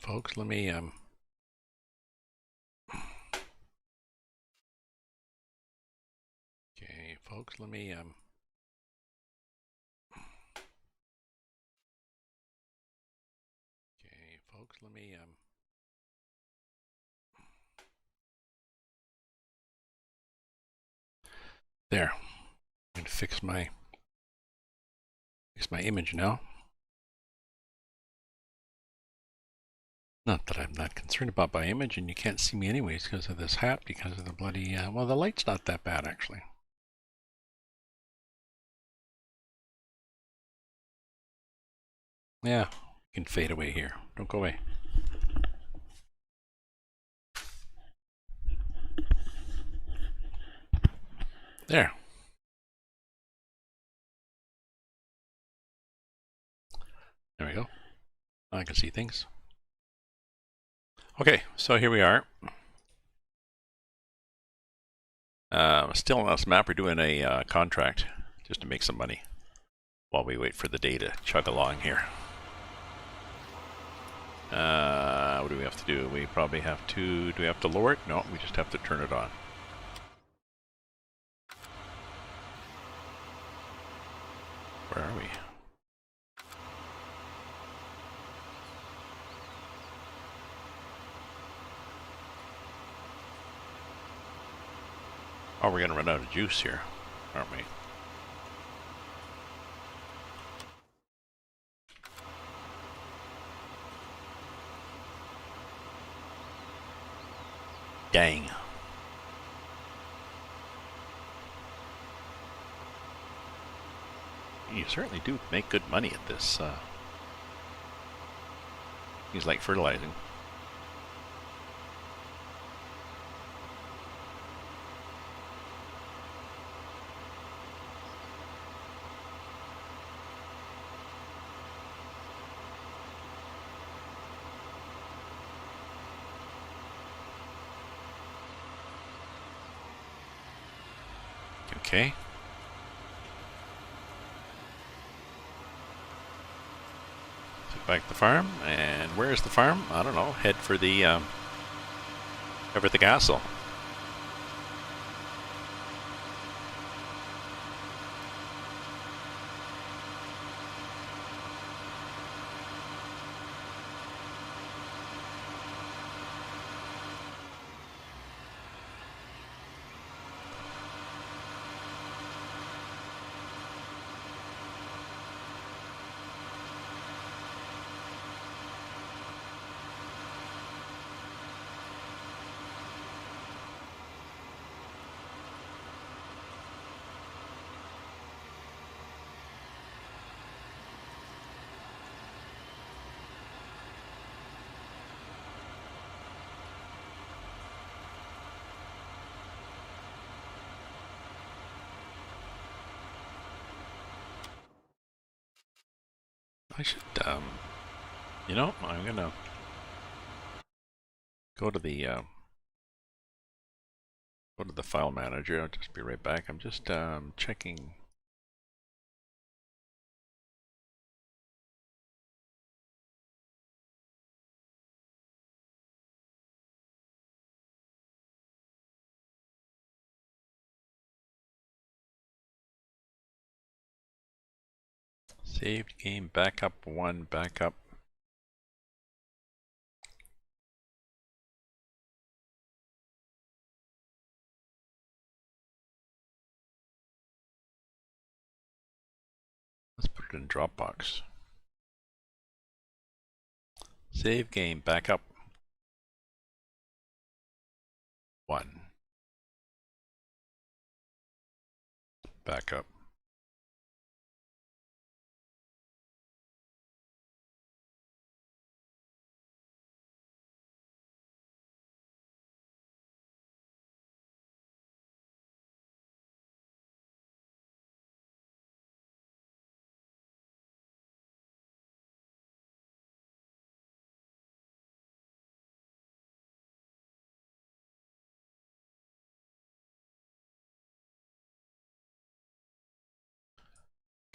folks, let me okay, folks, let me okay, folks, let me there. I'm going to fix my image now. Not that I'm not concerned about my image, and you can't see me anyways because of this hat, because of the bloody, well, the light's not that bad, actually. Yeah, you can fade away here. Don't go away. There. There we go. I can see things. Okay, so here we are. Still on this map, we're doing a contract just to make some money while we wait for the day to chug along here. What do we have to do? We probably have to, do we have to lower it? No, we just have to turn it on. Where are we? Oh, we're gonna run out of juice here, aren't we? Dang. You certainly do make good money at this. Things like fertilizing. Okay. Back to the farm, and where's the farm? I don't know. Head for the castle. I should, you know, I'm gonna go to the file manager. I'll just be right back. I'm just checking. Saved game backup 1 backup. Let's put it in Dropbox. Save game backup 1 backup.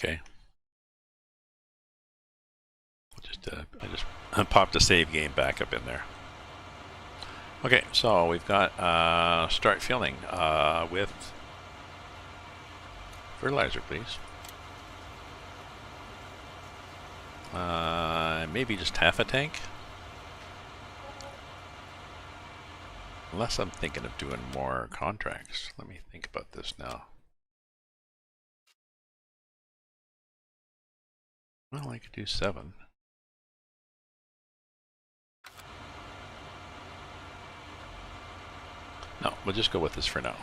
Okay. I just I popped a save game back up in there. Okay, so we've got start filling with fertilizer, please. Maybe just half a tank. Unless I'm thinking of doing more contracts. Let me think about this now. Well, I could do 7. No, we'll just go with this for now.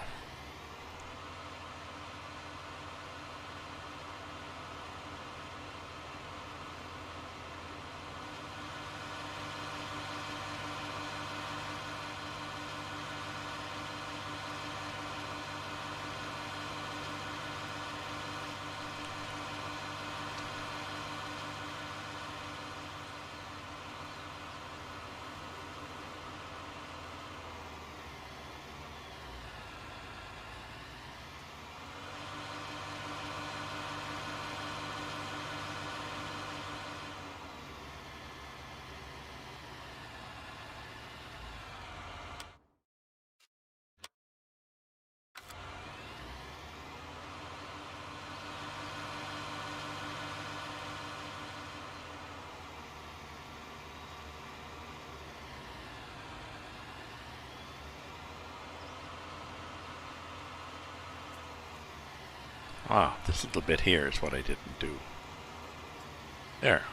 Ah, this little bit here is what I didn't do. There.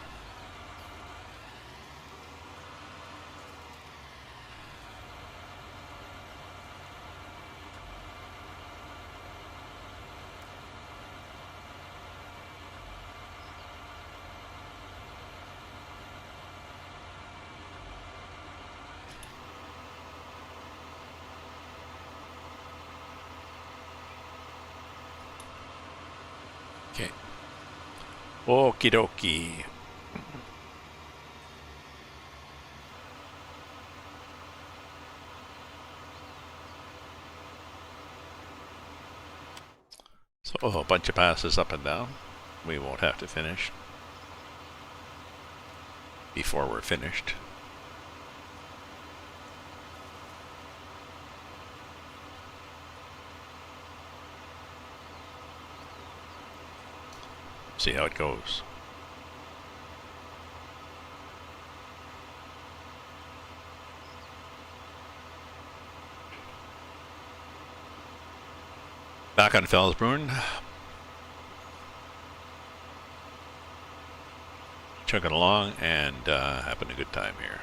Okay. Okie dokie. So a bunch of passes up and down. We won't have to finish before we're finished. See how it goes. Back on Felsbrunn. Chugging along and having a good time here.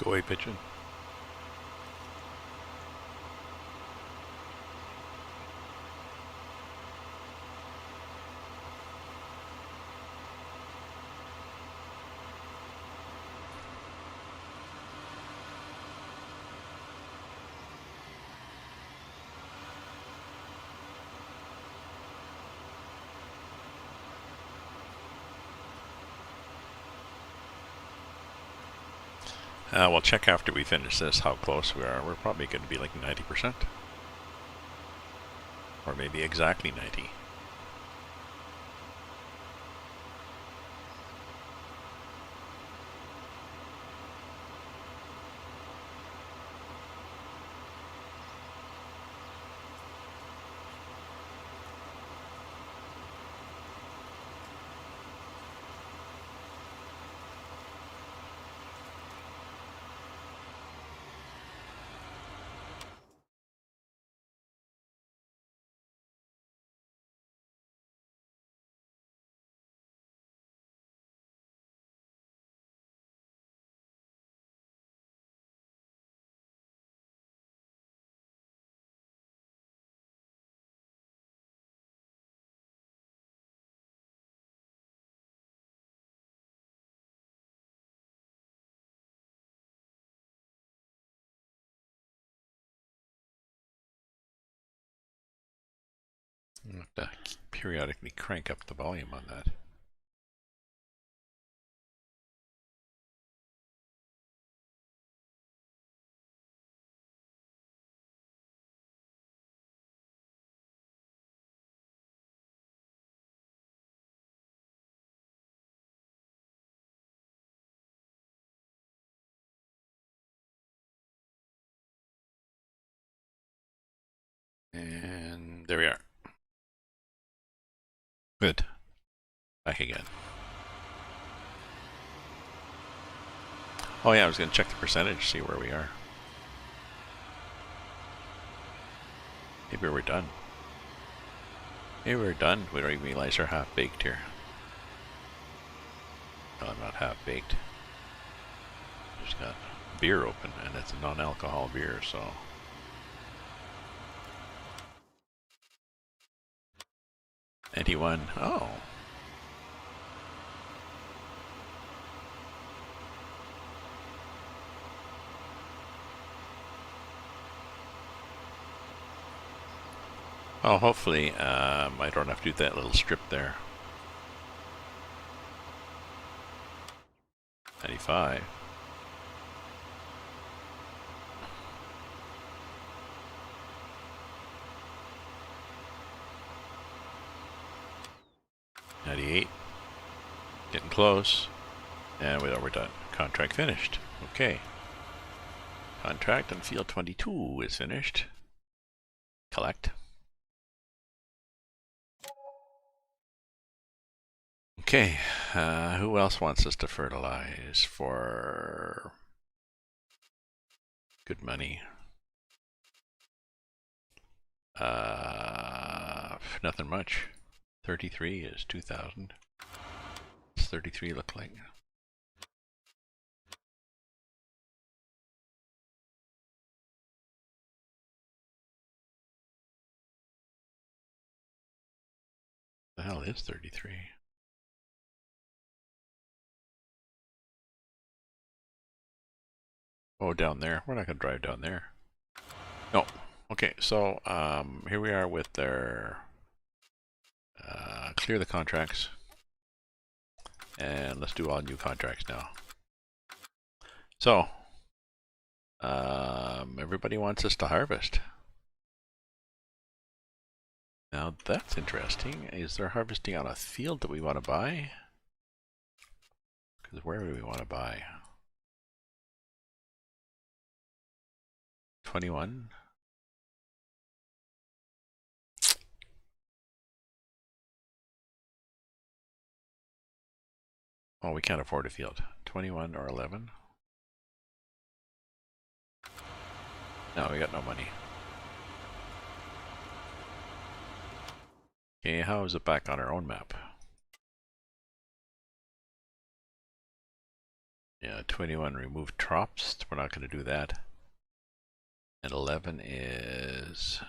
Go away, pigeon. We'll check after we finish this how close we are. We're probably going to be like 90%. Or maybe exactly 90. I'll have to periodically crank up the volume on that. And there we are. Good. Back again. Oh yeah, I was going to check the percentage, see where we are. Maybe we're done. Maybe we're done. We don't even realize we're half-baked here. Well, I'm not half-baked. Just got beer open, and it's a non-alcohol beer, so... And he won. Oh. Oh, hopefully I don't have to do that little strip there. 95. Getting close. And we're done. Contract finished. Okay. Contract on field 22 is finished. Collect. Okay. Who else wants us to fertilize for good money? Nothing much. 33 is 2,000. What's 33 look like? The hell is 33? Oh, down there. We're not going to drive down there. No. Okay, so here we are with their clear the contracts. And let's do all new contracts now. So, everybody wants us to harvest. Now that's interesting. Is there harvesting on a field that we want to buy? Because where do we want to buy? 21. Oh, we can't afford a field. 21 or 11. No, we got no money. Okay, how is it back on our own map? Yeah, 21 remove trops. We're not going to do that. And 11 is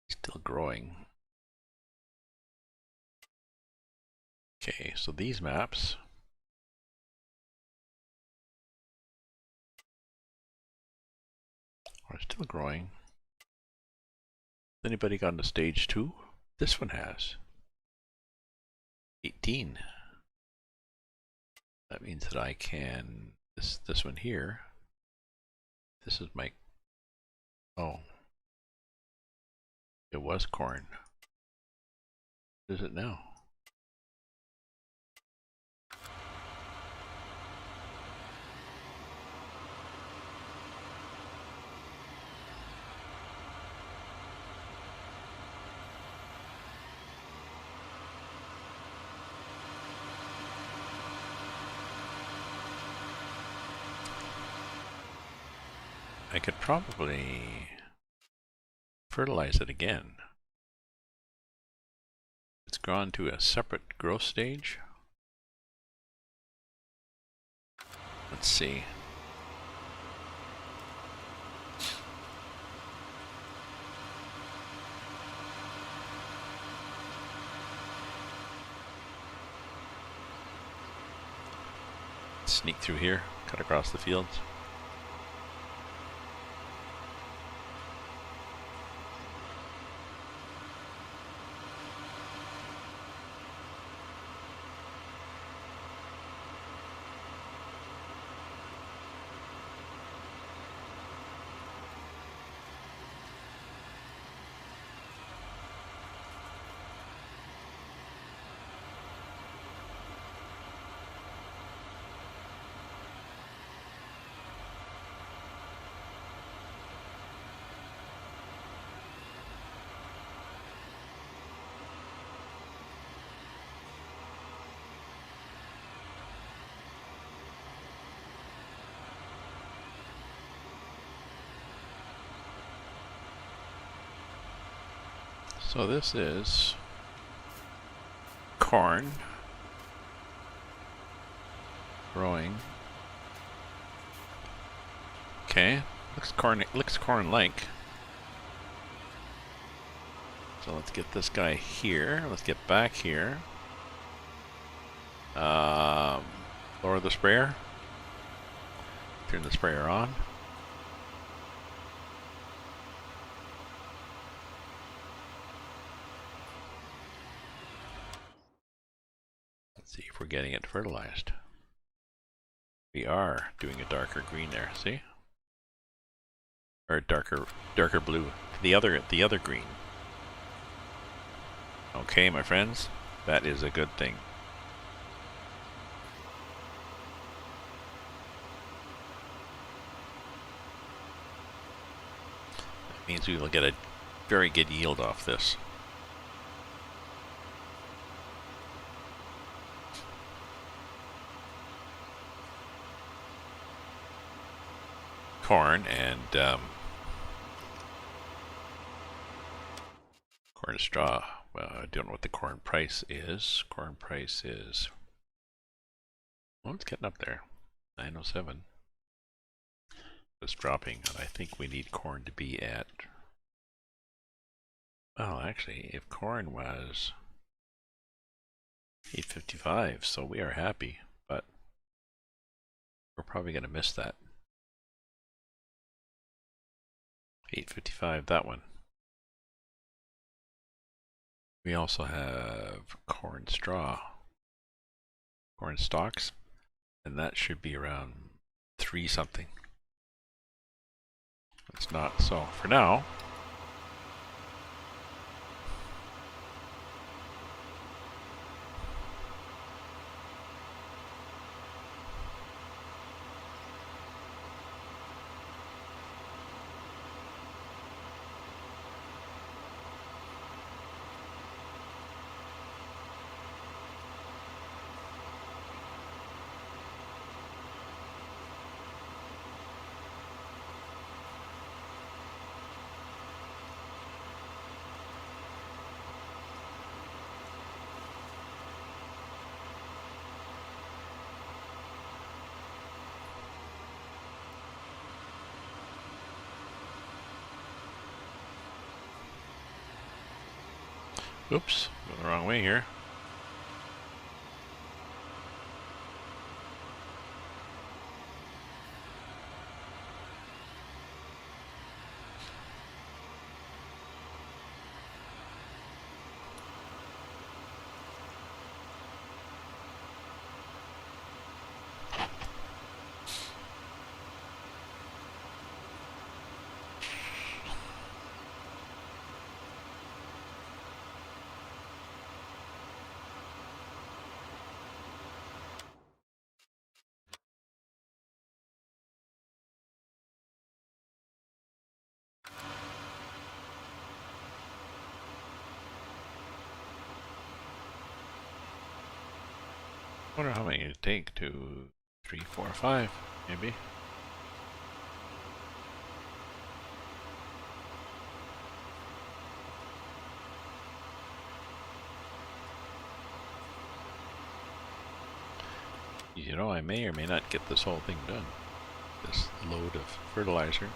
still growing. Okay, so these maps are still growing. Has anybody gotten to stage 2? This one has. 18. That means that I can, this one here, this is my, oh, it was corn. What is it now? I could probably fertilize it again. It's gone to a separate growth stage. Let's see. Sneak through here, cut across the fields. So this is corn growing. Okay, looks corn-like. So let's get this guy here. Let's get back here. Lower the sprayer. Turn the sprayer on. Let's see if we're getting it fertilized. We are doing a darker green there, see? Or darker blue. The other green. Okay, my friends, that is a good thing. That means we will get a very good yield off this. Corn and corn straw. Well, I don't know what the corn price is. Corn price is, well, it's getting up there. 907. It's dropping, and I think we need corn to be at, well, actually, if corn was 855, so we are happy, but we're probably going to miss that. 855, that one. We also have corn straw, corn stalks, and that should be around 3 something. It's not, so for now, oops, going the wrong way here. I wonder how many it take. 2, 3, 4, 5, maybe. You know, I may or may not get this whole thing done. This load of fertilizer.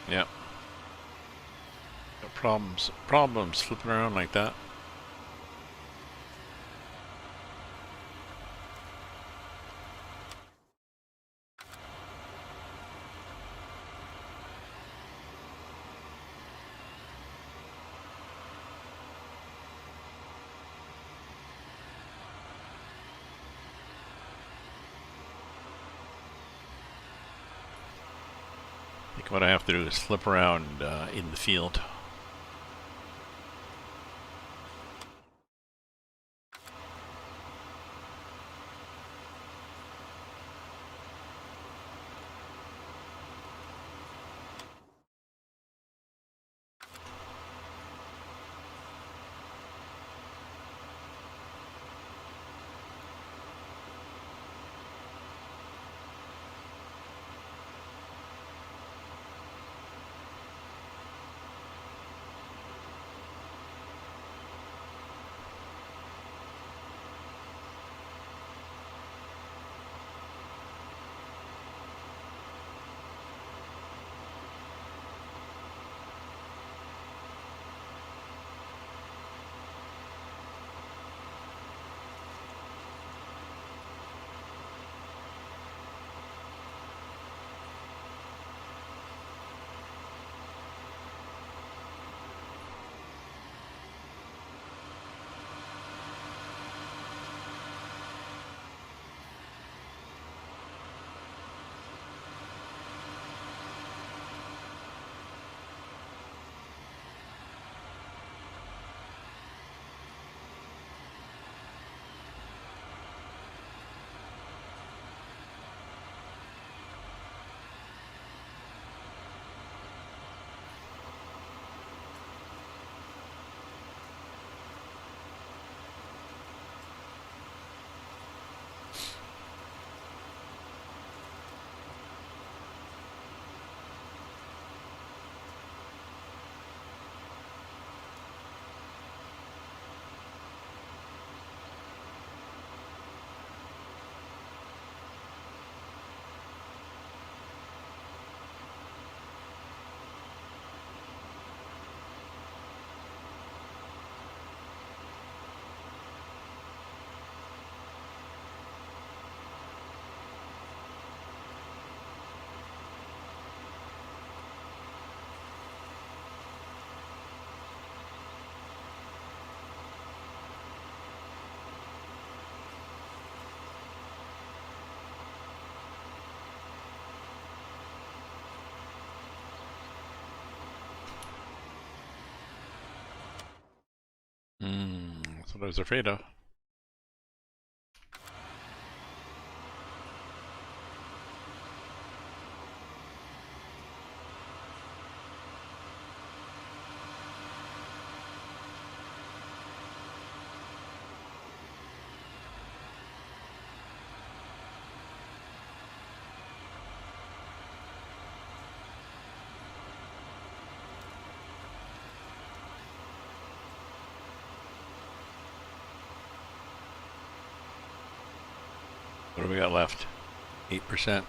Yeah. No problems flipping around like that. What I have to do is slip around in the field. That's what I was afraid of. What do we got left? 8%.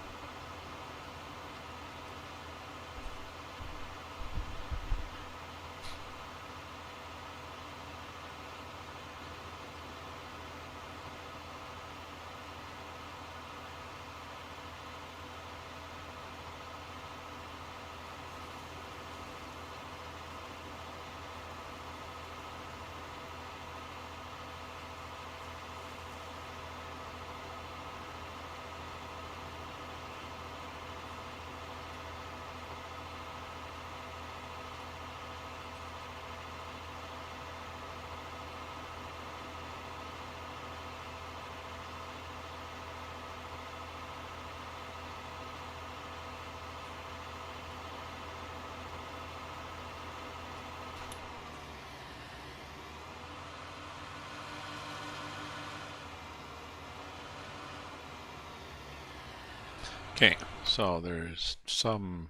Okay, so there's some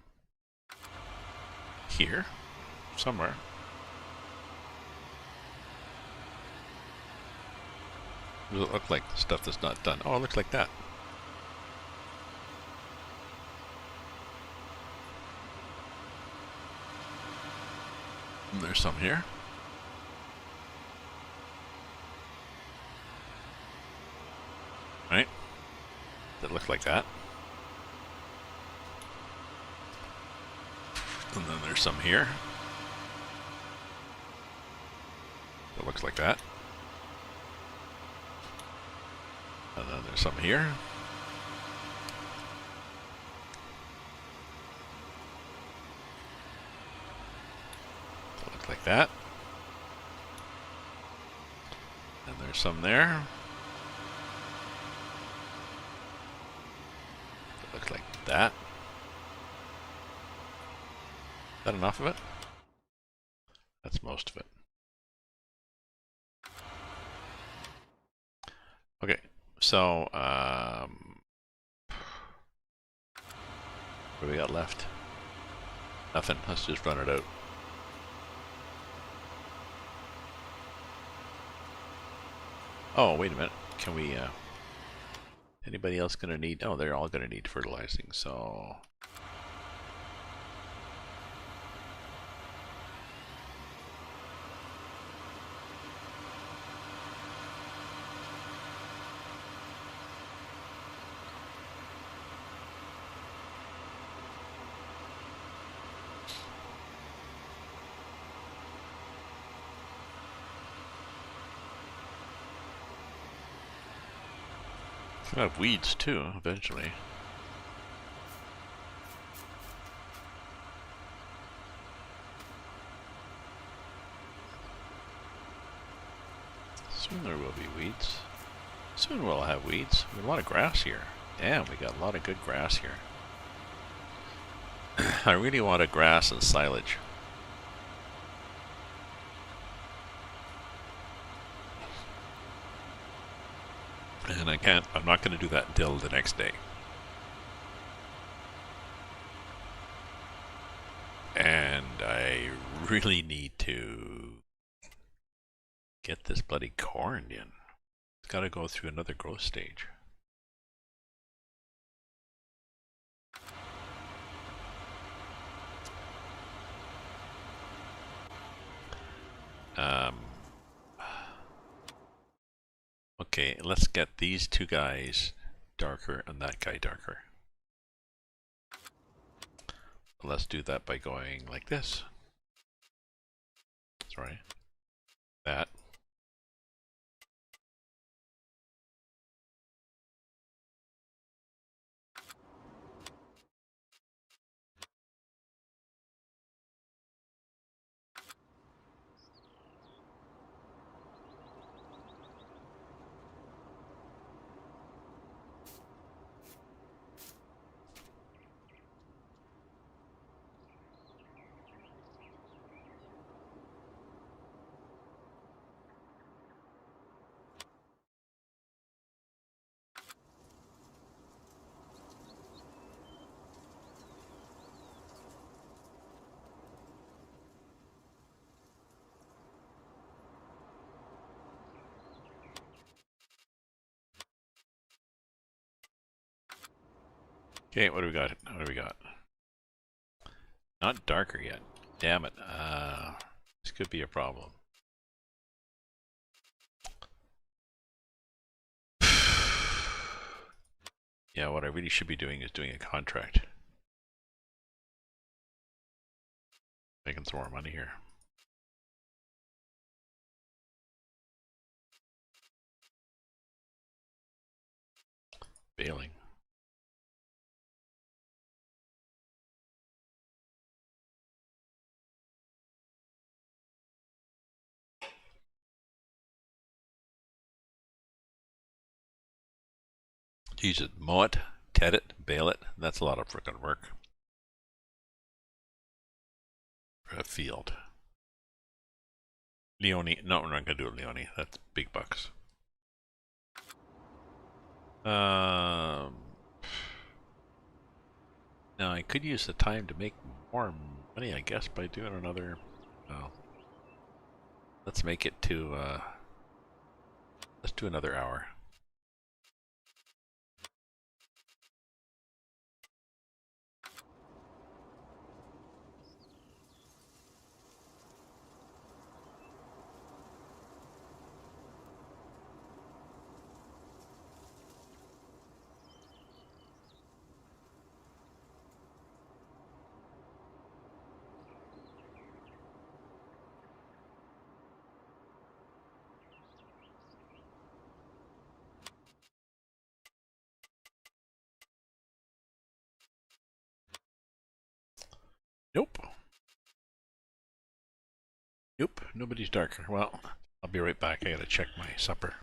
here, somewhere. What does it look like, the stuff that's not done? Oh, it looks like that. And there's some here. Right? That looks like that. And then there's some here. That looks like that. And then there's some here. like that. And there's some there. It looks like that. Is that enough of it? That's most of it. Okay, so what do we got left? Nothing. Let's just run it out. Oh, wait a minute. Can we, anybody else gonna need, oh, they're all gonna need fertilizing, so. We'll have weeds too, eventually. Soon there will be weeds. Soon we'll have weeds. We have a lot of grass here. Damn, we got a lot of good grass here. I really want a grass and silage. And I'm not going to do that until the next day. And I really need to get this bloody corn in. It's got to go through another growth stage. Okay, let's get these two guys darker and that guy darker. Let's do that by going like this. Sorry. That. Okay, what do we got? What do we got? Not darker yet. Damn it. This could be a problem. Yeah, what I really should be doing is doing a contract. Making some more money here. Bailing. Geez, mow it, ted it, bale it. That's a lot of frickin' work. For a field. Leone. No, we're not going to do it, Leone. That's big bucks. Now, I could use the time to make more money, I guess, by doing another... Well, let's make it to... let's do another hour. Nope, nobody's darker. Well, I'll be right back. I gotta check my supper.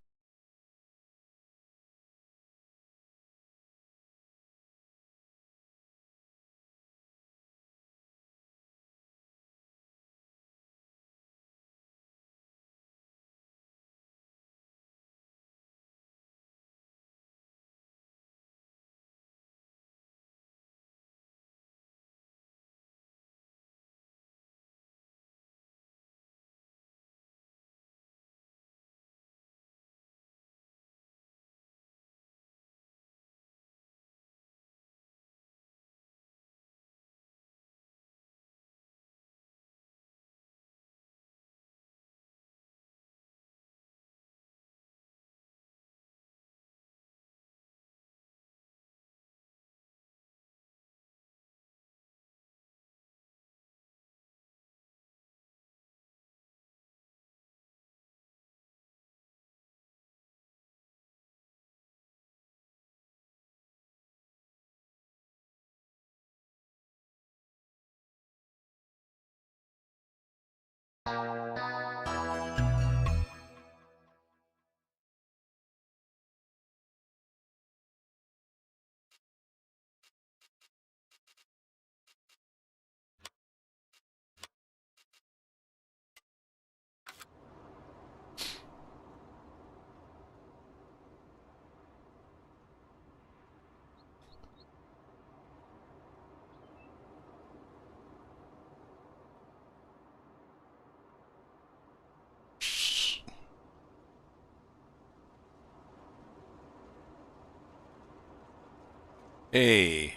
Hey,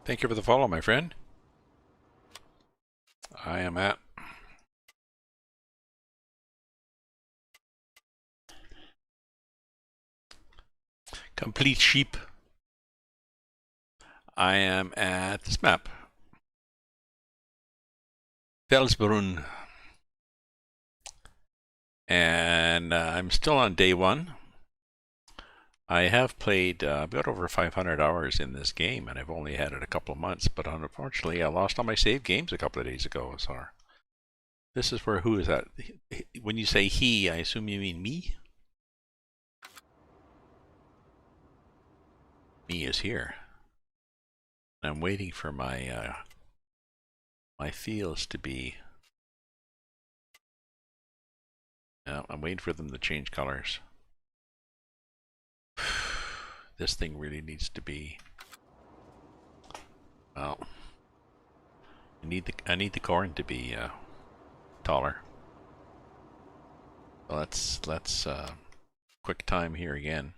thank you for the follow, my friend. I am at Complete Sheep. I am at this map, Felsbrunn, and I'm still on day 1. I have played about over 500 hours in this game, and I've only had it a couple of months, but unfortunately I lost all my saved games a couple of days ago. So this is where, who is that? When you say he, I assume you mean me? Me is here. I'm waiting for my my fields to be... I'm waiting for them to change colors. This thing really needs to be... Well, I need the corn to be taller. So let's quick time here again.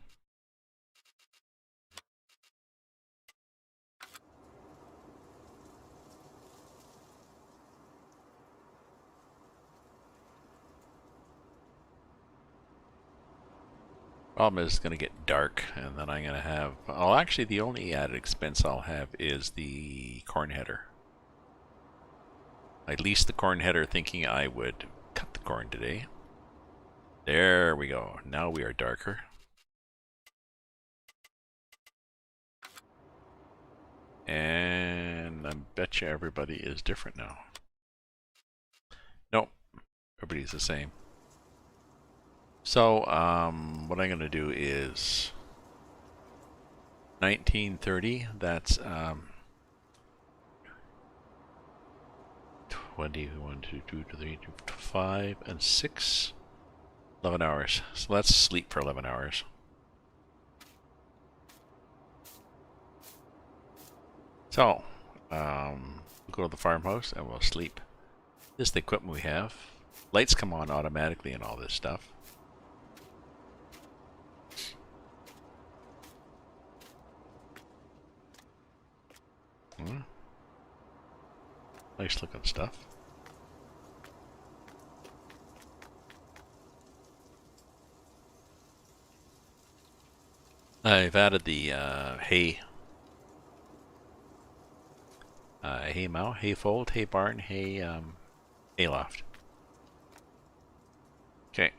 Problem is it's going to get dark, and then I'm going to have... Well, actually, the only added expense I'll have is the corn header. I leased the corn header thinking I would cut the corn today. There we go. Now we are darker. And I bet you everybody is different now. Nope, everybody's the same. So, what I'm going to do is 1930, that's 21, 2, 2, 3, 5, and 6, 11 hours. So let's sleep for 11 hours. So, we'll go to the farmhouse and we'll sleep. This is the equipment we have. Lights come on automatically and all this stuff. Nice looking stuff. I've added the hay. Hay mow, hay fold, hay barn, hay loft. Okay.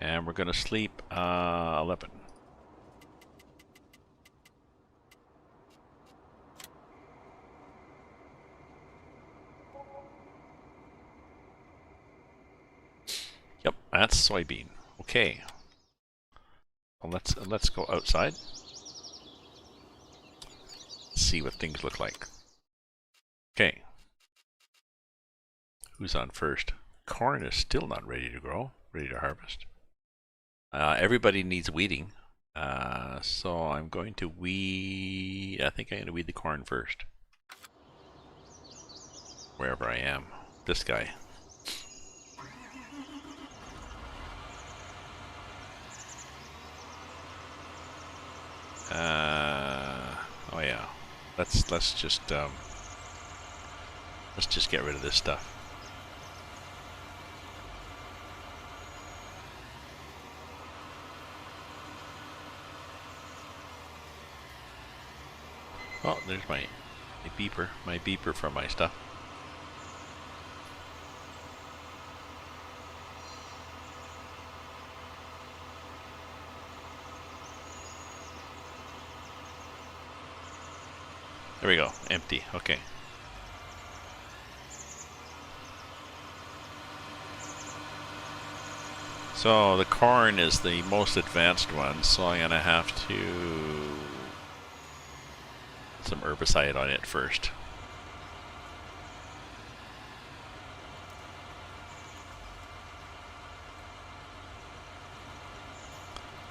And we're gonna sleep 11. That's soybean. Okay. Well, let's go outside. See what things look like. Okay. Who's on first? Corn is still not ready to grow, ready to harvest. Everybody needs weeding. So I'm going to weed. I think I'm going to weed the corn first. Wherever I am. This guy. Oh yeah. Let's just get rid of this stuff. Oh, there's my beeper for my stuff. There we go, empty, okay. So the corn is the most advanced one, so I'm gonna have to put some herbicide on it first.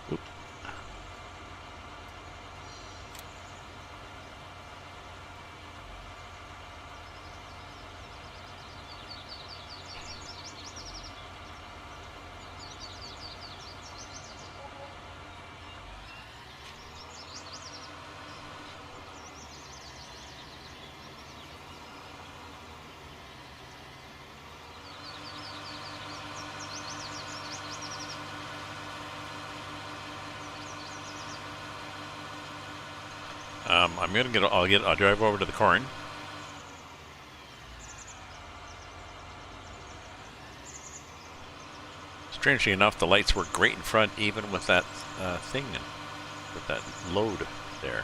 Oop. I'll drive over to the corn. Strangely enough, the lights work great in front, even with that thing, with that load there.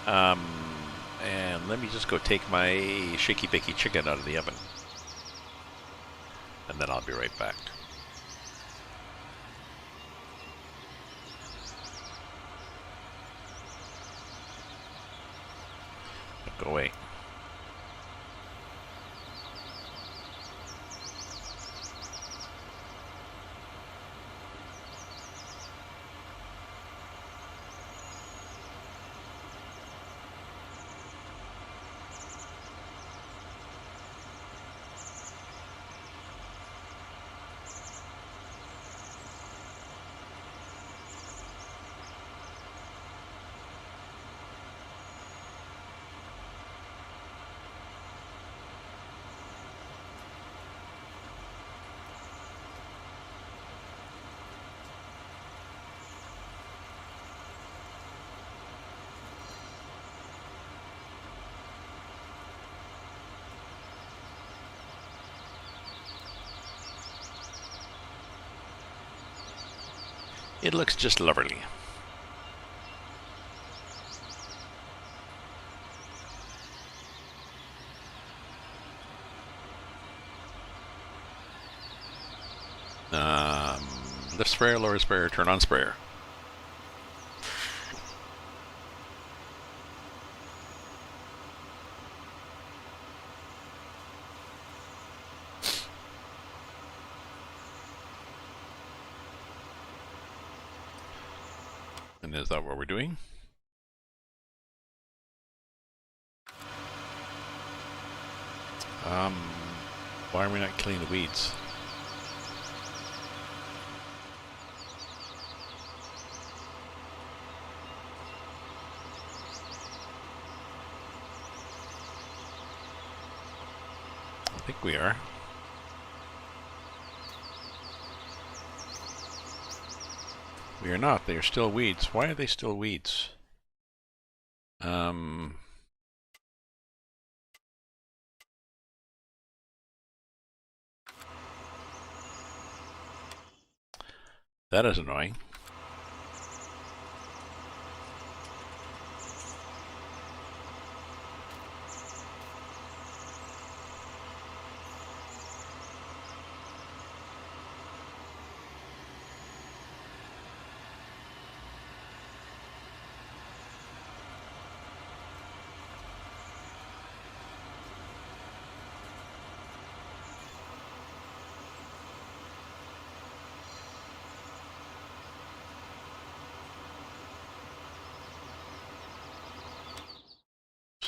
And let me just go take my shaky bakey chicken out of the oven, and then I'll be right back. Go away. It looks just lovely. Lift sprayer, lower sprayer, turn on sprayer. And is that what we're doing? Why are we not killing the weeds? I think we are. We are not. They are still weeds. Why are they still weeds? That is annoying.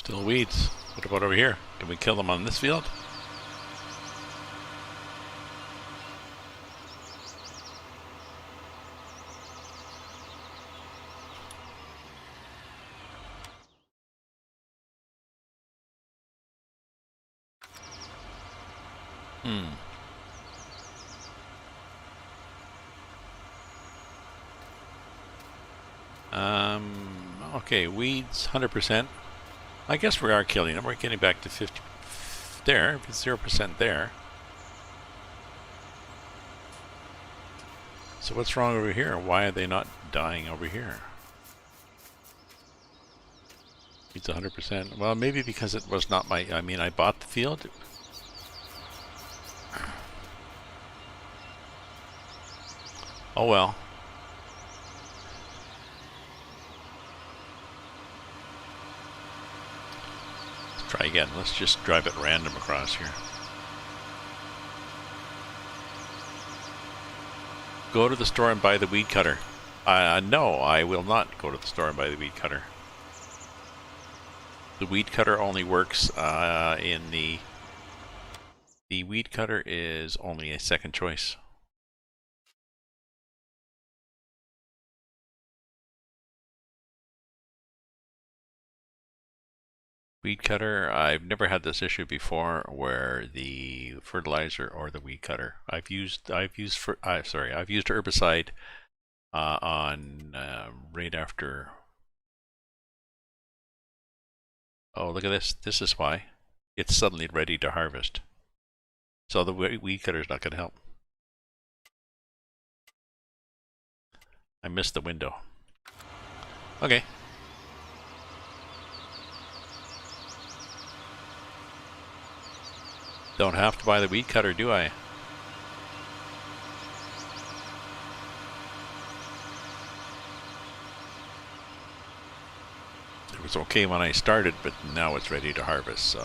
Still weeds. What about over here? Can we kill them on this field? Okay, weeds, 100%. I guess we are killing them. We're getting back to 50 there, 0% there. So what's wrong over here? Why are they not dying over here? It's 100%. Well, maybe because it was not my... I mean, I bought the field. Oh well. Let's try again. Let's just drive it random across here. Go to the store and buy the weed cutter. No, I will not go to the store and buy the weed cutter. The weed cutter only works in the weed cutter is only a second choice. Weed cutter, I've never had this issue before where the fertilizer or the weed cutter. I've used herbicide on right after. Oh, look at this. This is why. It's suddenly ready to harvest. So the weed cutter is not going to help. I missed the window. Okay. Don't have to buy the weed cutter, do I? It was okay when I started, but now it's ready to harvest, so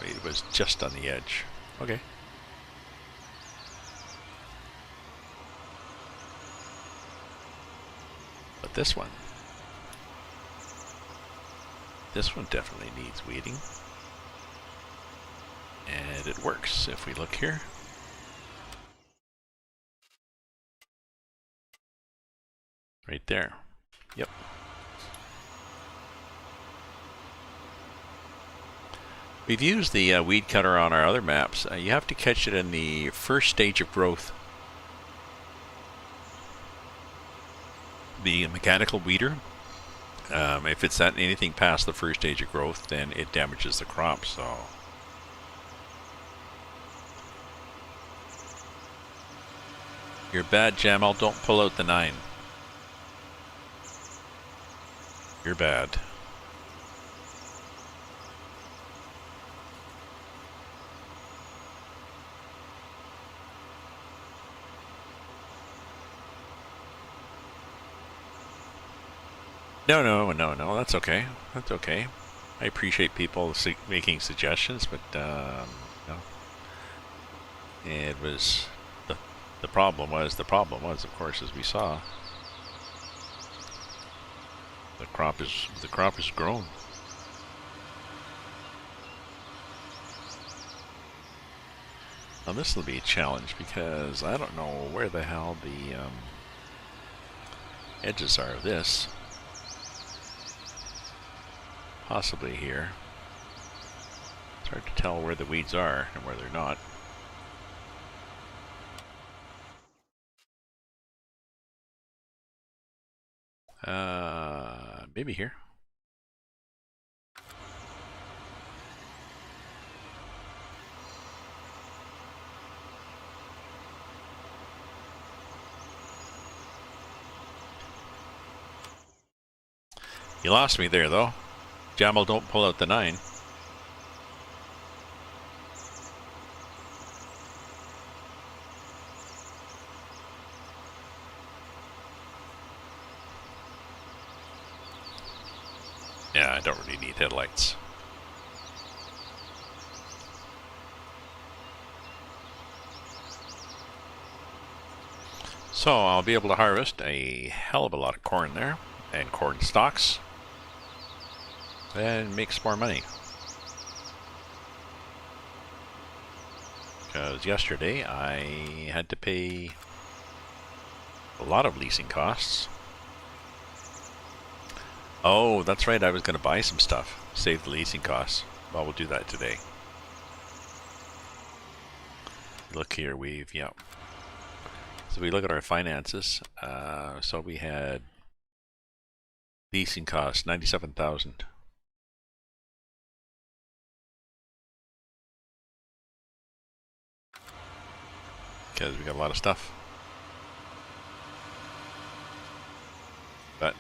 it was just on the edge. Okay. But this one definitely needs weeding. And it works if we look here. Right there. Yep. We've used the weed cutter on our other maps. You have to catch it in the first stage of growth. The mechanical weeder, if it's at anything past the first stage of growth, then it damages the crop. So. You're bad, Jamal. Don't pull out the 9. You're bad. No. That's okay. That's okay. I appreciate people making suggestions, but no. It was the problem was, of course, as we saw, the crop is grown. Now this will be a challenge because I don't know where the hell the edges are of this. Possibly here. It's hard to tell where the weeds are and where they're not. Maybe here. You lost me there, though. Jamal, don't pull out the 9. Yeah, I don't really need headlights. So I'll be able to harvest a hell of a lot of corn there, and corn stalks. and makes more money. Because yesterday I had to pay a lot of leasing costs. Oh, that's right, I was going to buy some stuff, save the leasing costs. Well, we'll do that today. Look here, yeah. So we look at our finances. So we had leasing costs, 97,000. Because we got a lot of stuff. But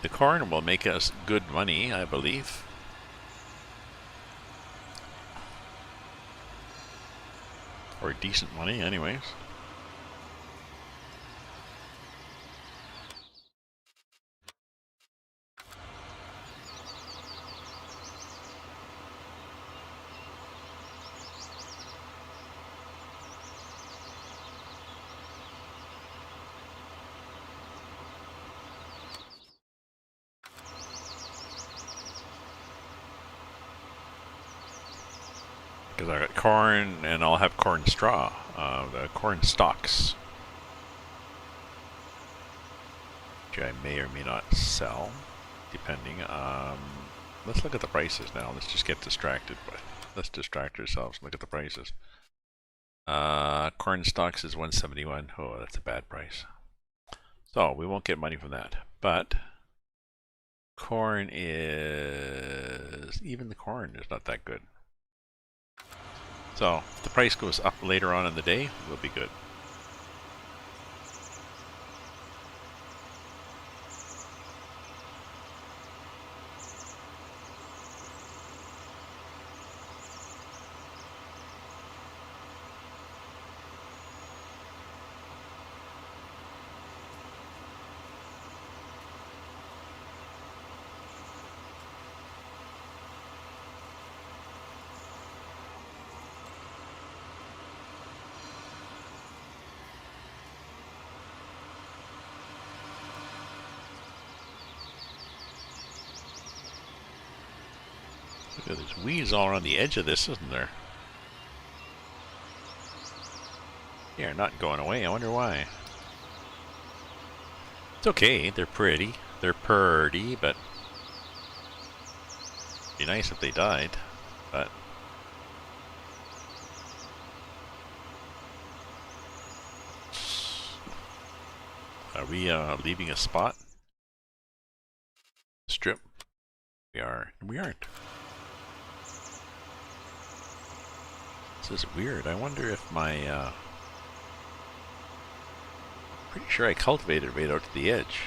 the corn will make us good money, I believe. Or decent money, anyways. Because I got corn, and I'll have corn straw, the corn stalks, which I may or may not sell, depending. Let's look at the prices now. Let's just get distracted. Let's distract ourselves and look at the prices. Corn stalks is 171. Oh, that's a bad price. So we won't get money from that. But corn is, even the corn is not that good. So if the price goes up later on in the day, we'll be good. Look at there's weeds all around the edge of this, isn't there? They're not going away. I wonder why. It's okay. They're pretty. They're purty, but it'd be nice if they died. But are we leaving a spot? Strip. We are. We aren't. This is weird. I wonder if my pretty sure I cultivated right out to the edge.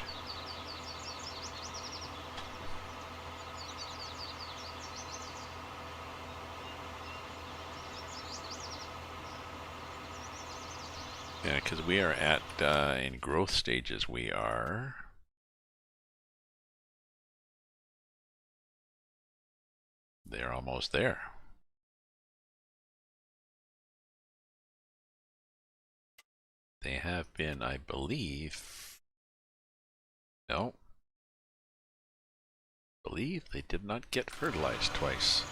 Yeah, because we are at in growth stages. We are. They're almost there. They have been, I believe. No. I believe they did not get fertilized twice.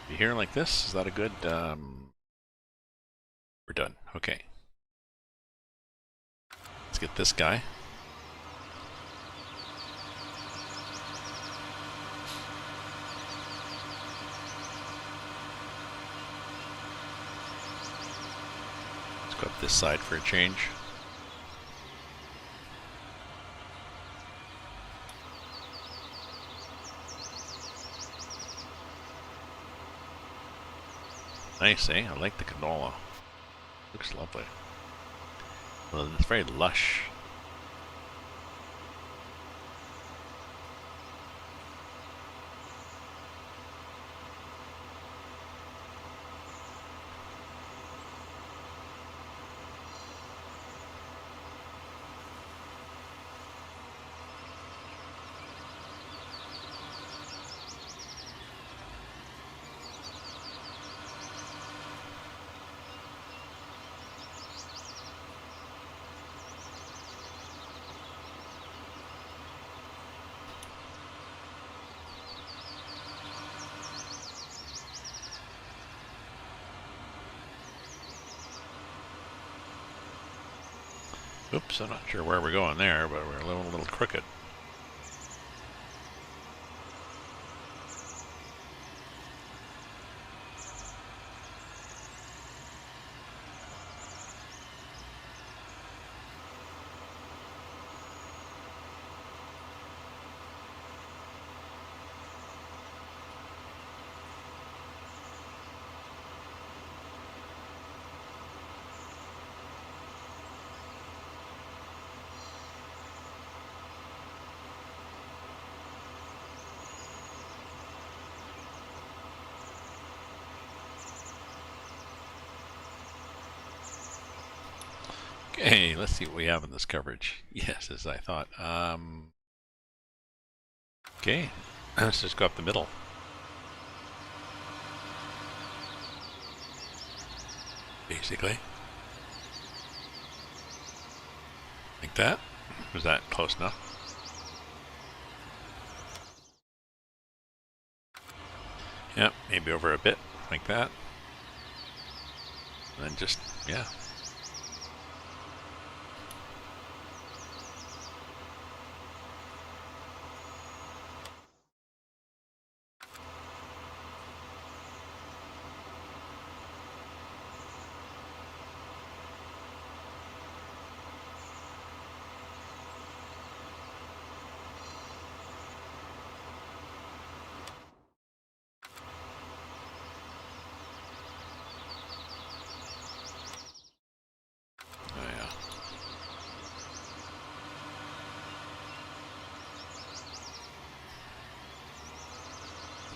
You hear like this? Is that a good, we're done. Okay. Let's get this guy. Let's go up this side for a change. Nice, eh? I like the canola. Looks lovely. Well, it's very lush. Oops, I'm not sure where we're going there, but we're a little crooked. Okay, let's see what we have in this coverage. Yes, as I thought. Okay, let's just go up the middle. Basically. Like that. Was that close enough? Yeah, maybe over a bit, like that. And then just, yeah. Oh, yeah.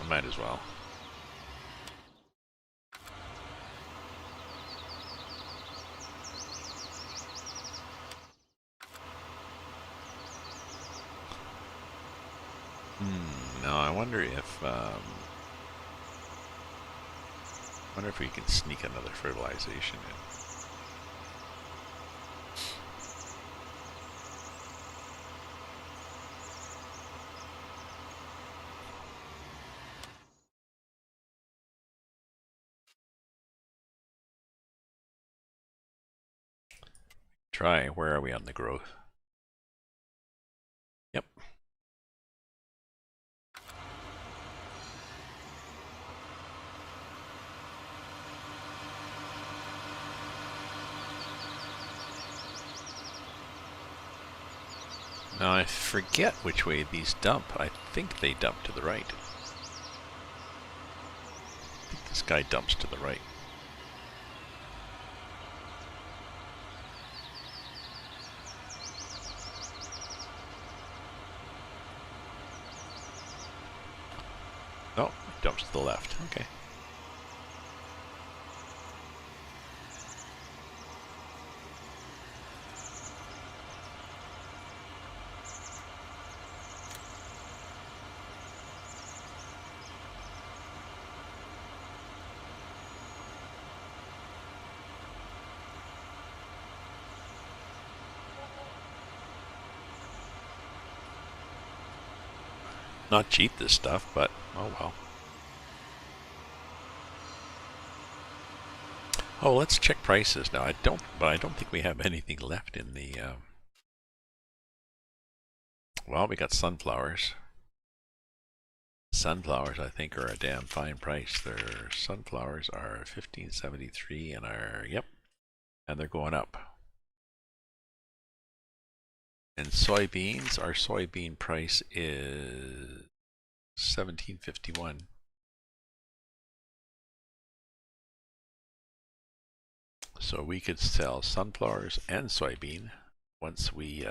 I might as well. Now I wonder if we can sneak another fertilization in. Try. Where are we on the growth? Yep. Now I forget which way these dump. I think they dump to the right. I think this guy dumps to the right. No, dumps to the left. Okay. Not cheap, this stuff, but oh well. Oh, let's check prices now. I don't think we have anything left in the. Well, we got sunflowers. Sunflowers, I think, are a damn fine price. Their sunflowers are 1573 and are and they're going up. And soybeans, our soybean price is 1751. So we could sell sunflowers and soybean once we.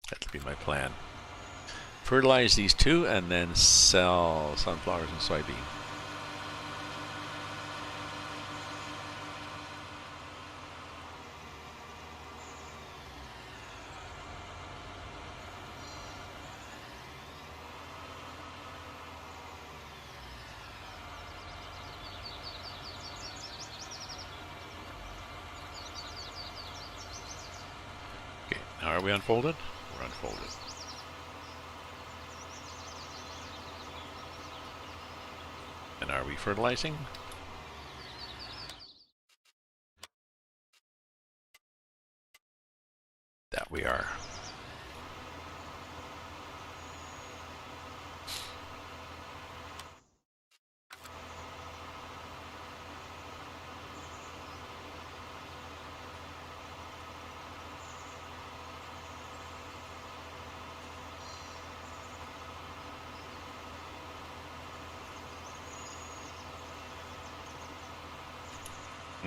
That'll be my plan. Fertilize these two and then sell sunflowers and soybean. Okay, now are we unfolded? We're unfolded. And are we fertilizing? Yeah, we are.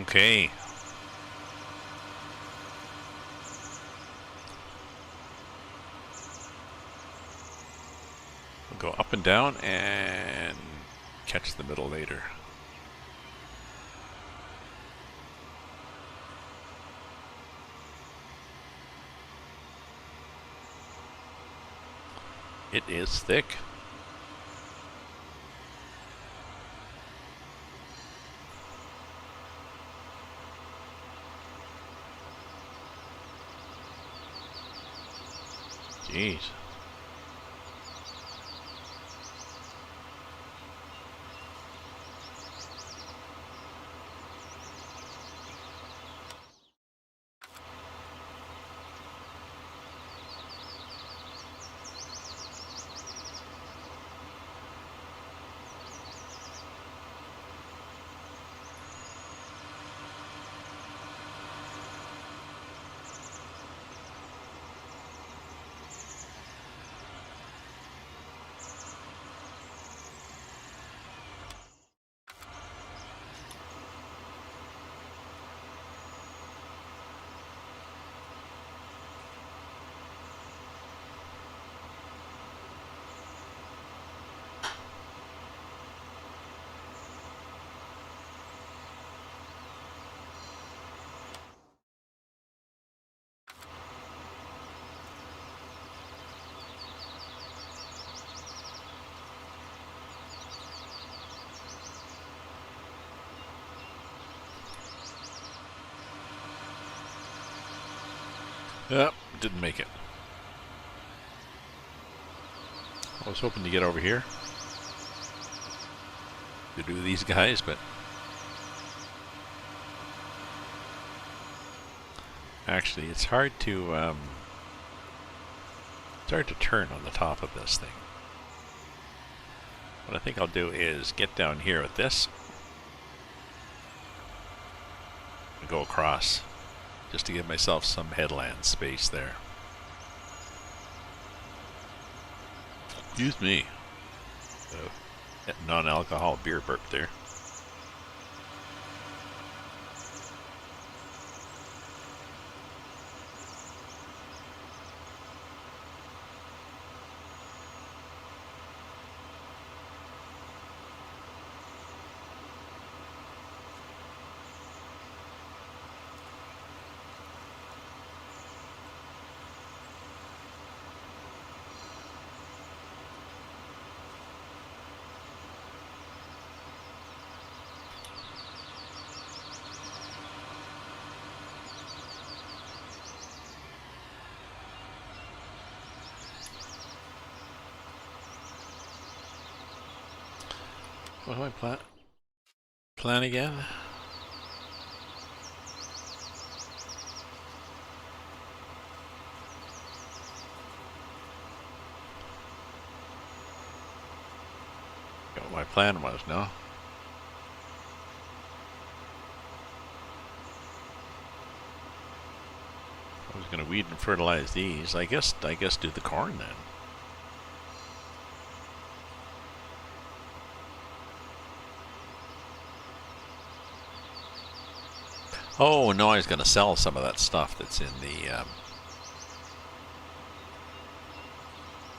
Okay. We'll go up and down and catch the middle later. It is thick. Jeez. Yep, didn't make it. I was hoping to get over here to do these guys, but actually it's hard to turn on the top of this thing. What I think I'll do is get down here with this and go across just to give myself some headland space there. Excuse me. Non-alcohol beer burp there. What do I plan again? What my plan was, no? I was going to weed and fertilize these. I guess do the corn then. Oh no, I was going to sell some of that stuff that's in the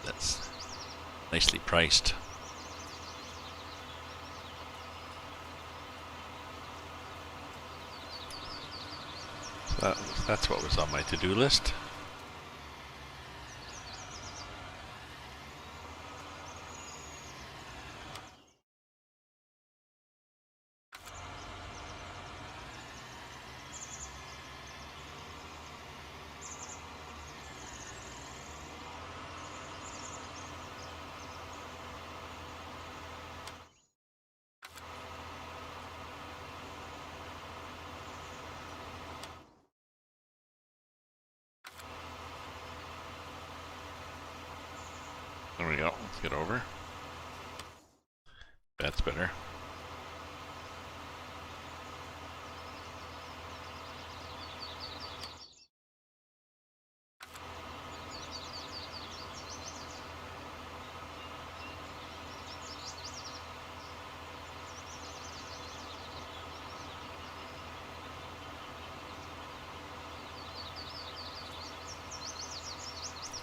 that's nicely priced. So that's what was on my to-do list. we go. Let's get over. That's better.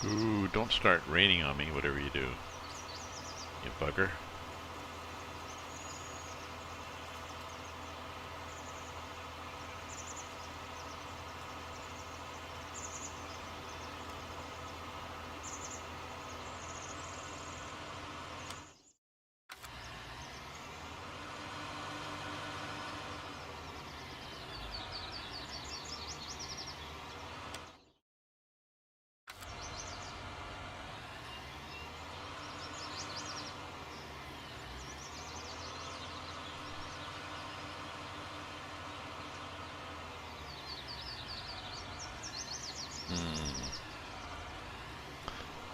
Ooh, don't start raining on me, whatever you do. You bugger.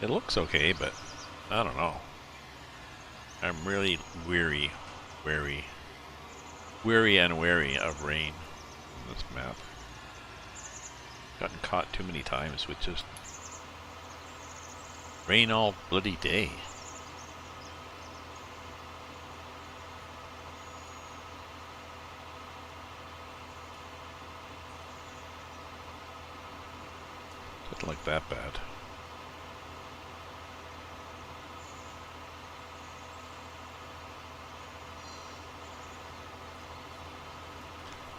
It looks okay, but I don't know. I'm really wary of rain on this map. Gotten caught too many times with just rain all bloody day. Doesn't look that bad.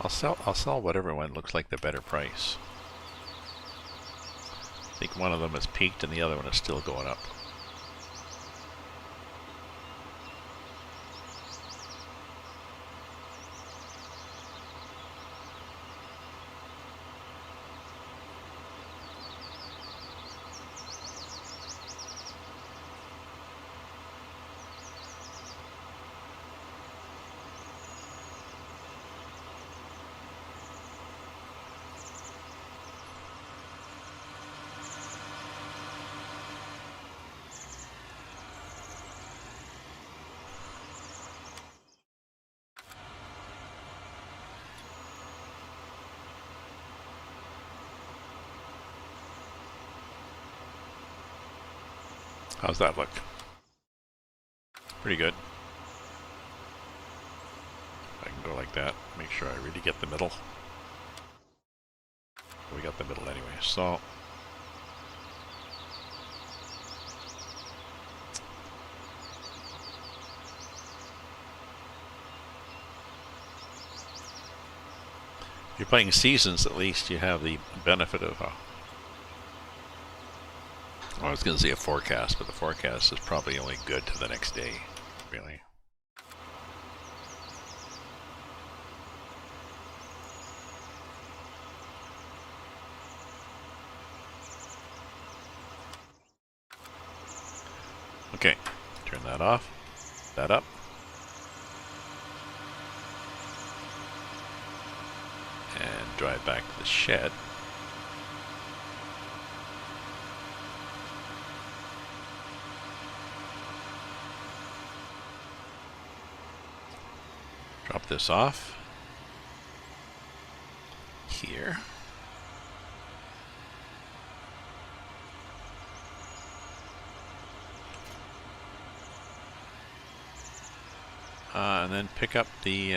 I'll sell whatever one looks like the better price. I think one of them has peaked and the other one is still going up. How's that look? Pretty good. I can go like that, make sure I really get the middle. We got the middle anyway, so if you're playing seasons, at least you have the benefit of I was going to say a forecast, but the forecast is probably only good to the next day, really. Okay, turn that off, that up. And drive back to the shed. Drop this off here. And then pick up the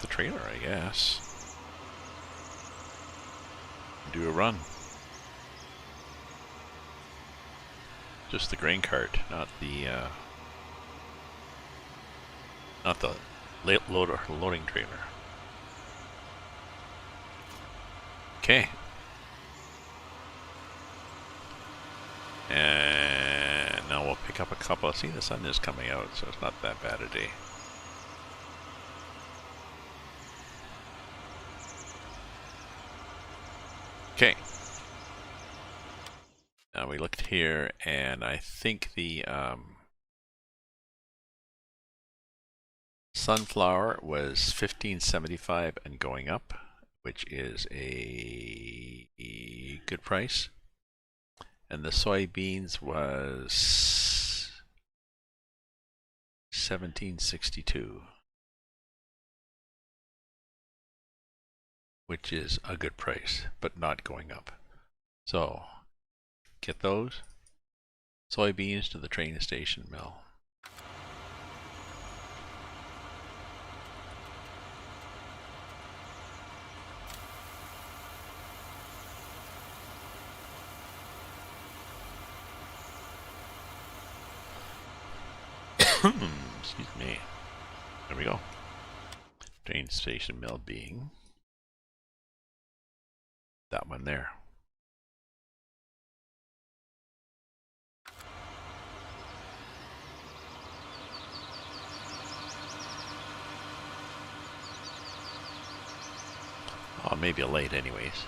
trailer, I guess. Do a run. Just the grain cart, not the loading trailer. Okay. And now we'll pick up a couple. See, the sun is coming out, so it's not that bad a day. Okay. Now we looked here, and I think the sunflower was $15.75 and going up, which is a good price. And the soybeans was 1762, which is a good price, but not going up. So get those soybeans to the train station mill. Excuse me. There we go. Train station mill being that one there. Oh, maybe a late anyways.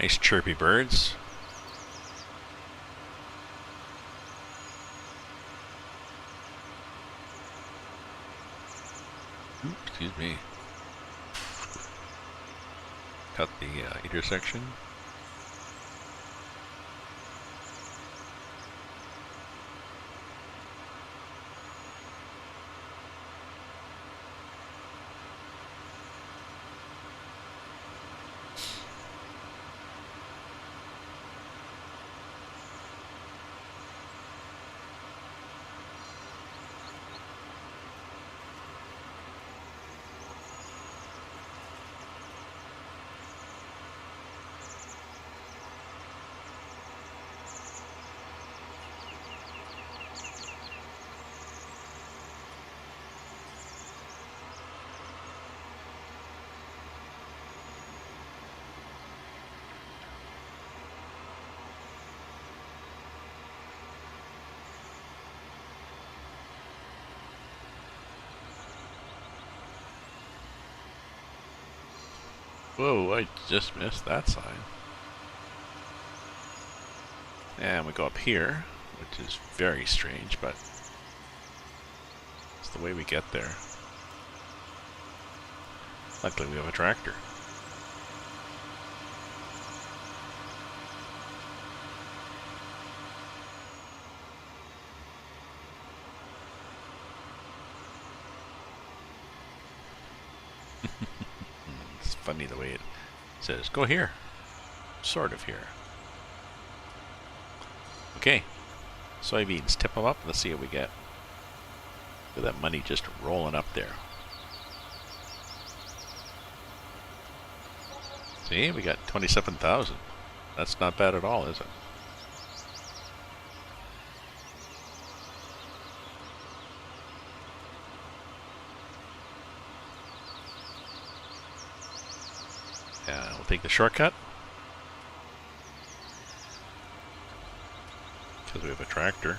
Nice chirpy birds. Oops, excuse me. Cut the intersection. Whoa, I just missed that sign. And we go up here, which is very strange, but it's the way we get there. Luckily we have a tractor. It's funny the way it says, go here. Sort of here. Okay, soybeans, tip them up. Let's see what we get. Look at that money just rolling up there. See, we got 27,000. That's not bad at all, is it? Yeah, we'll take the shortcut. Because we have a tractor.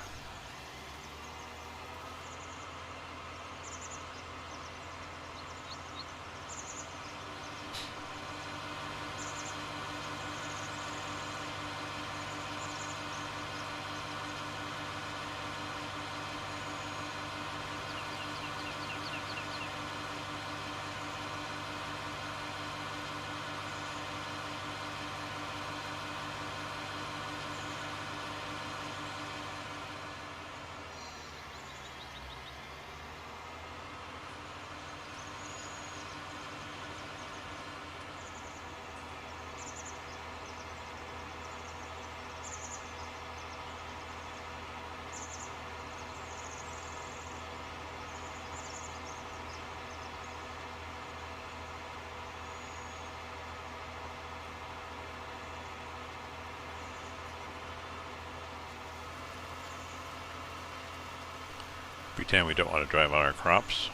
Pretend we don't want to drive on our crops.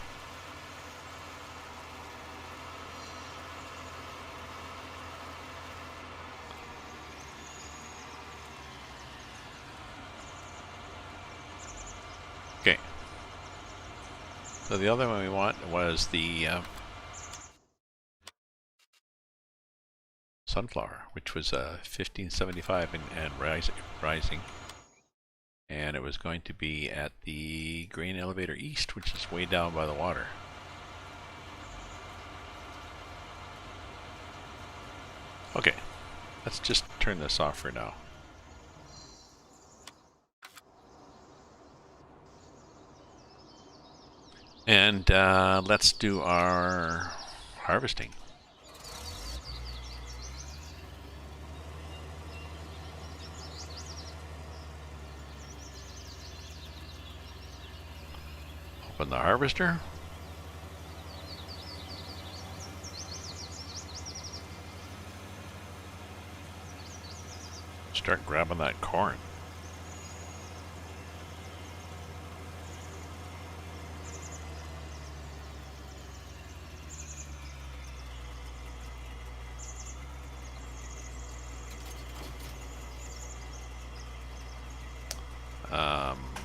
Okay. So the other one we want was the sunflower, which was 1575 and rising. And it was going to be at the grain elevator east, which is way down by the water. Okay, let's just turn this off for now. And let's do our harvesting. Open the harvester. Start grabbing that corn.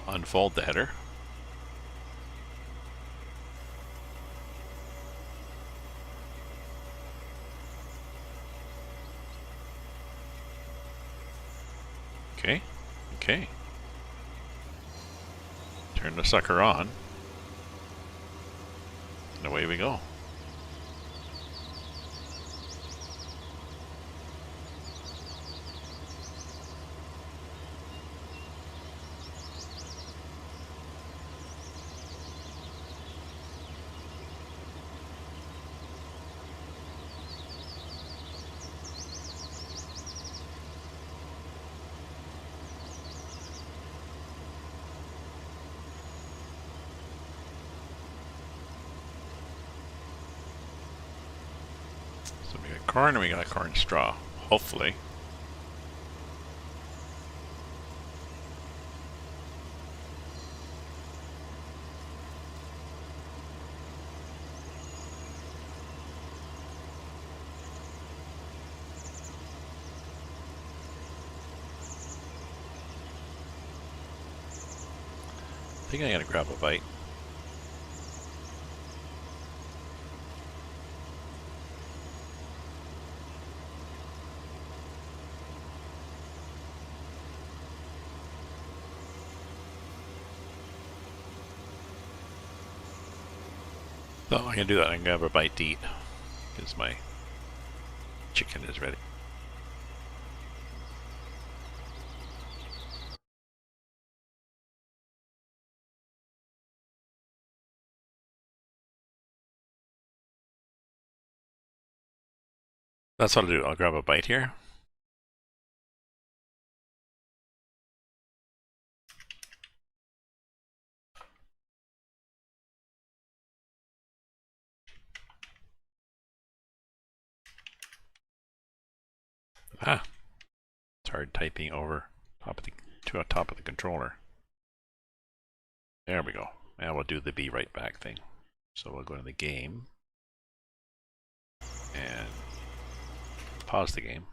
Unfold the header. Okay, okay. Turn the sucker on. And away we go. So we got corn and we got corn straw, hopefully. I think I gotta grab a bite. So I'm gonna do that. I can grab a bite to eat because my chicken is ready. That's what I'll do. I'll grab a bite here. Ah, it's hard typing over top of the top of the controller. There we go. And we'll do the be right back thing. So we'll go to the game and pause the game.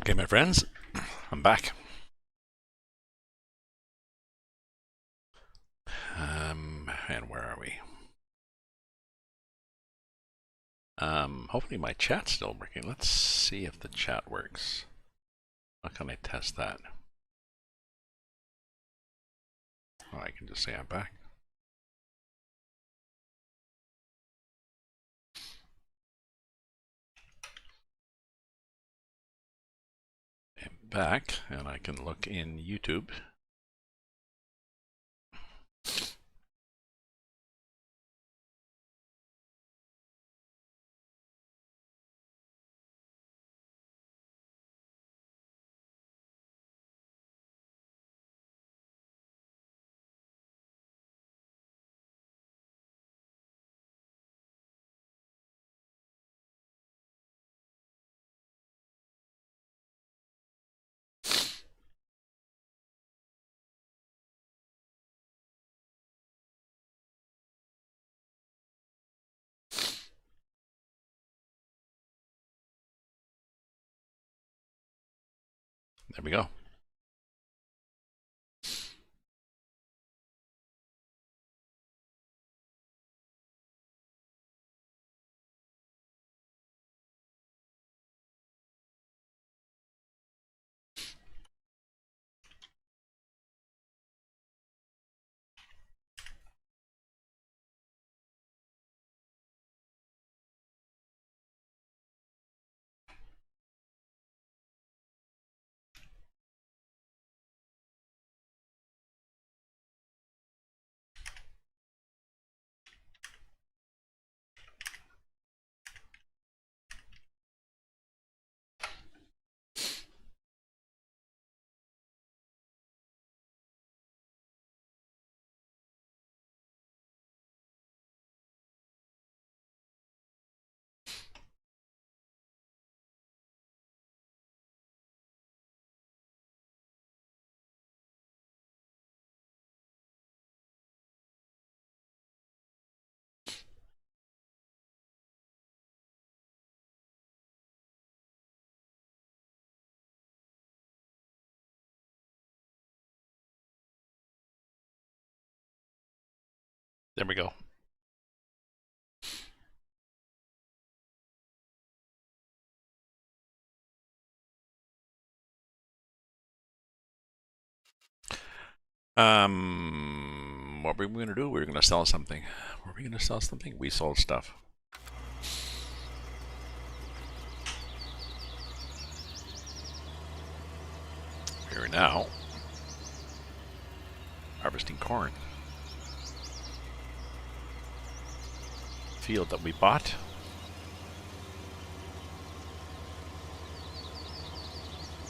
Okay, my friends, I'm back. And where are we? Hopefully my chat's still working. Let's see if the chat works. How can I test that? Oh, I can just say I'm back. I'm back, and I can look in YouTube. There we go. There we go. What were we going to do? We were going to sell something. Were we going to sell something? We sold stuff. Here now, harvesting corn. Field that we bought.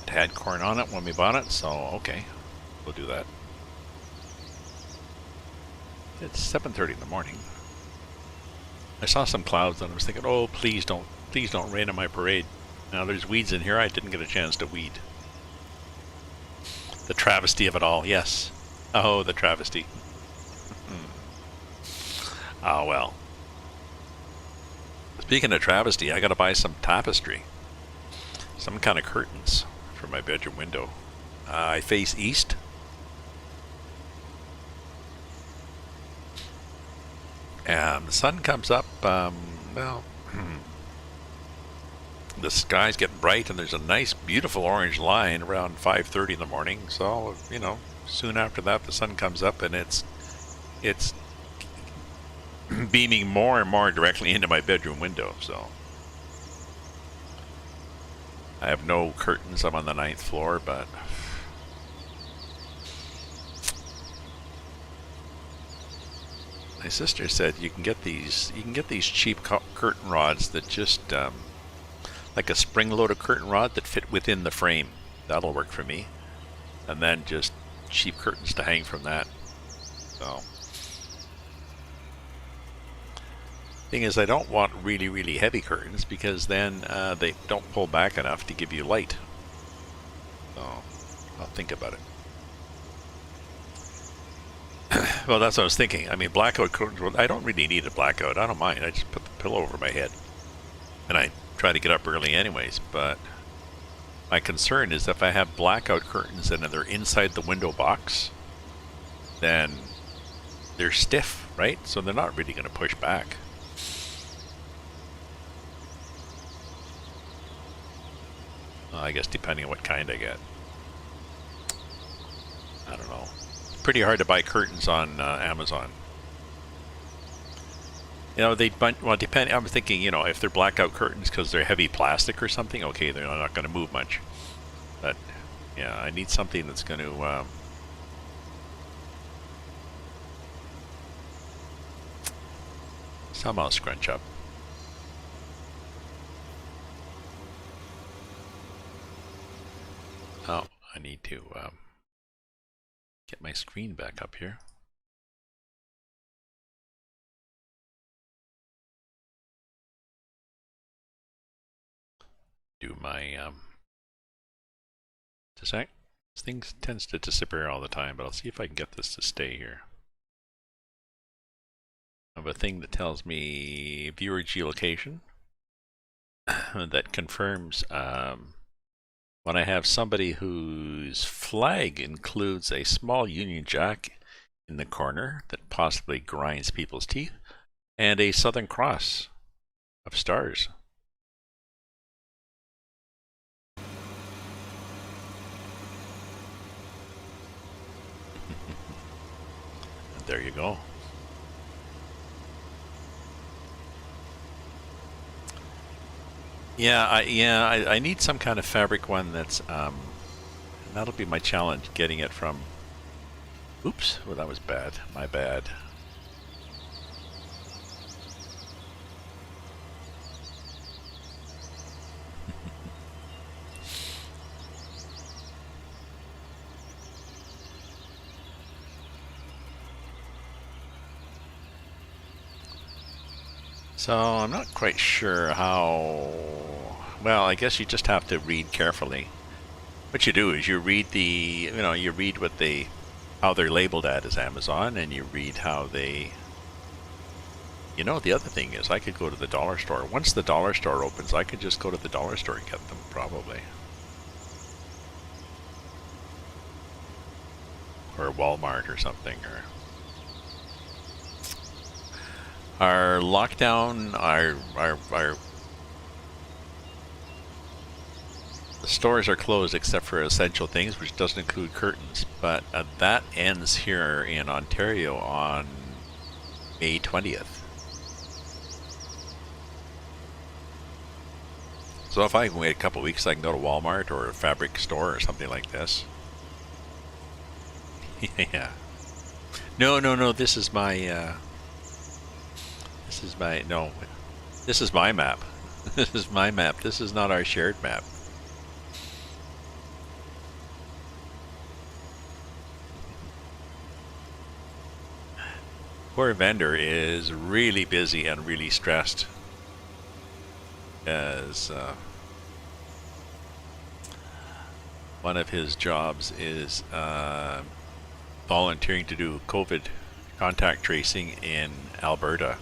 It had corn on it when we bought it, so okay, we'll do that. It's 7:30 in the morning. I saw some clouds and I was thinking, oh, please don't rain on my parade. Now there's weeds in here I didn't get a chance to weed. The travesty of it all, yes. Oh, the travesty. Oh, well. Speaking of travesty, I gotta buy some tapestry. Some kind of curtains for my bedroom window. I face east. And the sun comes up, well, the sky's getting bright and there's a nice, beautiful orange line around 5:30 in the morning. So, you know, soon after that the sun comes up and it's beaming more and more directly into my bedroom window. So I have no curtains. I'm on the 9th floor, but my sister said you can get these cheap curtain rods that just like a spring-loaded curtain rod that fit within the frame. That'll work for me. And then just cheap curtains to hang from that. So thing is, I don't want really, really heavy curtains because then they don't pull back enough to give you light. So I'll think about it. Well, that's what I was thinking. I mean, blackout curtains, well, I don't really need a blackout. I don't mind. I just put the pillow over my head. And I try to get up early anyways, but My concern is if I have blackout curtains and they're inside the window box, then they're stiff, right? So they're not really going to push back. Well, I guess depending on what kind I get. I don't know. It's pretty hard to buy curtains on Amazon. You know, well, depend. I'm thinking, you know, if they're blackout curtains because they're heavy plastic or something, okay, they're not going to move much. But yeah, I need something that's going to somehow scrunch up. Oh, I need to get my screen back up here. Do my this thing tends to disappear all the time, but I'll see if I can get this to stay here. I have a thing that tells me viewer geolocation that confirms when I have somebody whose flag includes a small Union Jack in the corner that possibly grinds people's teeth, and a Southern Cross of stars. There you go. Yeah, I need some kind of fabric one that's that'll be my challenge, getting it from. Oops, well that was bad. My bad. So I'm not quite sure how. Well, I guess you just have to read carefully. What you do is you read you read what how they're labeled at as Amazon, and you read how they. You know, the other thing is I could go to the dollar store. Once the dollar store opens, I could just go to the dollar store and get them, probably. Or Walmart or something, or. Our lockdown, the stores are closed except for essential things, which doesn't include curtains. But that ends here in Ontario on May 20th. So if I can wait a couple weeks, I can go to Walmart or a fabric store or something like this. Yeah. No. This is my. This is my map. This is my map. This is not our shared map. Poor vendor is really busy and really stressed, as one of his jobs is volunteering to do COVID contact tracing in Alberta.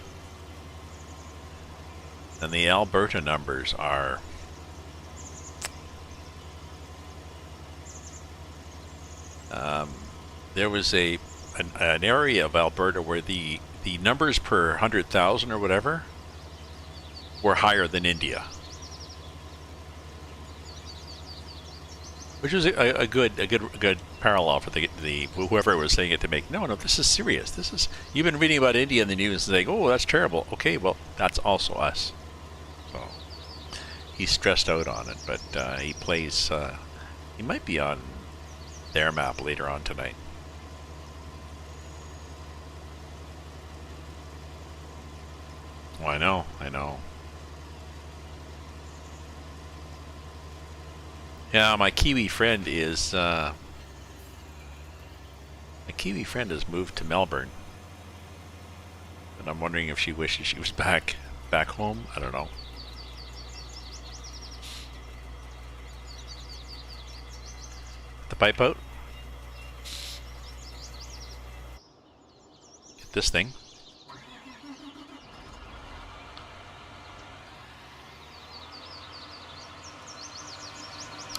And the Alberta numbers are there was an area of Alberta where the numbers per 100,000 or whatever were higher than India, which was a good parallel for the whoever was saying it to make. No, this is serious. This is, you've been reading about India in the news and saying, oh, that's terrible. Okay, well, that's also us. So he's stressed out on it, but he plays. He might be on their map later on tonight. Oh, I know. Yeah, my Kiwi friend is. My Kiwi friend has moved to Melbourne, and I'm wondering if she wishes she was back home. I don't know. The pipe out. Get this thing.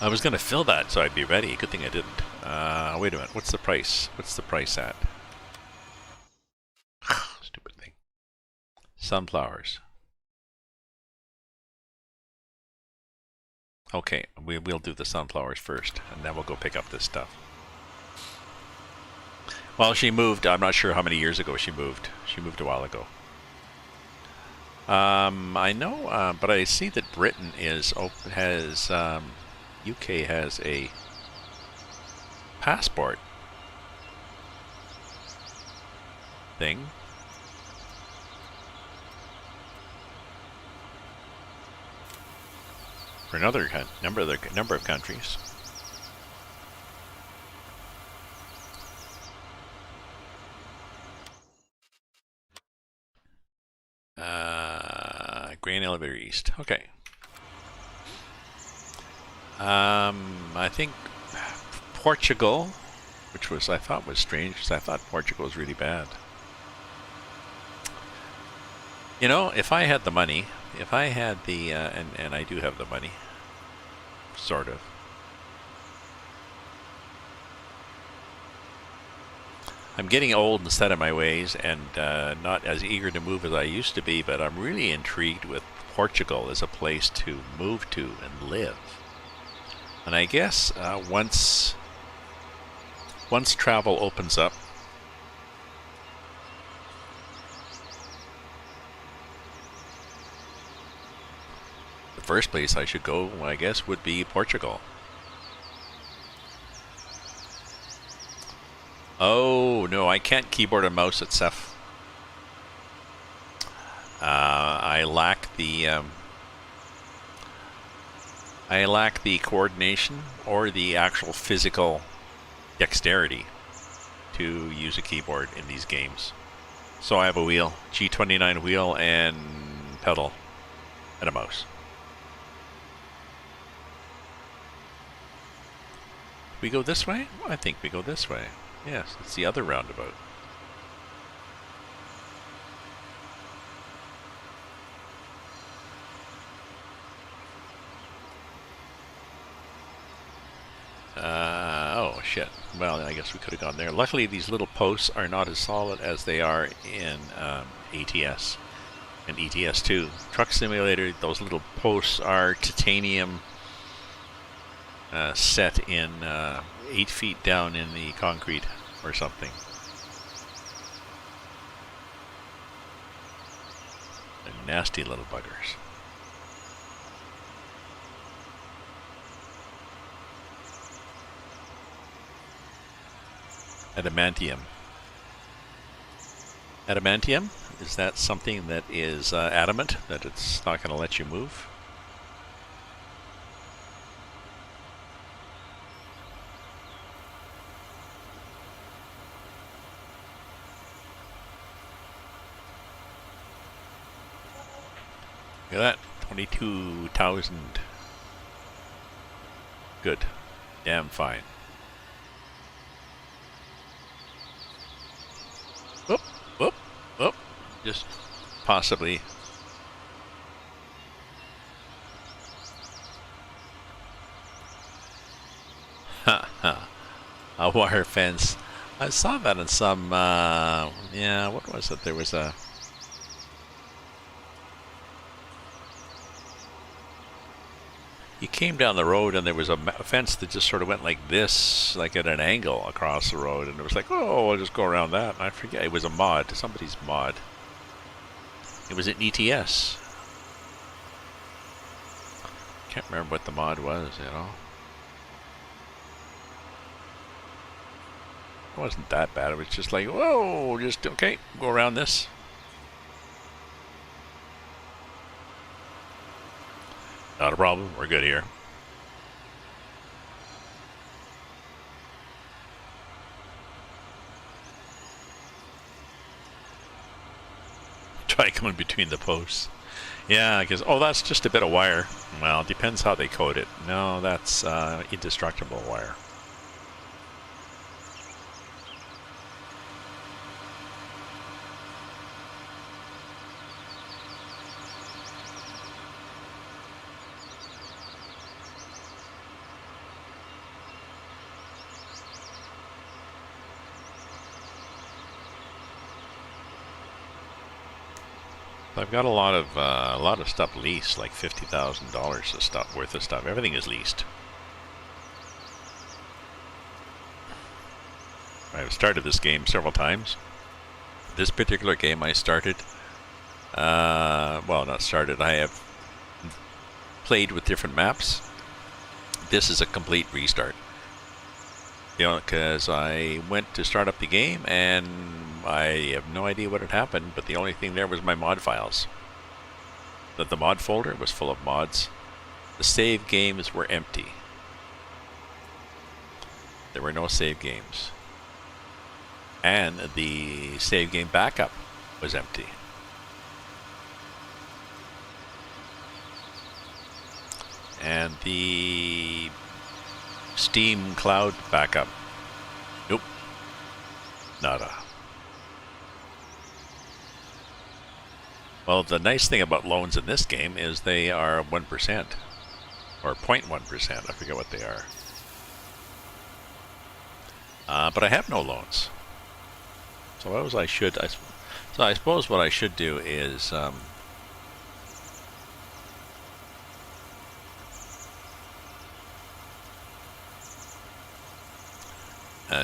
I was going to fill that so I'd be ready. Good thing I didn't. Wait a minute. What's the price? What's the price at? Stupid thing. Sunflowers. Okay, we'll do the sunflowers first, and then we'll go pick up this stuff. Well, she moved. I'm not sure how many years ago she moved. She moved a while ago. I know, but I see that Britain has UK has a passport thing. For another number of countries. Grain Elevator East. Okay. I think Portugal, which was I thought was strange because I thought Portugal was really bad. You know, if I had the money, if I had the and I do have the money, sort of. I'm getting old and set in my ways and not as eager to move as I used to be, but I'm really intrigued with Portugal as a place to move to and live. And I guess once travel opens up, the first place I should go, I guess, would be Portugal. Oh, no, I can't keyboard and mouse at Ceph. I lack the coordination or the actual physical dexterity to use a keyboard in these games. So I have a wheel, G29 wheel and pedal and a mouse. We go this way? I think we go this way. Yes, it's the other roundabout. Oh, shit. Well, I guess we could have gone there. Luckily, these little posts are not as solid as they are in ATS and ETS2. Truck Simulator, those little posts are titanium set in 8 feet down in the concrete or something. They're nasty little buggers. Adamantium. Adamantium? Is that something that is adamant, that it's not going to let you move? Look at that, 22,000. Good. Damn fine. Whoop, whoop, whoop. Just possibly. Ha ha. A wire fence. I saw that in some, yeah, what was it? There was a... You came down the road and there was a fence that just sort of went like this, like at an angle across the road, and it was like, oh, I'll just go around that. And I forget, it was a mod, somebody's mod. It was an ETS. Can't remember what the mod was, you know. It wasn't that bad, it was just like, whoa, just, okay, go around this. Not a problem, we're good here. Try going between the posts. Yeah, because, oh, that's just a bit of wire. Well, it depends how they code it. No, that's indestructible wire. I've got a lot of stuff leased, like $50,000 of stuff worth of stuff. Everything is leased. I've started this game several times. This particular game I started, well, not started. I have played with different maps. This is a complete restart. You know, because I went to start up the game and I have no idea what had happened, but the only thing there was my mod files. The mod folder was full of mods. The save games were empty. There were no save games. And the save game backup was empty. And the Steam Cloud backup, nope, nada. Well, the nice thing about loans in this game is they are 1%, or 0.1%, I forget what they are. But I have no loans. So what was I suppose what I should do is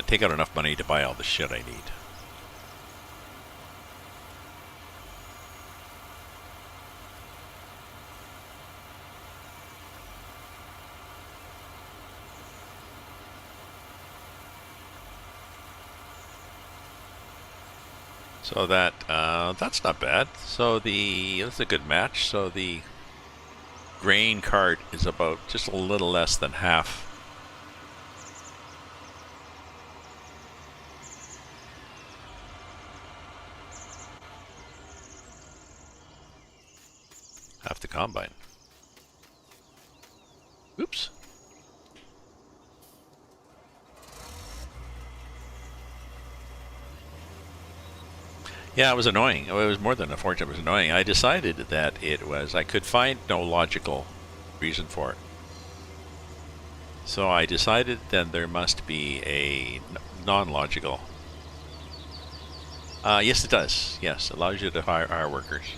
take out enough money to buy all the shit I need. So that's not bad. So that's a good match. So the grain cart is about just a little less than half. Half the combine. Oops. Yeah, it was annoying. It was more than unfortunate. It was annoying. I decided that I could find no logical reason for it. So I decided then there must be a non-logical. Yes, it does. Yes, it allows you to hire workers.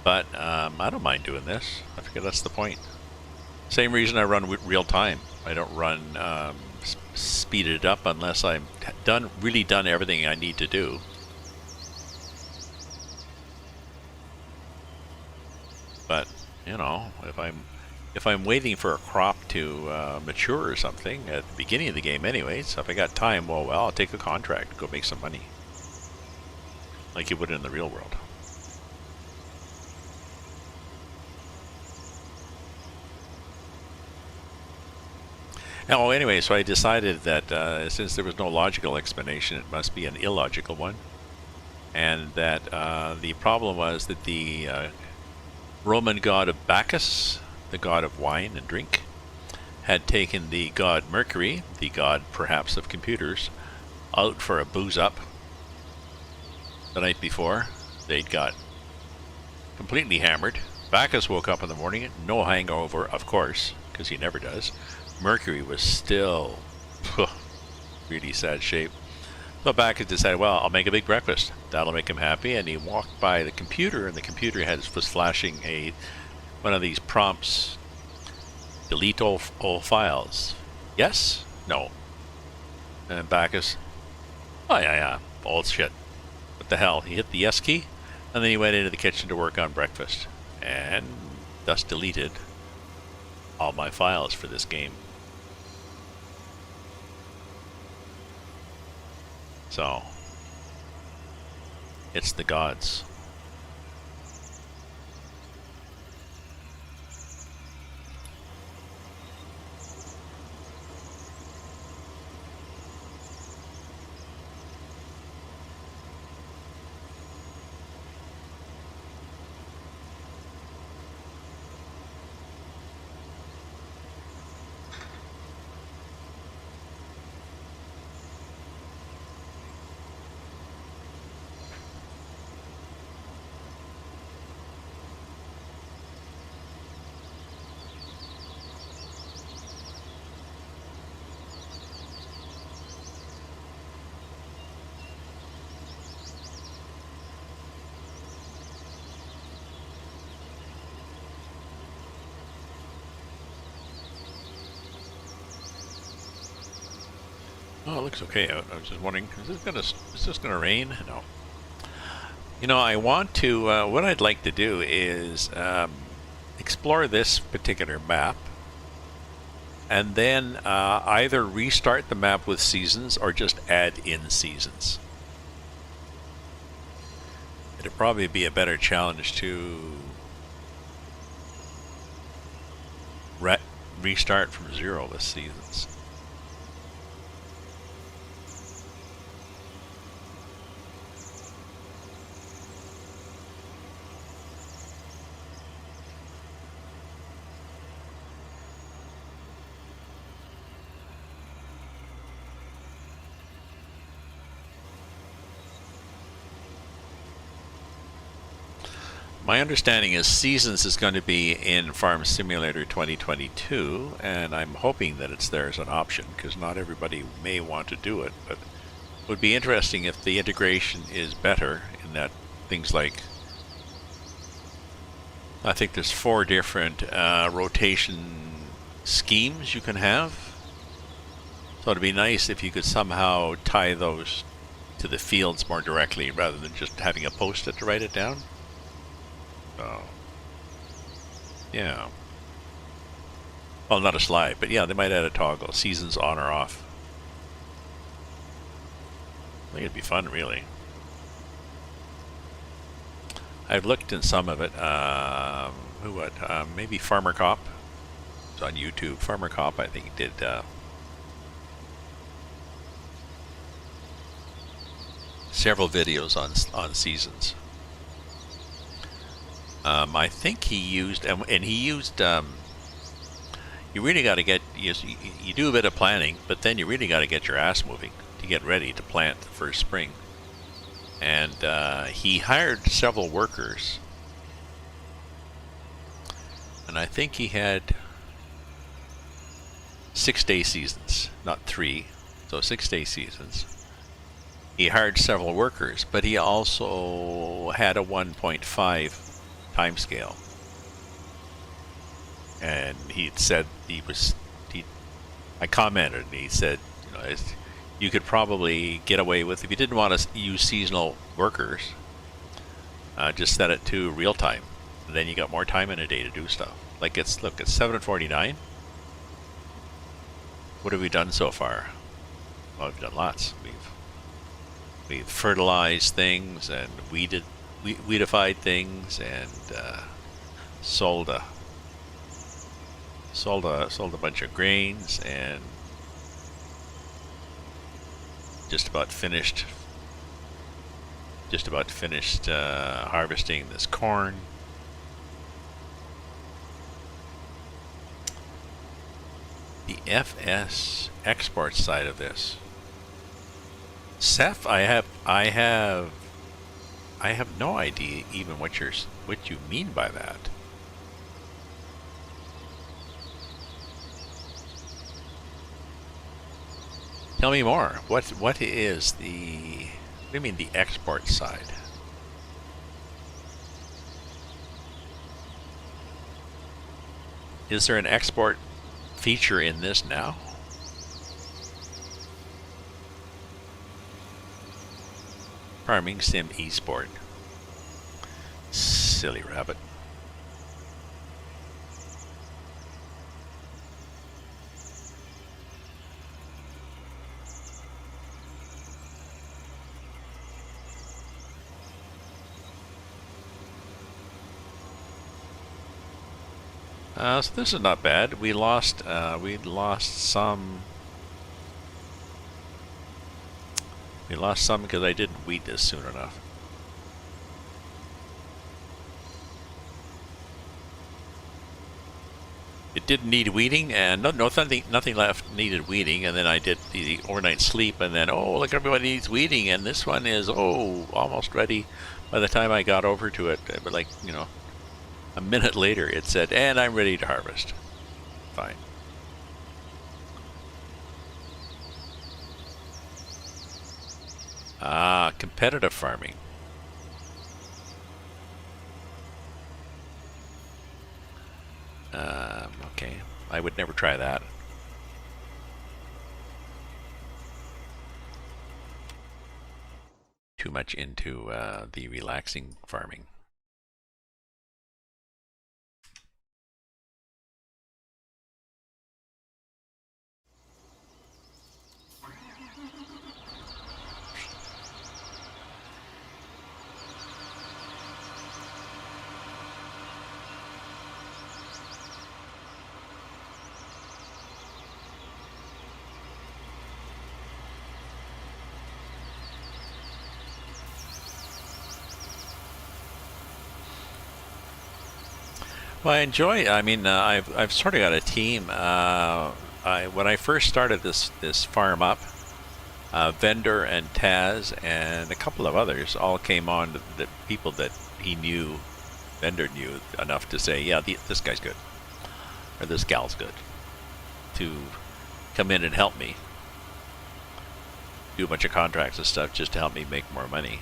But I don't mind doing this. I figure that's the point. Same reason I run real time. I don't run speed it up unless I've really done everything I need to do. But you know, if I'm waiting for a crop to mature or something at the beginning of the game, anyway, so if I got time, well, I'll take a contract, go make some money, like you would in the real world. Oh, anyway, so I decided that since there was no logical explanation, it must be an illogical one. And that the problem was that the Roman god of Bacchus, the god of wine and drink, had taken the god Mercury, the god perhaps of computers, out for a booze up the night before. They'd got completely hammered. Bacchus woke up in the morning, no hangover, of course, because he never does. Mercury was still really sad shape. So Bacchus decided, well, I'll make a big breakfast. That'll make him happy. And he walked by the computer, and the computer was flashing one of these prompts: delete all files. Yes? No. And Bacchus, oh yeah, old shit. What the hell? He hit the yes key, and then he went into the kitchen to work on breakfast, and thus deleted all my files for this game. So, it's the gods. Oh, it looks okay out. I was just wondering, is this gonna rain? No. You know, I want to. What I'd like to do is explore this particular map, and then either restart the map with seasons or just add in seasons. It'd probably be a better challenge to restart from 0 with seasons. My understanding is Seasons is going to be in Farm Simulator 2022, and I'm hoping that it's there as an option, because not everybody may want to do it, but it would be interesting if the integration is better in that things like, I think there's 4 different rotation schemes you can have. So it'd be nice if you could somehow tie those to the fields more directly rather than just having a post-it to write it down. Oh. Yeah. Well, not a slide, but yeah, they might add a toggle. Seasons on or off. I think it'd be fun, really. I've looked in some of it. Maybe Farmer Cop. It's on YouTube. Farmer Cop, I think, did several videos on seasons. I think he used, and he used, you really got to get, you do a bit of planning, but then you really got to get your ass moving to get ready to plant the first spring. And he hired several workers. And I think he had 6-day seasons, not 3, so 6-day seasons. He hired several workers, but he also had a 1.5 time scale, and he said I commented and he said, you know, you could probably get away with, if you didn't want to use seasonal workers, just set it to real time, and then you got more time in a day to do stuff. Like it's 7:49. What have we done so far? Well, we've done lots. We've fertilized things and weedified things, and sold a bunch of grains, and just about finished harvesting this corn. The FS export side of this, Seth, I have no idea even what you mean by that. Tell me more. What is the, what do you mean the export side? Is there an export feature in this now? Farming Sim eSport. Silly rabbit. So this is not bad. We lost some. We lost some because I didn't weed this soon enough. It didn't need weeding, and nothing left needed weeding, and then I did the overnight sleep, and then, oh, look, everybody needs weeding, and this one is, oh, almost ready. By the time I got over to it, but like, you know, a minute later, it said, and I'm ready to harvest. Fine. Ah, competitive farming. Okay, I would never try that. too much into the relaxing farming. Well, I enjoy. I mean, I've sort of got a team. When I first started this farm up, Vendor and Taz and a couple of others all came on. The people that he knew, Vendor knew enough to say, yeah, this guy's good, or this gal's good, to come in and help me do a bunch of contracts and stuff just to help me make more money.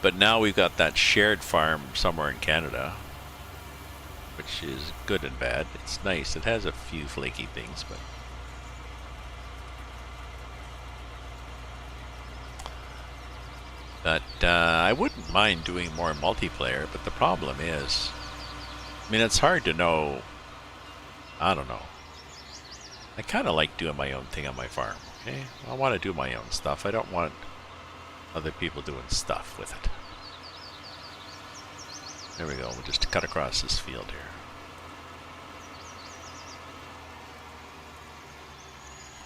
But now we've got that shared farm somewhere in Canada, which is good and bad. It's nice. It has a few flaky things, but I wouldn't mind doing more multiplayer, but the problem is, I mean, it's hard to know. I don't know. I kind of like doing my own thing on my farm, okay? I want to do my own stuff. I don't want other people doing stuff with it. There we go. We'll just cut across this field here.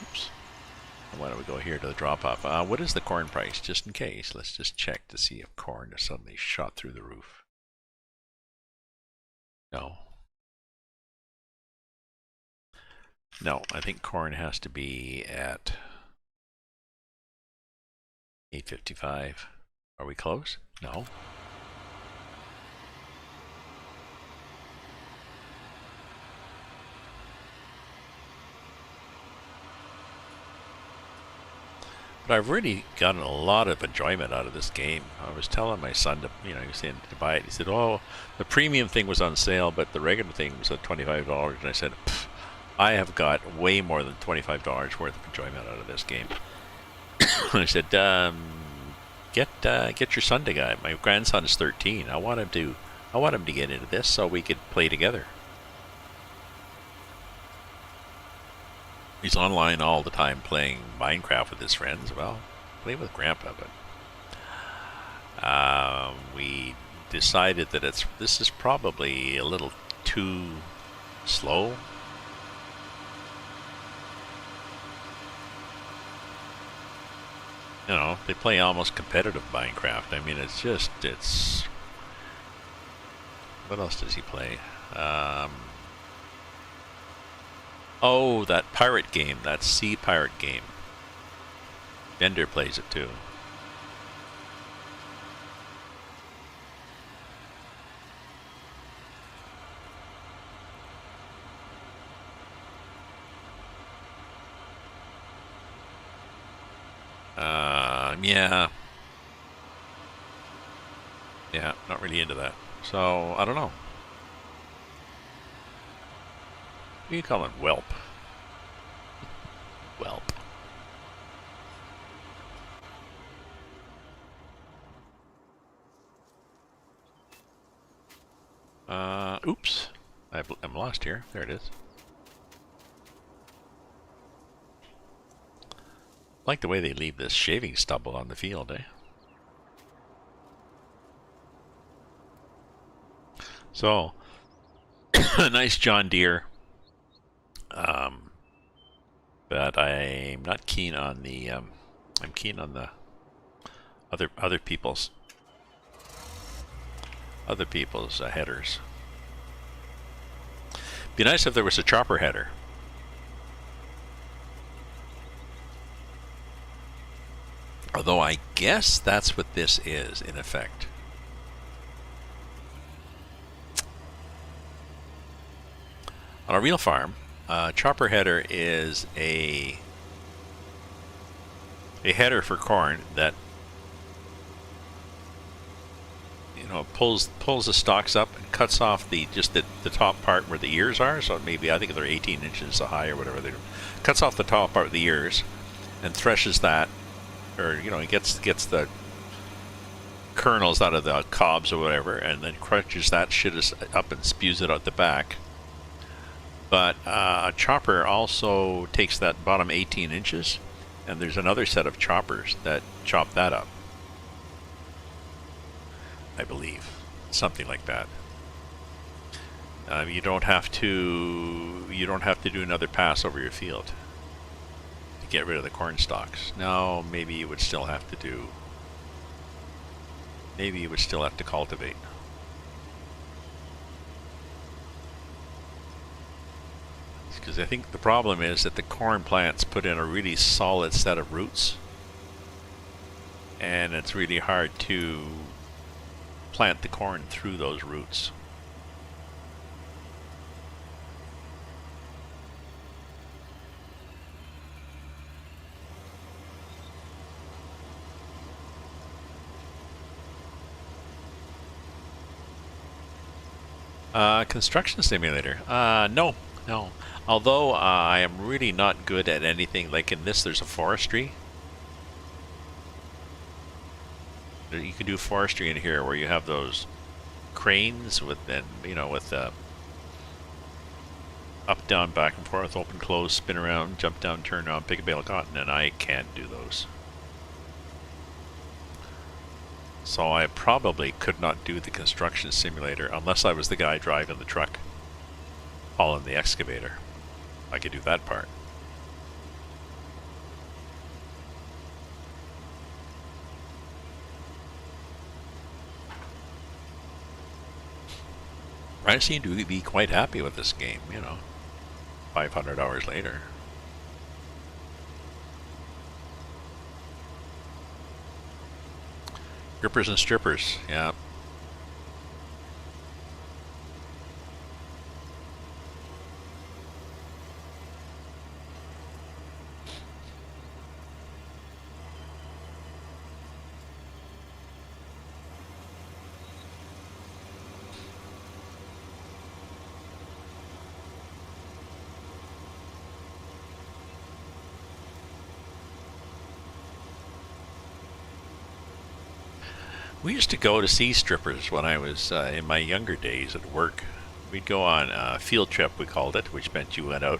Oops. Why don't we go here to the drop-off? What is the corn price? Just in case. Let's just check to see if corn has suddenly shot through the roof. No. No, I think corn has to be at 855. Are we close? No. But I've really gotten a lot of enjoyment out of this game. I was telling my son to, he was saying to buy it. He said, "Oh, the premium thing was on sale, but the regular thing was at $25." And I said, "I have got way more than $25 worth of enjoyment out of this game." And I said, "Get your son to get it. My grandson is 13. I want him to get into this so we could play together." He's online all the time playing Minecraft with his friends. Well, play with Grandpa, but we decided that this is probably a little too slow. They play almost competitive Minecraft. I mean, it's what else does he play? Oh, that pirate game, that sea pirate game. Bender plays it too. Yeah. Yeah, not really into that. So, I don't know. What do you call it? Whelp. Whelp. Oops. I'm lost here. There it is. I like the way they leave this shaving stubble on the field, eh? So, a nice John Deere. But I'm not keen on the. I'm keen on the other people's headers. Be nice if there was a chopper header. Although I guess that's what this is in effect. On a real farm, chopper header is a header for corn that pulls the stalks up and cuts off just the top part where the ears are. So maybe I think they're 18 inches high or whatever. Cuts off the top part of the ears and threshes that, or it gets the kernels out of the cobs or whatever, and then crunches that shit up and spews it out the back. But a chopper also takes that bottom 18 inches, and there's another set of choppers that chop that up, I believe, something like that. You don't have to do another pass over your field to get rid of the corn stalks. Now maybe you would still have to do. Maybe you would still have to cultivate. Because I think the problem is that the corn plants put in a really solid set of roots, and it's really hard to plant the corn through those roots. Construction simulator? No. Although I am really not good at anything. Like in this, there's a forestry. You can do forestry in here, where you have those cranes with, with up, down, back and forth, open, close, spin around, jump down, turn around, pick a bale of cotton, and I can't do those. So I probably could not do the construction simulator unless I was the guy driving the truck, hauling the excavator. I could do that part. I seem to be quite happy with this game, 500 hours later. Grippers and strippers, yeah. We used to go to see strippers when I was in my younger days at work. We'd go on a field trip, we called it, which meant you went out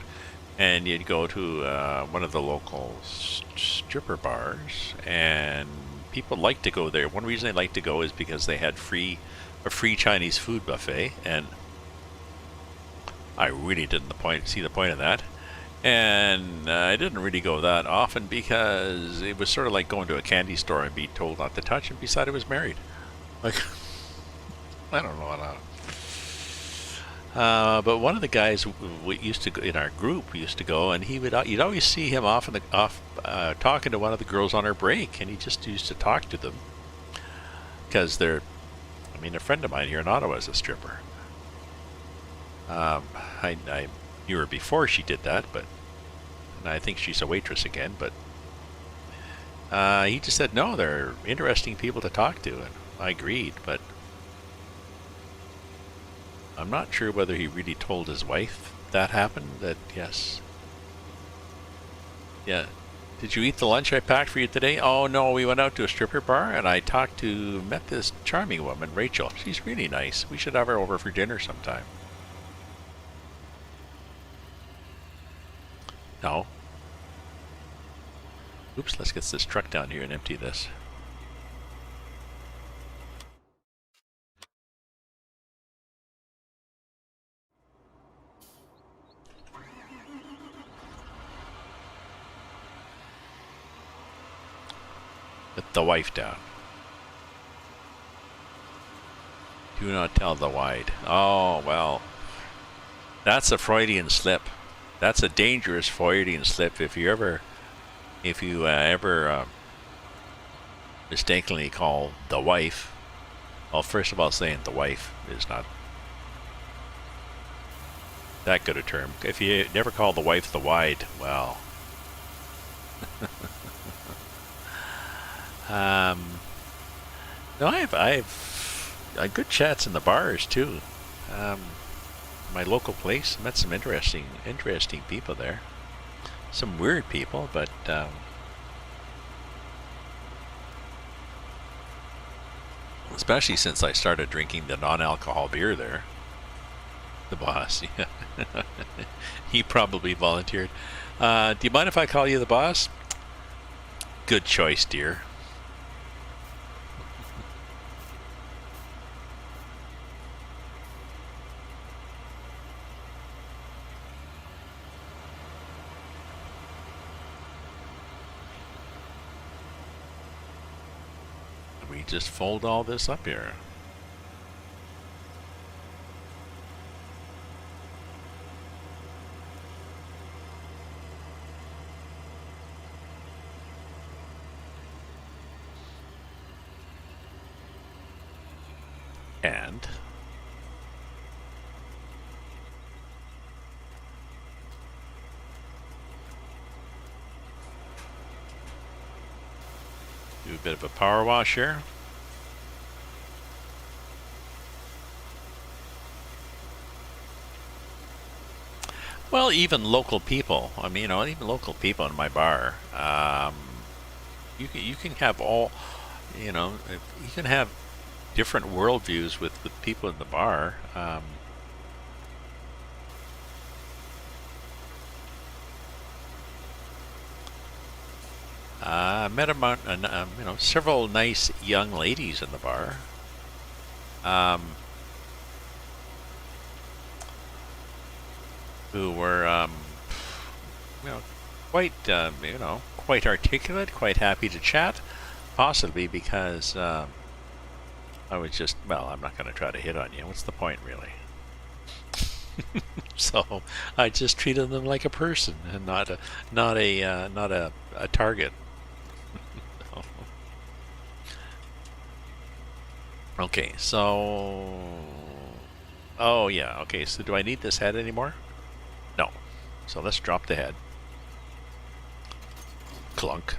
and you'd go to one of the local stripper bars, and people liked to go there. One reason they liked to go is because they had a free Chinese food buffet, and I really didn't see the point of that. And I didn't really go that often because it was sort of like going to a candy store and be told not to touch, and beside I was married. Like, I don't know. But one of the guys we used to go, in our group, used to go, and you'd always see him off talking to one of the girls on her break, and he just used to talk to them because a friend of mine here in Ottawa is a stripper. I knew her before she did that, but I think she's a waitress again. But he just said, no, they're interesting people to talk to, and I agreed. But I'm not sure whether he really told his wife that happened. That yes, yeah. Did you eat the lunch I packed for you today? Oh no, we went out to a stripper bar, and I met this charming woman, Rachel. She's really nice. We should have her over for dinner sometime. No. Oops, let's get this truck down here and empty this. Put the wife down. Do not tell the wide. Oh, well. That's a Freudian slip. That's a dangerous Freudian slip. If you ever mistakenly call the wife, well, first of all, saying the wife is not that good a term. If you never call the wife the wide, well, no, I've good chats in the bars too. My local place, met some interesting people there. Some weird people, but Especially since I started drinking the non-alcohol beer there. The boss, yeah. He probably volunteered. Do you mind if I call you the boss? Good choice, dear. We just fold all this up here. And do a bit of a power wash here. Well, even local people. I mean, even local people in my bar. You can have all, you can have different worldviews with people in the bar. I met several nice young ladies in the bar. Who were, quite, quite articulate, quite happy to chat, possibly because I was just, well, I'm not going to try to hit on you. What's the point, really? So I just treated them like a person and not a target. Okay, so, oh yeah, okay, so do I need this head anymore? No. So let's drop the head. Clunk.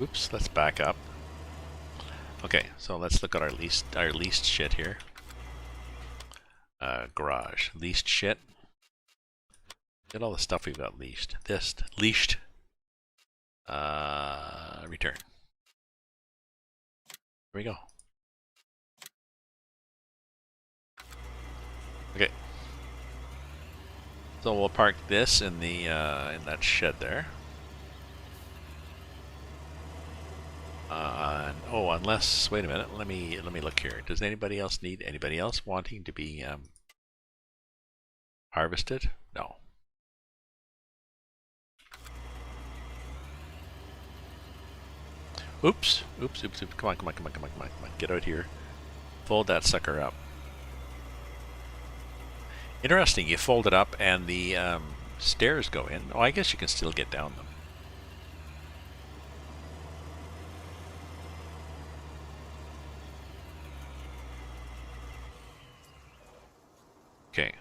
Oops, let's back up. Okay, so let's look at our leased shit here. Garage. Leased shit. Look at all the stuff we've got leased. Leashed. Return. Here we go. Okay. So we'll park this in the in that shed there. Oh, unless, wait a minute. Let me look here. Does anybody else wanting to be harvested? No. Oops. Come on. Get out here. Fold that sucker up. Interesting, you fold it up and the stairs go in. Oh, I guess you can still get down them. Okay,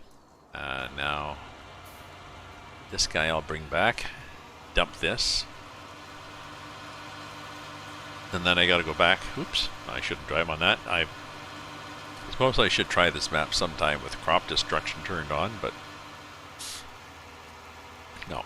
now this guy I'll bring back, dump this. And then I gotta go back. Oops, I shouldn't drive on that. I suppose I should try this map sometime with crop destruction turned on, but no.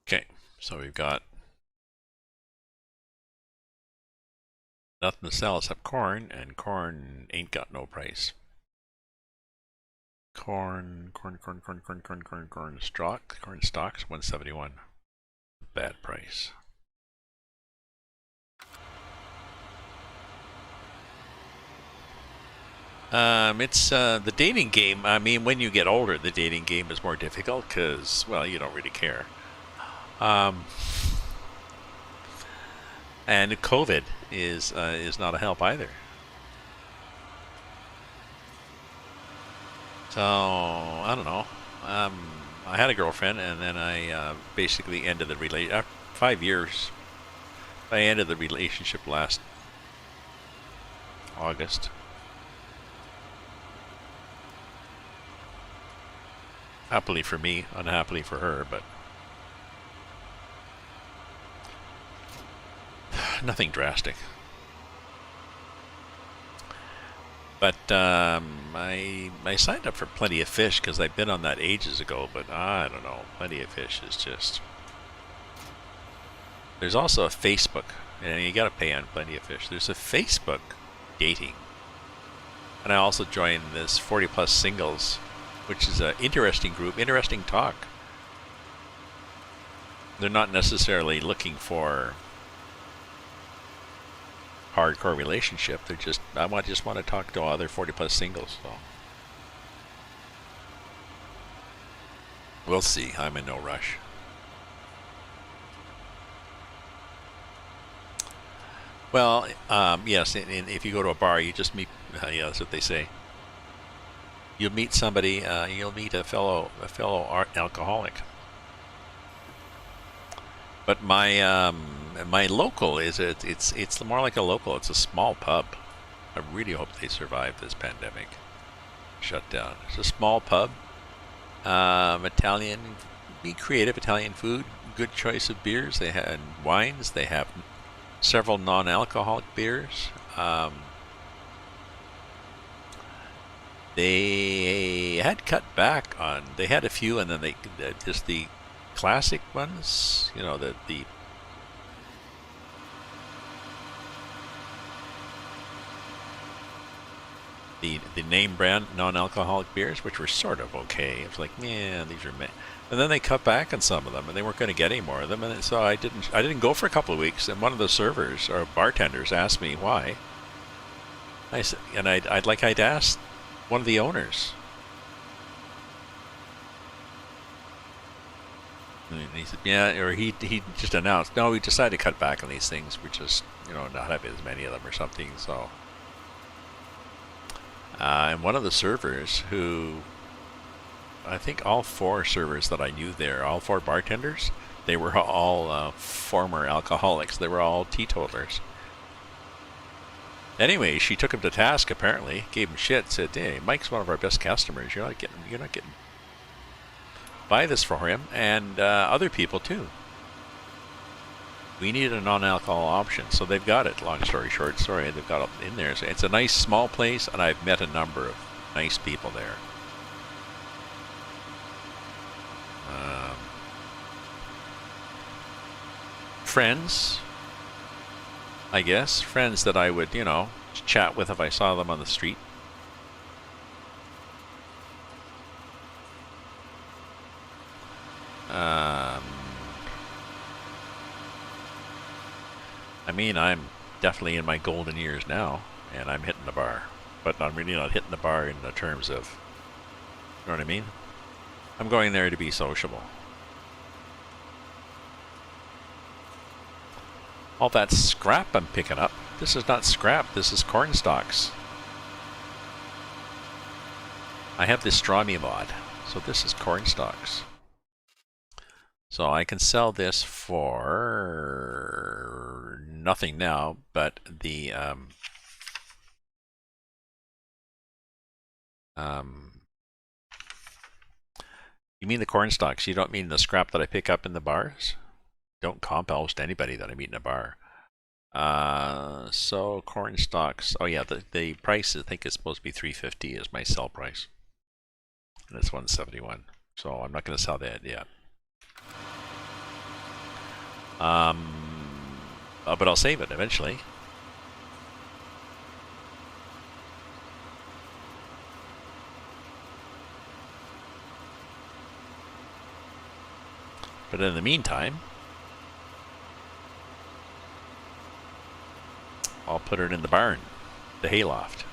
Okay, so we've got nothing to sell except corn, and corn ain't got no price. Corn stocks 171. Bad price. It's the dating game. I mean, when you get older, the dating game is more difficult because, well, you don't really care. And COVID is not a help either. So I don't know. I had a girlfriend, and then I basically ended the after 5 years. I ended the relationship last August. Happily for me, unhappily for her, but nothing drastic. But I signed up for Plenty of Fish because I've been on that ages ago, but I don't know. Plenty of Fish is just... There's also a Facebook, and you got to pay on Plenty of Fish. There's a Facebook dating. And I also joined this 40 Plus Singles, which is an interesting group, interesting talk. They're not necessarily looking for hardcore relationship. They're just, just want to talk to other 40 plus singles. So we'll see. I'm in no rush. Well, yes. And if you go to a bar, you just meet. Yeah, that's what they say. You'll meet somebody. You'll meet a fellow alcoholic. But my my local it's more like a local. It's a small pub. I really hope they survive this pandemic shutdown. It's a small pub. Italian, be creative. Italian food, good choice of beers. They had wines. They have several non-alcoholic beers. They had cut back on. They had a few, and then they just the classic ones, you know, the name brand non-alcoholic beers, which were sort of okay. It was like, yeah, these are and then they cut back on some of them, and they weren't going to get any more of them, and so I didn't go for a couple of weeks. And one of the servers or bartenders asked me why. I said, and I'd asked one of the owners. And he said, yeah, or he just announced, no, we decided to cut back on these things. We're just, not having as many of them or something. So, and one of the servers who, I think all four servers that I knew there, all four bartenders, they were all former alcoholics. They were all teetotalers. Anyway, she took him to task, apparently, gave him shit, said, hey, Mike's one of our best customers. You're not getting buy this for him and other people too. We need a non-alcohol option, so they've got it. Long story short, they've got it in there. So it's a nice small place, and I've met a number of nice people there. Friends, I guess. Friends that I would, chat with if I saw them on the street. I mean, I'm definitely in my golden years now, and I'm hitting the bar. But I'm really not hitting the bar in the terms of, you know what I mean? I'm going there to be sociable. All that scrap I'm picking up, this is not scrap, this is corn stalks. I have this Strami mod, so this is corn stalks. So I can sell this for nothing now, but the you mean the corn stalks? You don't mean the scrap that I pick up in the bars? Don't compost anybody that I meet in a bar. So corn stalks. Oh yeah, the price I think is supposed to be $350 is my sell price, and it's $171. So I'm not going to sell that yet. But I'll save it eventually. But in the meantime, I'll put it in the barn, the hayloft.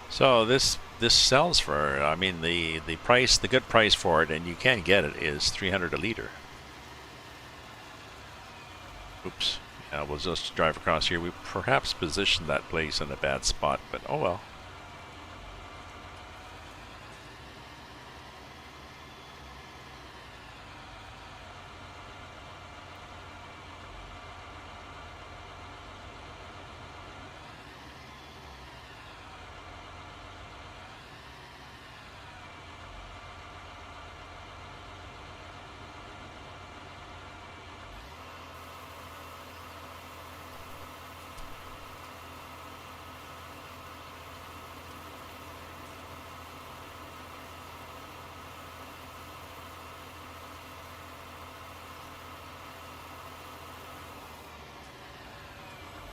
So this sells for, I mean, the price, the good price for it, and you can get it, is $300 a liter. Oops, We'll just drive across here. We perhaps positioned that place in a bad spot, but oh well.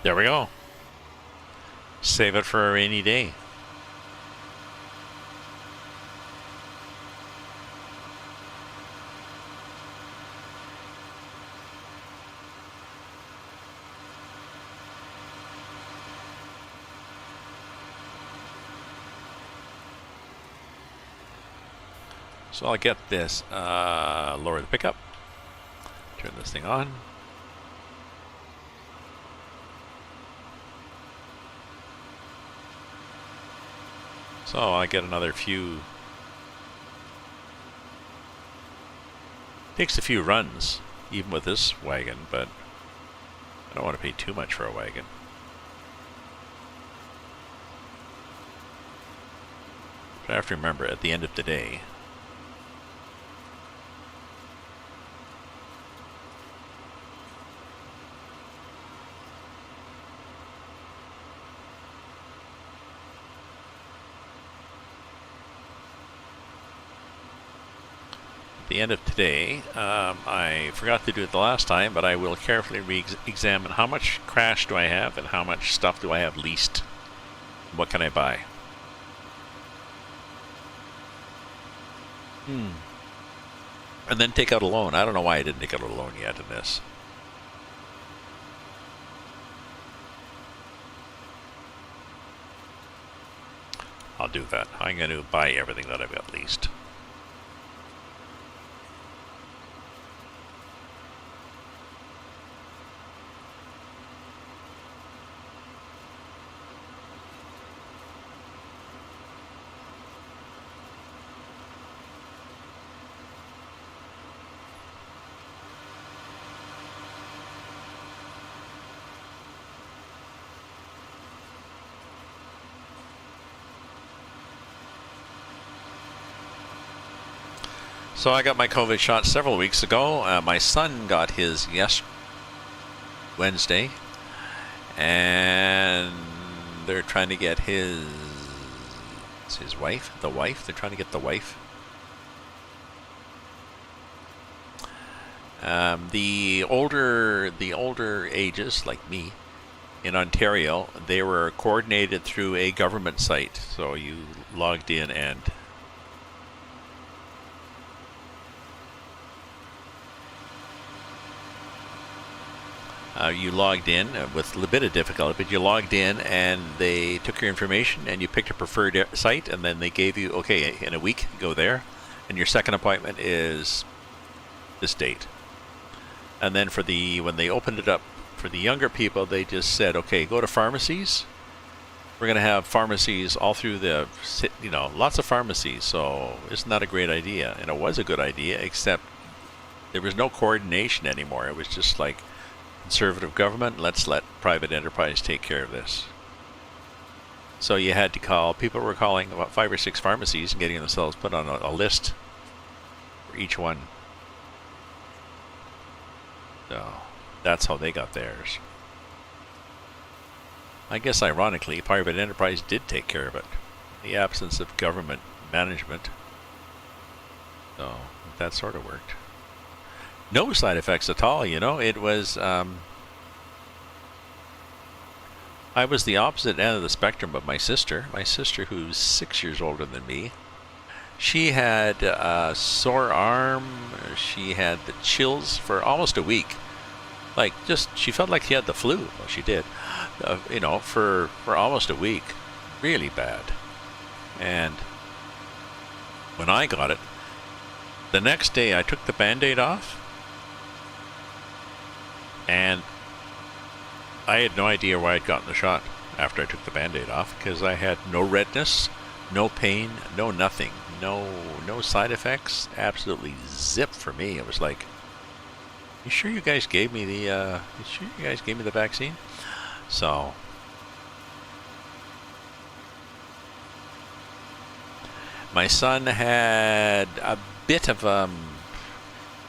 There we go. Save it for a rainy day. So I'll get this, lower the pickup, turn this thing on. So I get another few, takes a few runs, even with this wagon, but I don't want to pay too much for a wagon. But I have to remember, at the end of the day, I forgot to do it the last time, but I will carefully re-examine how much crash do I have and how much stuff do I have leased. What can I buy? And then take out a loan. I don't know why I didn't take out a loan yet in this. I'll do that. I'm going to buy everything that I've got leased. So I got my COVID shot several weeks ago. My son got his Wednesday, and they're trying to get his wife, they're trying to get the wife. The older ages, like me, in Ontario, they were coordinated through a government site. So you logged in and you logged in with a bit of difficulty, but you logged in and they took your information and you picked a preferred site, and then they gave you, okay, in a week, go there, and your second appointment is this date. And then when they opened it up for the younger people, they just said, okay, go to pharmacies. We're going to have pharmacies all through lots of pharmacies. So isn't that a great idea? And it was a good idea, except there was no coordination anymore. It was just like, conservative government, let's let private enterprise take care of this. So you had to call, people were calling about 5 or 6 pharmacies and getting themselves put on a list for each one. So that's how they got theirs. I guess ironically, private enterprise did take care of it. The absence of government management. So that sort of worked. No side effects at all, it was, I was the opposite end of the spectrum of my sister who's 6 years older than me. She had a sore arm, she had the chills for almost a week. She felt like she had the flu. Well, she did, for almost a week. Really bad. And when I got it, the next day I took the Band-Aid off, and I had no idea why I'd gotten the shot after I took the Band-Aid off, because I had no redness, no pain, no nothing, no side effects, absolutely zip for me. It was like, you sure you guys gave me the vaccine? So my son had a bit of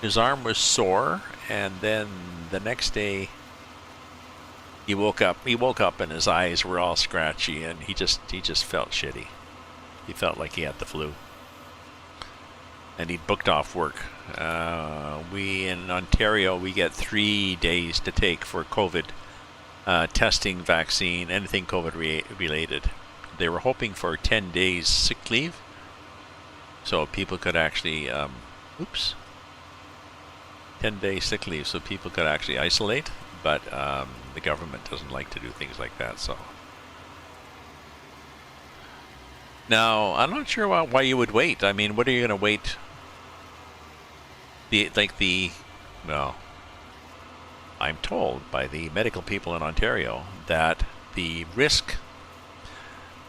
his arm was sore, and then the next day he woke up and his eyes were all scratchy, and he just felt shitty. He felt like he had the flu, and he'd booked off work. We in Ontario, we get 3 days to take for COVID testing, vaccine, anything COVID related. They were hoping for 10 days sick leave, so people could actually 10-day sick leave, so people could actually isolate. But the government doesn't like to do things like that. So now I'm not sure why you would wait. I mean, what are you going to wait? Well, I'm told by the medical people in Ontario that the risk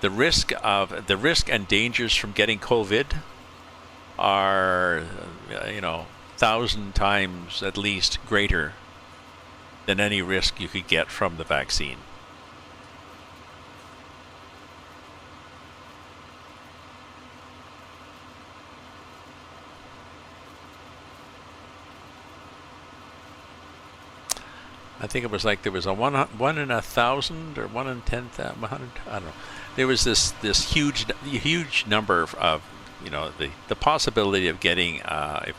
and dangers from getting COVID are 1,000 times at least greater than any risk you could get from the vaccine. I think it was like there was a one in 1,000 or 1 in 10,000, 100, I don't know. There was this huge number of the possibility of getting if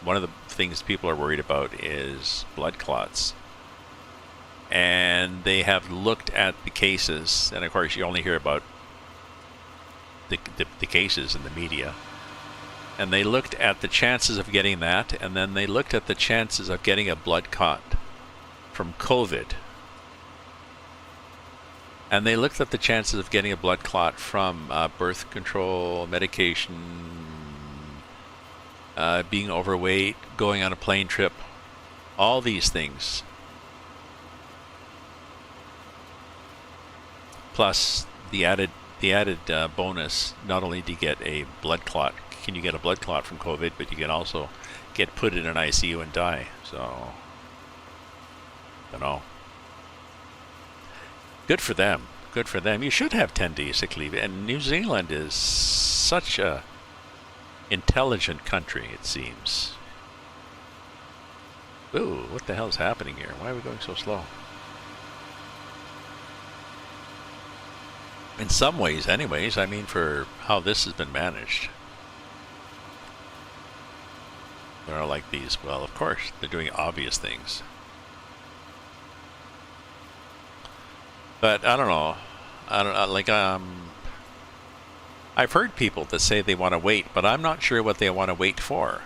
one of the things people are worried about is blood clots. And they have looked at the cases, and of course you only hear about the cases in the media. And they looked at the chances of getting that, and then they looked at the chances of getting a blood clot from COVID. And they looked at the chances of getting a blood clot from birth control, medication, being overweight, going on a plane trip, all these things. Plus the added bonus, not only do you get a blood clot, can you get a blood clot from COVID, but you can also get put in an ICU and die. So, good for them. Good for them. You should have 10 days sick leave. And New Zealand is such a intelligent country, it seems. Ooh, what the hell's happening here? Why are we going so slow? In some ways, anyways, I mean, for how this has been managed. There are like these, well, of course, they're doing obvious things. But I don't know. I've heard people that say they want to wait, but I'm not sure what they want to wait for.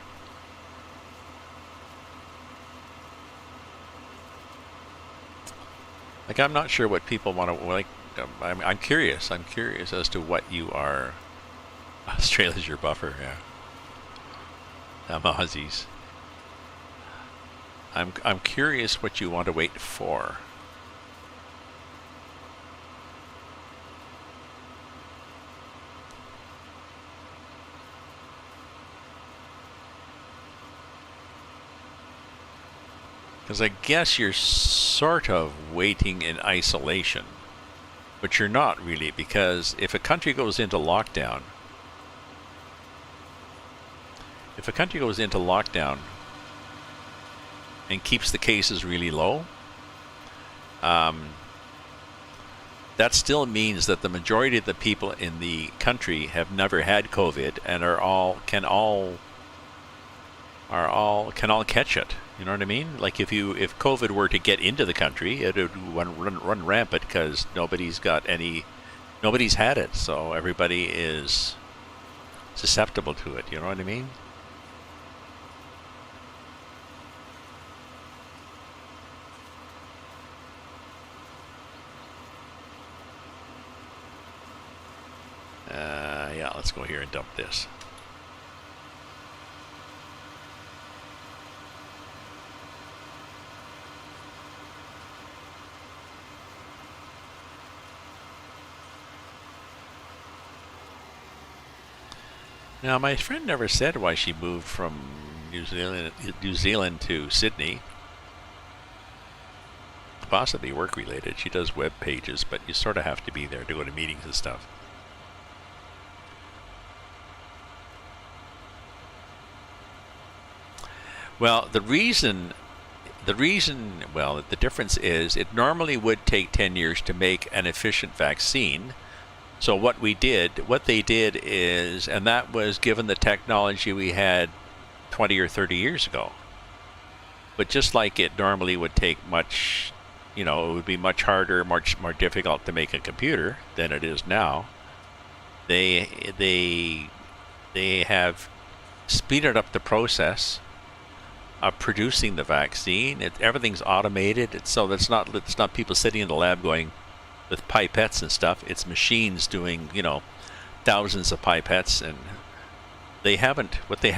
Like, I'm not sure what people want to, like, I'm curious. I'm curious as to what you are. Australia's your buffer, yeah. I'm Aussies. I'm curious what you want to wait for. Because I guess you're sort of waiting in isolation. But you're not really, because if a country goes into lockdown, and keeps the cases really low, that still means that the majority of the people in the country have never had COVID and can all catch it. You know what I mean? Like if COVID were to get into the country, it would run rampant because nobody's had it, so everybody is susceptible to it. You know what I mean? Yeah, let's go here and dump this. Now, my friend never said why she moved from New Zealand to Sydney. Possibly work-related. She does web pages, but you sort of have to be there to go to meetings and stuff. Well, the difference is it normally would take 10 years to make an efficient vaccine. So what they did is, and that was given the technology we had 20 or 30 years ago. But just like it normally would take much, it would be much harder, much more difficult to make a computer than it is now. They have speeded up the process of producing the vaccine. Everything's automated, so it's not people sitting in the lab going with pipettes and stuff. It's machines doing thousands of pipettes, and what they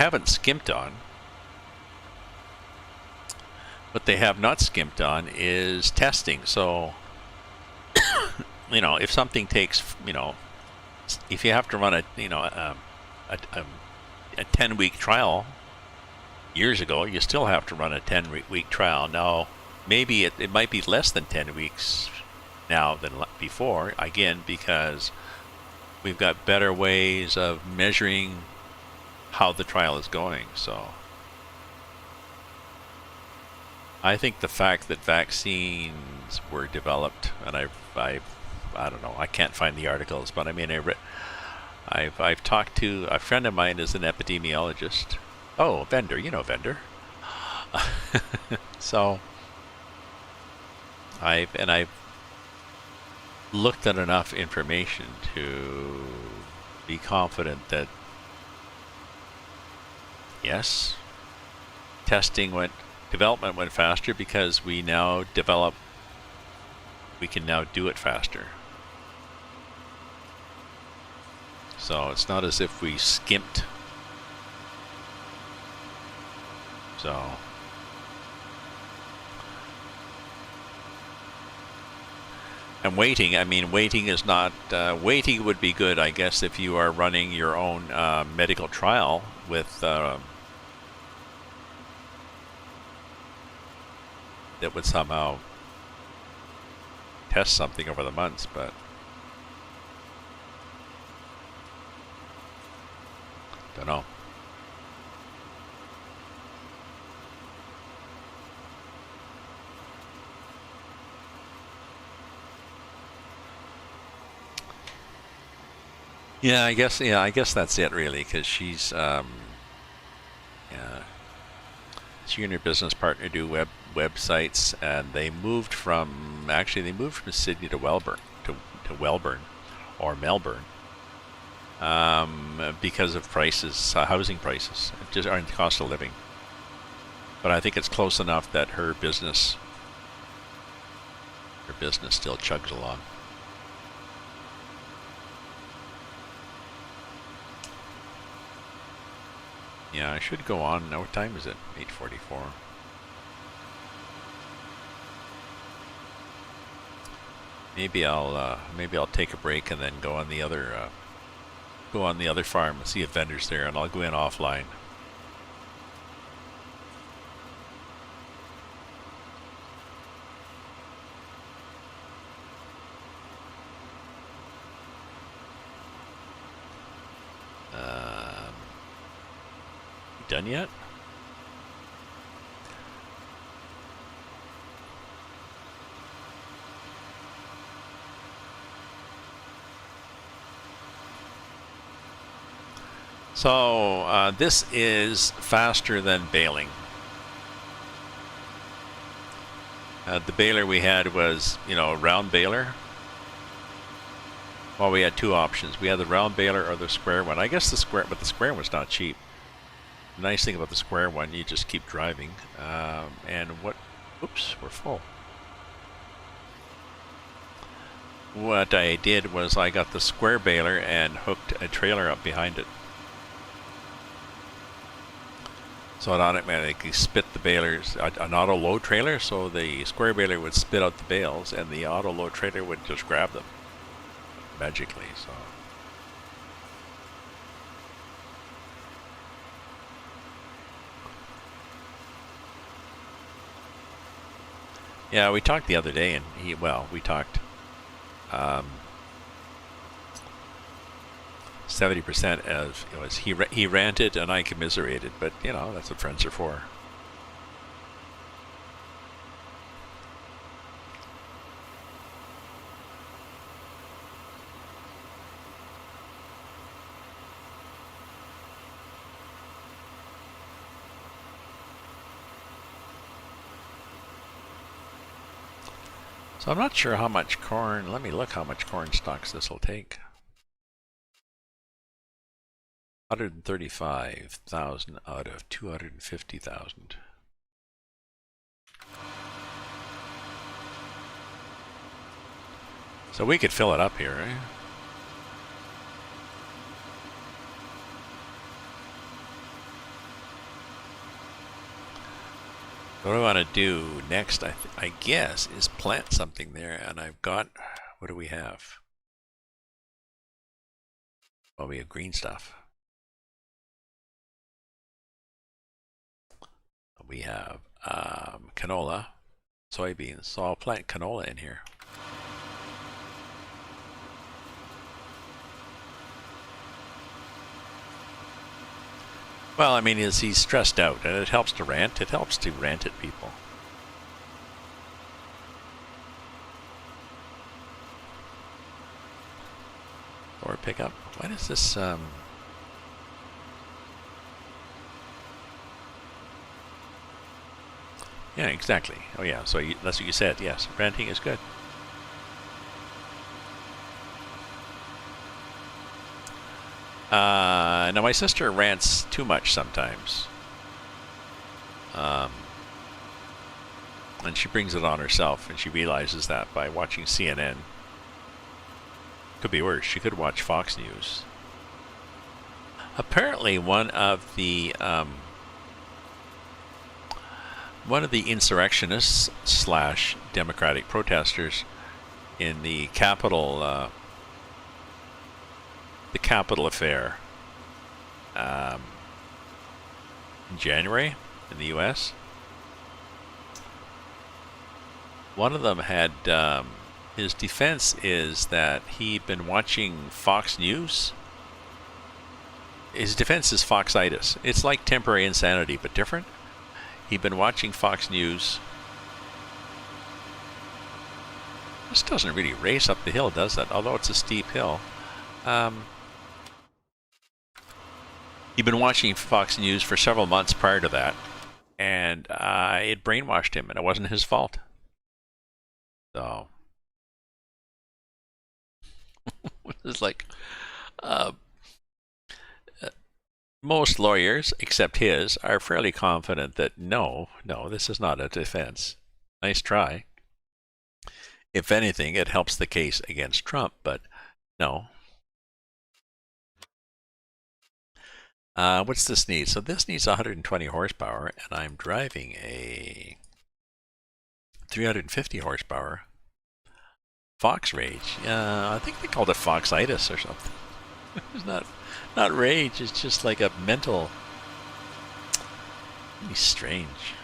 have not skimped on is testing. So if something takes if you have to run a 10-week trial. Years ago, you still have to run a 10-week trial. Now, maybe it might be less than 10 weeks now than before, again, because we've got better ways of measuring how the trial is going. So I think the fact that vaccines were developed, and I don't know, I can't find the articles, but I mean, I've talked to a friend of mine is an epidemiologist. Oh, Vendor, Vendor. So I've looked at enough information to be confident that yes, development went faster because we can now do it faster. So it's not as if we skimped. So and waiting is not waiting would be good, I guess, if you are running your own medical trial with that would somehow test something over the months, but don't know. Yeah, I guess that's it really, because she's she and her business partner do websites, and they moved from Sydney to Wellburn or Melbourne because of prices, housing prices, just aren't the cost of living. But I think it's close enough that her business still chugs along. Yeah, I should go on. Now, what time is it? 8:44. Maybe I'll take a break and then go on the other farm and see if Vendor's there, and I'll go in offline. Done yet? So this is faster than baling. The baler we had was, a round baler. Well, we had two options. We had the round baler or the square one. I guess the square one's not cheap. The nice thing about the square one, you just keep driving. Oops, we're full. What I did was I got the square baler and hooked a trailer up behind it. So it automatically spit the balers, an auto load trailer, so the square baler would spit out the bales and the auto load trailer would just grab them magically. So Yeah, we talked the other day, and we talked 70% as it was he ranted and I commiserated, but you know that's what friends are for. So I'm not sure how much corn. Let me look how much corn stalks this will take. 135,000 out of 250,000. So we could fill it up here, right? What I want to do next, I guess, is plant something there. And I've got, what do we have? Well, we have green stuff. We have canola, soybeans. So I'll plant canola in here. Well, I mean, he's stressed out, and it helps to rant. It helps to rant at people. Or pick up. Why does this? Yeah, exactly. Oh yeah. So that's what you said. Yes, ranting is good. Now my sister rants too much sometimes. And she brings it on herself, and she realizes that by watching CNN. Could be worse. She could watch Fox News. Apparently, one of the insurrectionists / Democratic protesters in the Capitol affair in January in the U.S. One of them had his defense is that he'd been watching Fox News. His defense is Foxitis. It's like temporary insanity, but different. He'd been watching Fox News. This doesn't really race up the hill, does it? Although it's a steep hill. He'd been watching Fox News for several months prior to that, and it brainwashed him, and it wasn't his fault. So it's like most lawyers, except his, are fairly confident that no, this is not a defense. Nice try. If anything, it helps the case against Trump, but no. What's this need? So this needs 120 horsepower, and I'm driving a 350 horsepower Fox Rage. I think they called it Foxitis or something. It's not rage. It's just like a mental. Really strange.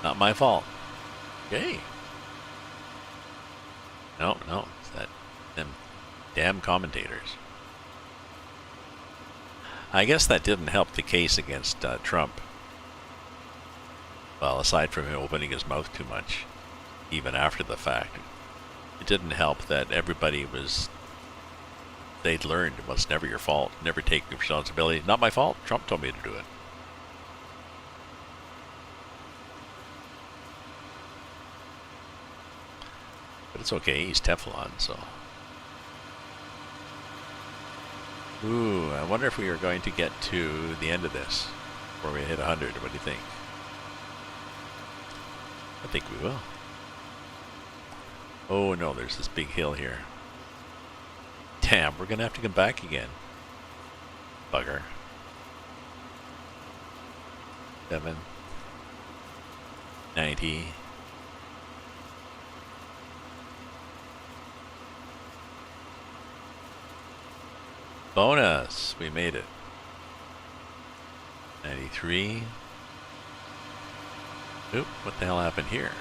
Not my fault. Okay. No, it's them damn commentators. I guess that didn't help the case against Trump. Well, aside from him opening his mouth too much, even after the fact, it didn't help that everybody they'd learned, well, it's never your fault, never take responsibility. Not my fault, Trump told me to do it. But it's okay, he's Teflon, so. Ooh, I wonder if we are going to get to the end of this, before we hit 100, what do you think? I think we will. Oh no, there's this big hill here. Damn, we're gonna have to come back again. Bugger. 7. 90. Bonus! We made it. 93. Oop, what the hell happened here?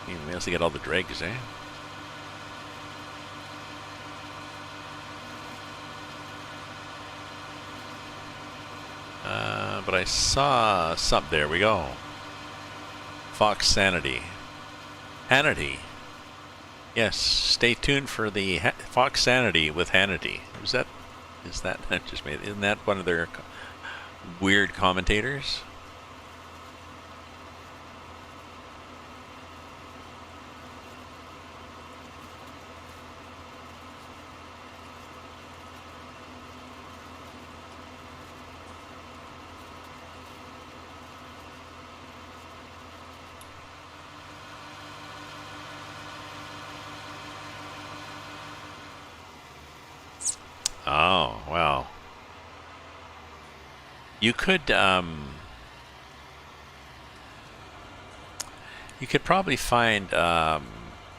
We also get all the dregs, eh? But I saw something. There we go. Fox Sanity. Hannity. Yes, stay tuned for the Fox Sanity with Hannity. Is that just made? Isn't that one of their weird commentators? Oh, well. You could probably find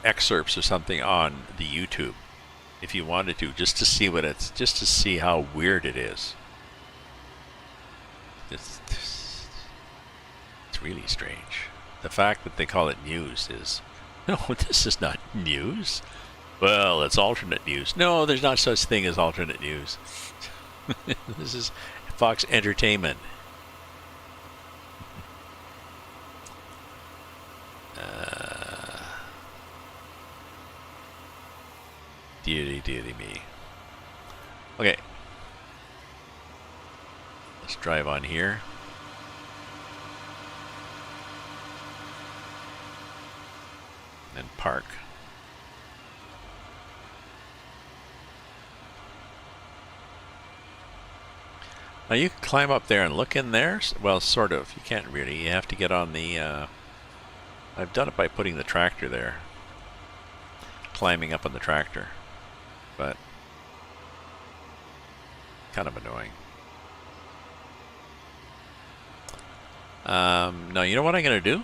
excerpts or something on the YouTube if you wanted to, just to see how weird it is. It's really strange. The fact that they call it news is, no, this is not news. Well, it's alternate news. No, there's not such thing as alternate news. This is Fox Entertainment. Deity me. Okay. Let's drive on here. And park. Now you can climb up there and look in there. Well, sort of. You can't really. You have to get on the... I've done it by putting the tractor there. Climbing up on the tractor. But... kind of annoying. Now, you know what I'm going to do?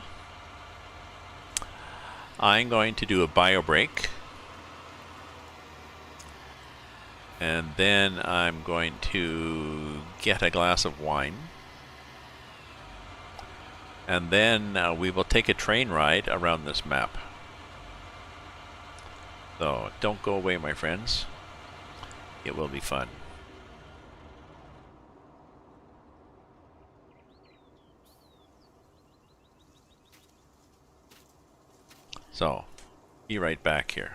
I'm going to do a bio break. And then I'm going to get a glass of wine. And then we will take a train ride around this map. So don't go away, my friends. It will be fun. So, be right back here.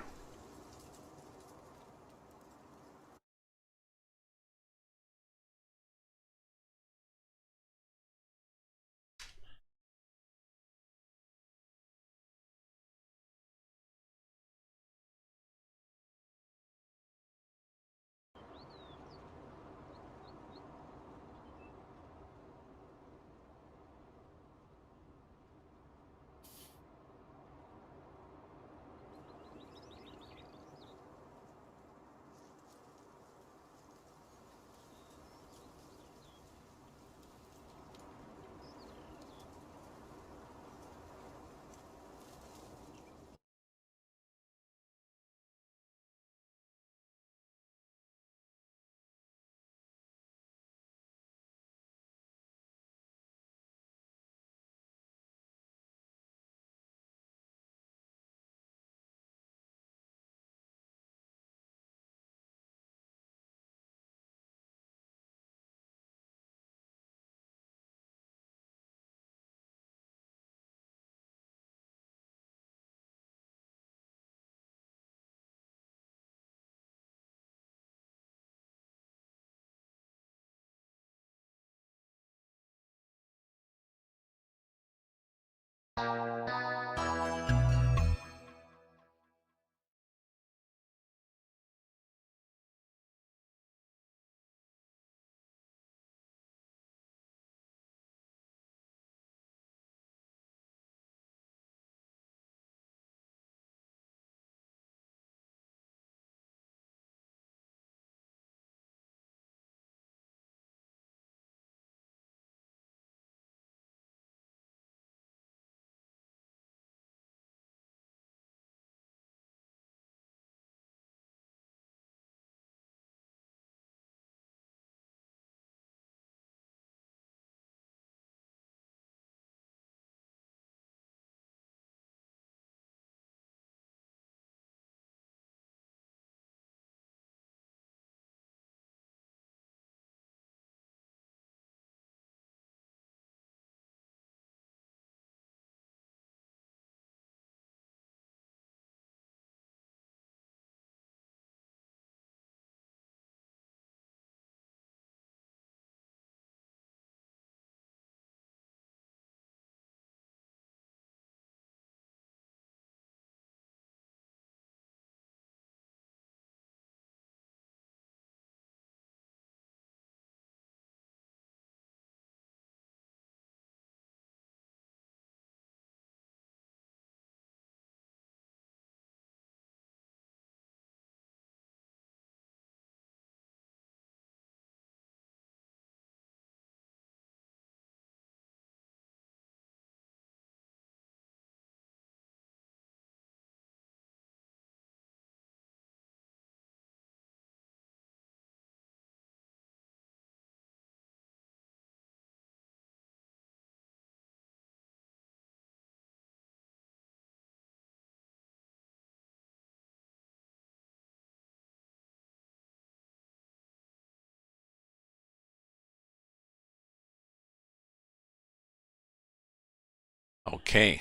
Okay.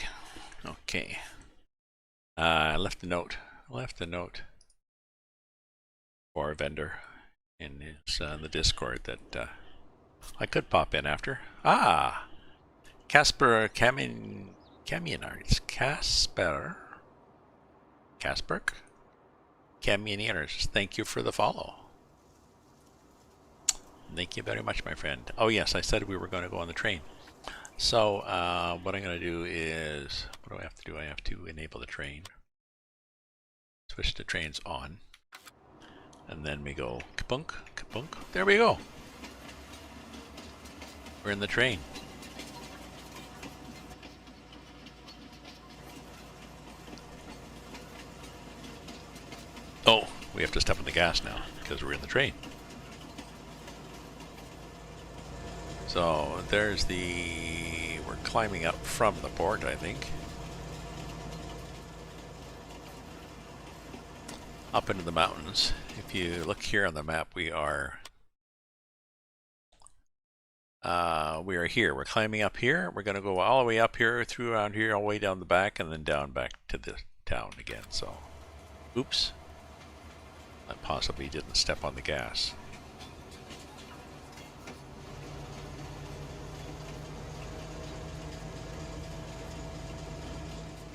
Okay. I left a note. For our vendor in his, the Discord that I could pop in after. Ah, Casper Camionards. Casper Camioners. Thank you for the follow. Thank you very much, my friend. Oh yes, I said we were going to go on the train. So what I'm going to do is, what do I have to do? I have to enable the train. Switch the trains on. And then we go kapunk, kapunk. There we go. We're in the train. Oh, we have to step on the gas now because we're in the train. So there's we're climbing up from the port, I think. Up into the mountains. If you look here on the map, we are here. We're climbing up here. We're going to go all the way up here, through around here, all the way down the back, and then down back to the town again. So, oops. I possibly didn't step on the gas.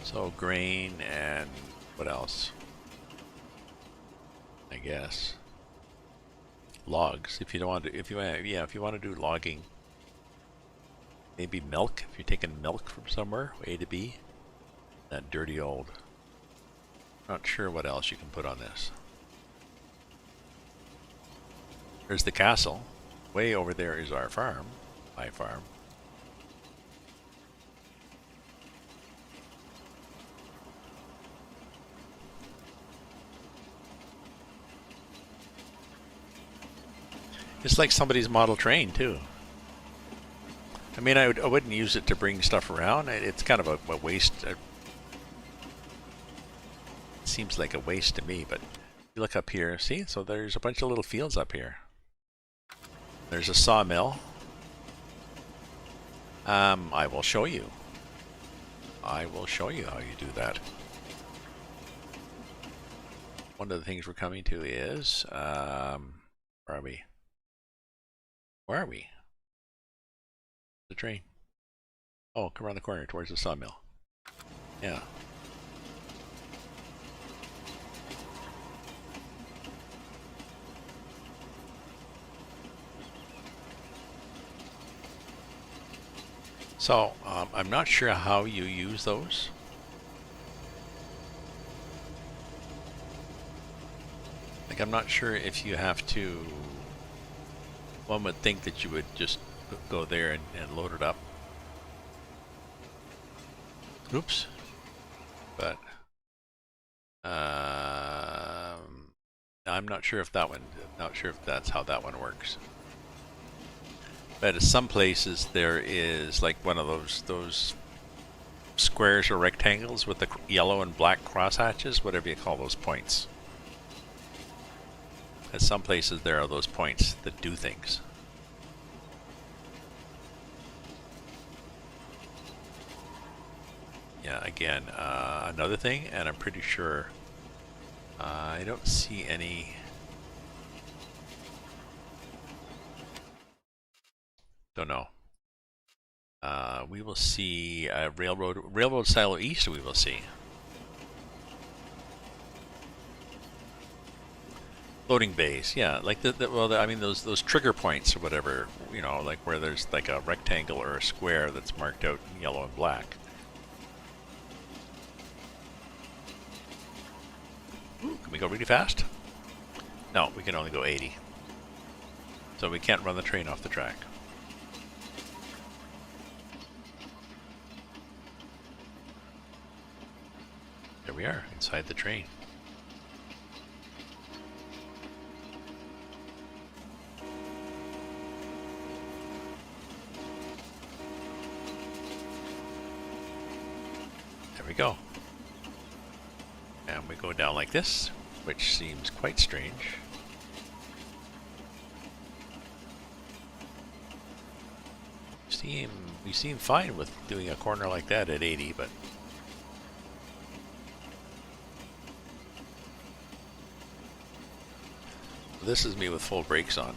So grain and what else? I guess logs. If you don't want to, if you want to do logging, maybe milk. If you're taking milk from somewhere, A to B, that dirty old. Not sure what else you can put on this. There's the castle. Way over there is our farm, my farm. It's like somebody's model train too. I mean, I wouldn't use it to bring stuff around. It's kind of a waste. It seems like a waste to me, but you look up here, see? So there's a bunch of little fields up here. There's a sawmill. I will show you. I will show you how you do that. One of the things we're coming to is, where are we? Where are we? The train. Oh, come around the corner towards the sawmill. Yeah. So, I'm not sure how you use those. Like, I'm not sure if you have to... One would think that you would just go there and load it up. Oops. But I'm not sure if that one. Not sure if that's how that one works. But at some places there is like one of those squares or rectangles with the yellow and black crosshatches, whatever you call those points. At some places there are those points that do things. Yeah, again, another thing, and I'm pretty sure I don't see any. Don't know. We will see railroad silo east. We will see loading bays. Yeah, like I mean those trigger points or whatever. You know, like where there's like a rectangle or a square that's marked out in yellow and black. Ooh, can we go really fast? No, we can only go 80. So we can't run the train off the track. There we are, inside the train. There we go. And we go down like this, which seems quite strange. Seems We seem fine with doing a corner like that at 80, but this is me with full brakes on.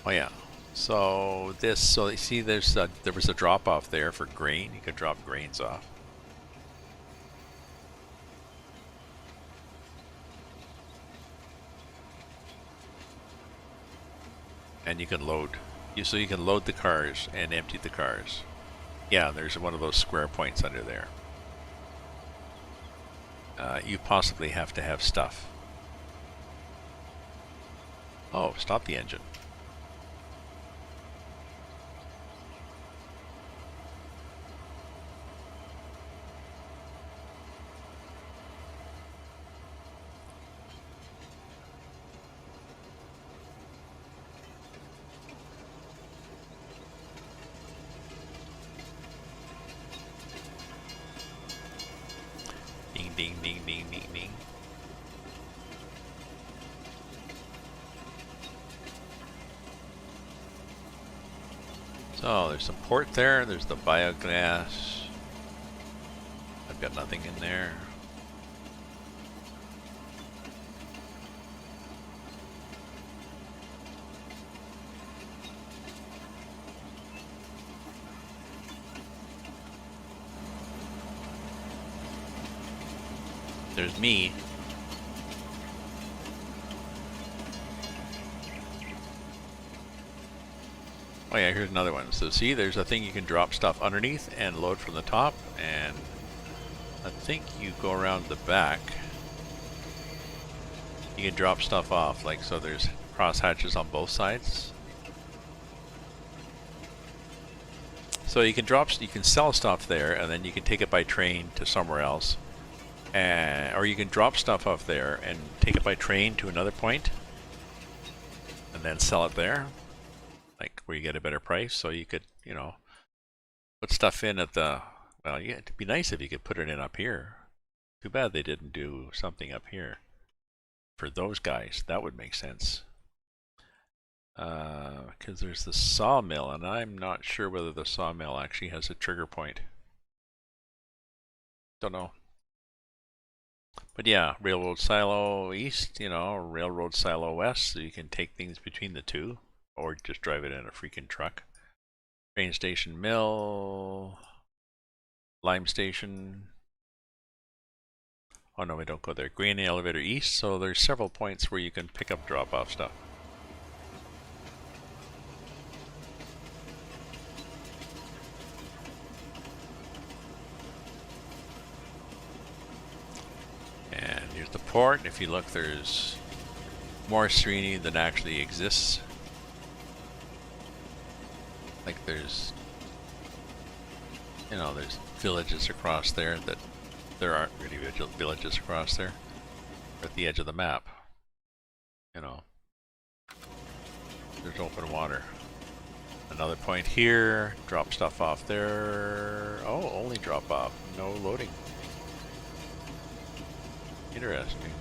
Oh yeah. So you see, there was a drop off there for grain. You could drop grains off. And you can load. So you can load the cars and empty the cars. Yeah, there's one of those square points under there. You possibly have to have stuff. Oh, stop the engine. Ding, ding, ding, ding, ding, ding. So there's some port there. There's the biogas. I've got nothing in there. There's me. Oh yeah, here's another one. So see, there's a thing you can drop stuff underneath and load from the top, and I think you go around the back. You can drop stuff off, like, so there's cross hatches on both sides. So you can sell stuff there, and then you can take it by train to somewhere else. Or you can drop stuff off there and take it by train to another point and then sell it there, like where you get a better price. So you could, you know, put stuff in at the, well, yeah, it'd be nice if you could put it in up here. Too bad they didn't do something up here for those guys. That would make sense. Because there's the sawmill, and I'm not sure whether the sawmill actually has a trigger point. Don't know. But yeah, railroad silo east, you know, railroad silo west, so you can take things between the two, or just drive it in a freaking truck. Train station mill, lime station. Oh no, we don't go there. Grain elevator east, so there's several points where you can pick up drop off stuff. And here's the port. If you look, there's more Serenity than actually exists. Like there's, you know, there's villages across there that there aren't really villages across there. At the edge of the map, you know, there's open water. Another point here, drop stuff off there. Oh, only drop off, no loading. Interesting.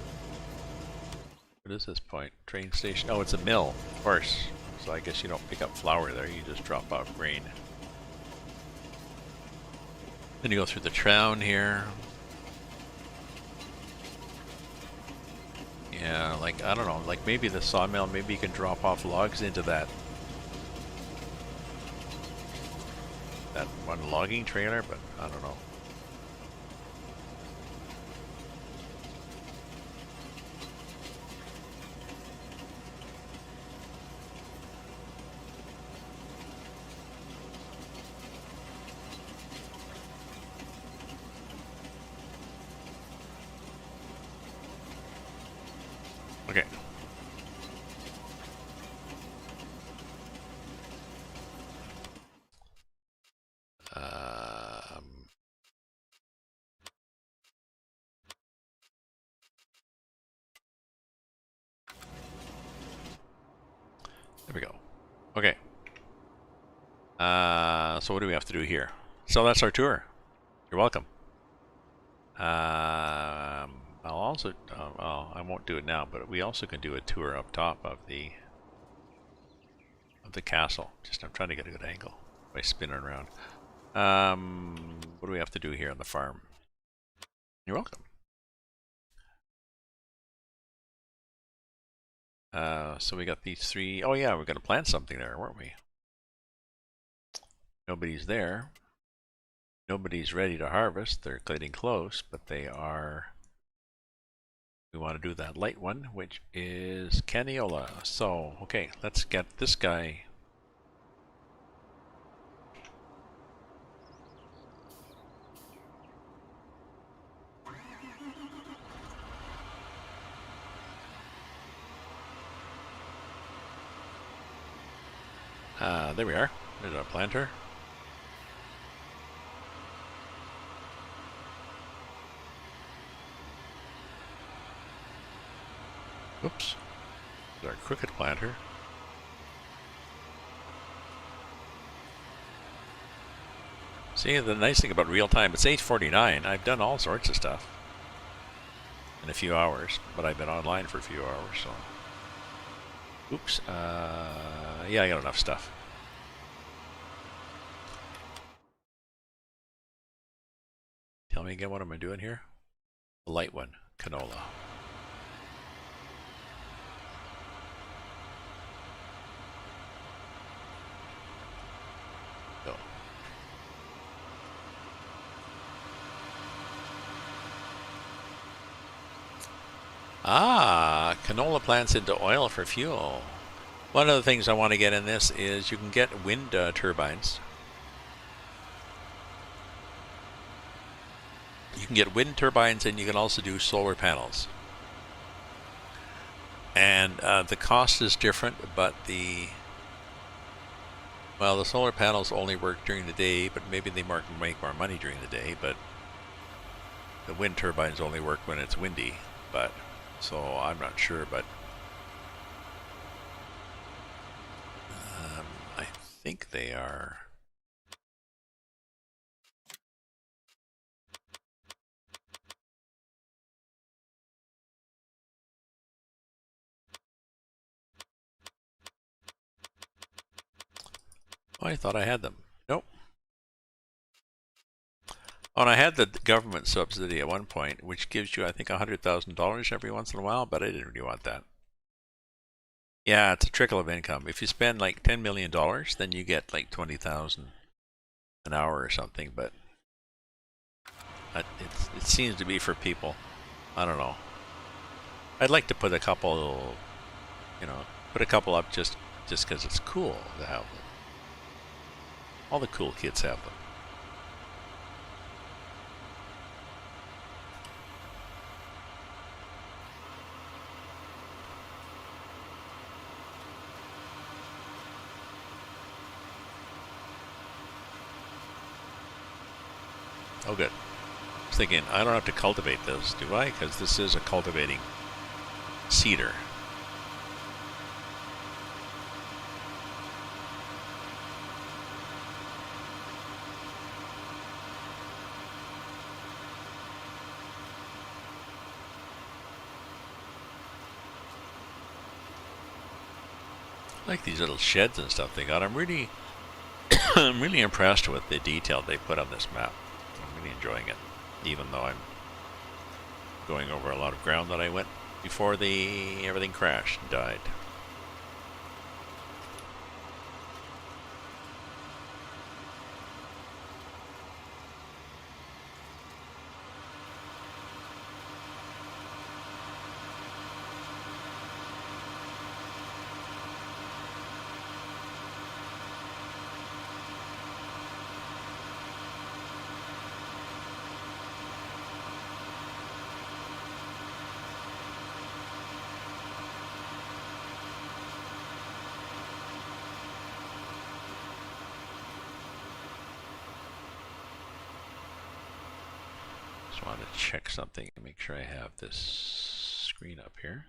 What is this point? Train station. Oh, it's a mill, of course. So I guess you don't pick up flour there, you just drop off grain. Then you go through the town here. Yeah, like, I don't know, like maybe the sawmill, maybe you can drop off logs into that one logging trailer, but I don't know. Okay. There we go. Okay. So what do we have to do here? So that's our tour. You're welcome. I'll also, well, I won't do it now, but we also can do a tour up top of the castle. Just I'm trying to get a good angle by spinning around. What do we have to do here on the farm? You're welcome. So we got these three. Oh yeah, we're gonna plant something there, weren't we? Nobody's there. Nobody's ready to harvest. They're getting close, but they are. We want to do that light one, which is Caniola. So, okay, let's get this guy. There we are. There's our planter. Oops. There's our crooked planter. See, the nice thing about real time, it's 8:49. I've done all sorts of stuff in a few hours, but I've been online for a few hours, so. Oops. Yeah, I got enough stuff. Tell me again, what am I doing here? The light one, canola. Go. Ah, canola plants into oil for fuel. One of the things I want to get in this is you can get wind turbines. You can get wind turbines, and you can also do solar panels. And the cost is different, but the solar panels only work during the day, but maybe they make more money during the day. But the wind turbines only work when it's windy. But so I'm not sure, but I think they are. Oh, I thought I had them. Nope. Oh, and I had the government subsidy at one point, which gives you, I think, $100,000 every once in a while, but I didn't really want that. Yeah, it's a trickle of income. If you spend like $10 million, then you get like 20,000 an hour or something, but it seems to be for people. I don't know. I'd like to put a couple, put a couple up just because it's cool to have them. All the cool kids have them. Oh, good. I was thinking, I don't have to cultivate this, do I? Because this is a cultivating cedar. I like these little sheds and stuff they got. I'm really impressed with the detail they put on this map. I'm really enjoying it, even though I'm going over a lot of ground that I went before everything crashed and died. Just wanted to check something and make sure I have this screen up here.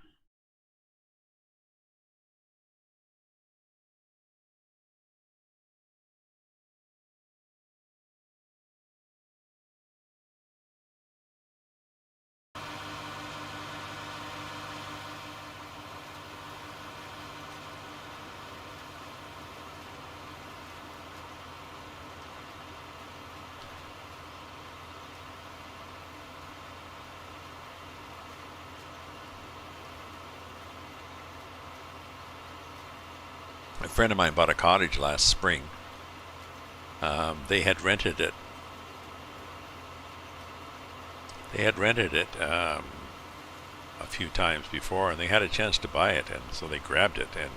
A friend of mine bought a cottage last spring. They had rented it. A few times before, and they had a chance to buy it, and so they grabbed it. And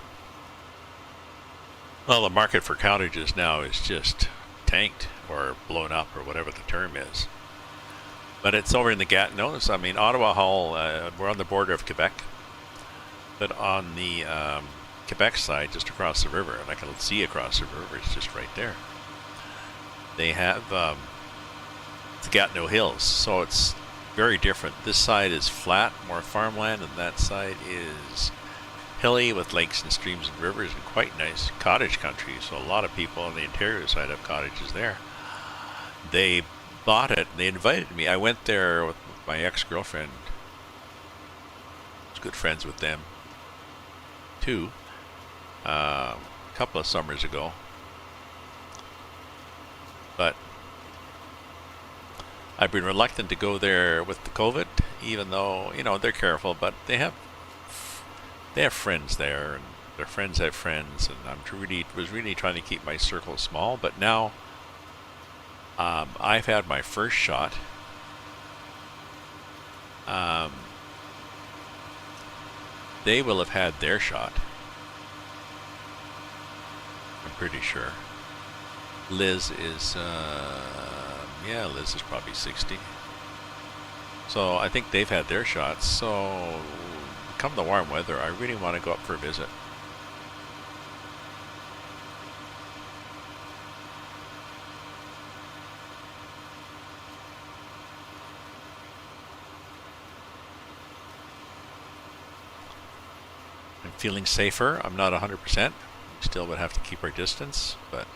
well, the market for cottages now is just tanked or blown up, or whatever the term is. But it's over in the Gatineaus. I mean, Ottawa Hall. We're on the border of Quebec, but on the Quebec side, just across the river, and I can see across the river. It's just right there. They have the Gatineau Hills, so it's very different. This side is flat, more farmland, and that side is hilly with lakes and streams and rivers and quite nice cottage country. So a lot of people on the interior side have cottages there. They bought it. They invited me. I went there with my ex-girlfriend. I was good friends with them too. A couple of summers ago. But I've been reluctant to go there with the COVID, even though, you know, they're careful, but they have friends there, and their friends have friends, and was really trying to keep my circle small. But now I've had my first shot. They will have had their shot, I'm pretty sure. Liz is Liz is probably 60. So I think they've had their shots. So come the warm weather, I really want to go up for a visit. I'm feeling safer. I'm not 100%. Still would have to keep our distance, but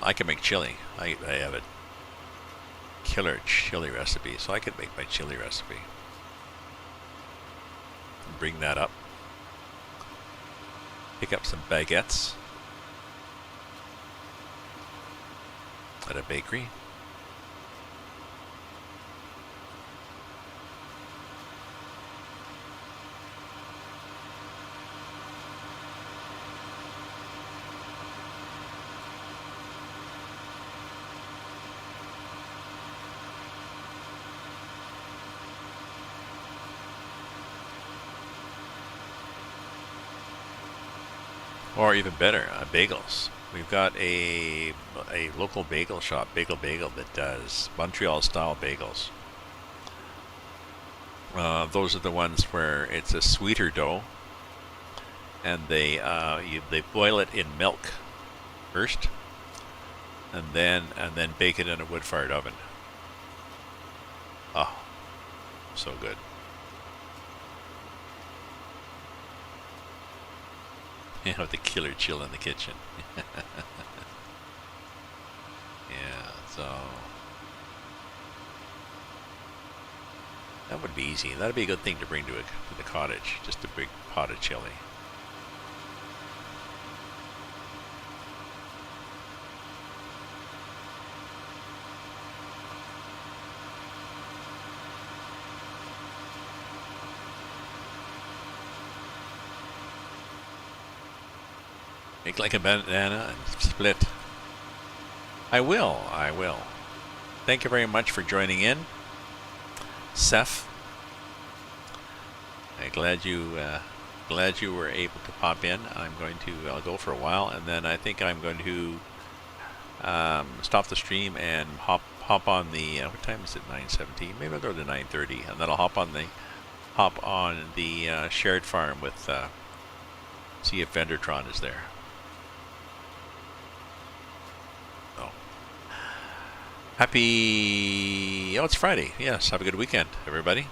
I can make chili. I have a killer chili recipe, so I could make my chili recipe. Bring that up. Pick up some baguettes at a bakery. Or even better, bagels. We've got a local bagel shop, Bagel, that does Montreal-style bagels. Those are the ones where it's a sweeter dough, and they boil it in milk first, and then bake it in a wood-fired oven. Oh, so good. You know, the killer chill in the kitchen. Yeah, so that would be easy. That'd be a good thing to bring to the cottage. Just a big pot of chili. Make like a banana and split. I will. Thank you very much for joining in, Seth. I'm glad you were able to pop in. I'll go for a while, and then I think I'm going to stop the stream and hop on the what time is it? 9:17. Maybe I'll go to 9:30, and then I'll hop on the shared farm with see if Vendertron is there. Happy... Oh, it's Friday. Yes, have a good weekend, everybody.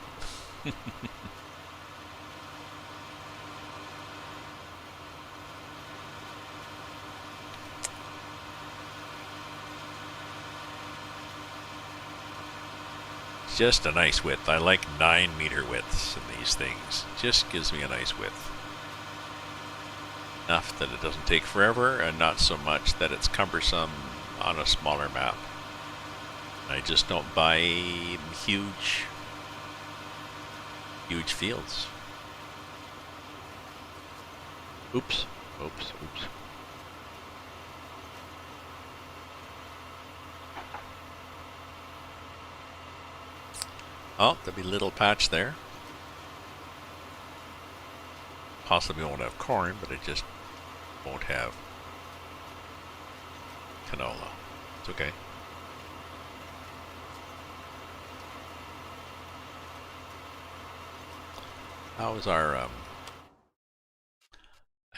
Just a nice width. I like 9-meter widths in these things. Just gives me a nice width. enough that it doesn't take forever, and not so much that it's cumbersome on a smaller map. I just don't buy huge fields. Oops. Oh, there'll be a little patch there. Possibly won't have corn, but it just won't have canola. It's okay. How is our, I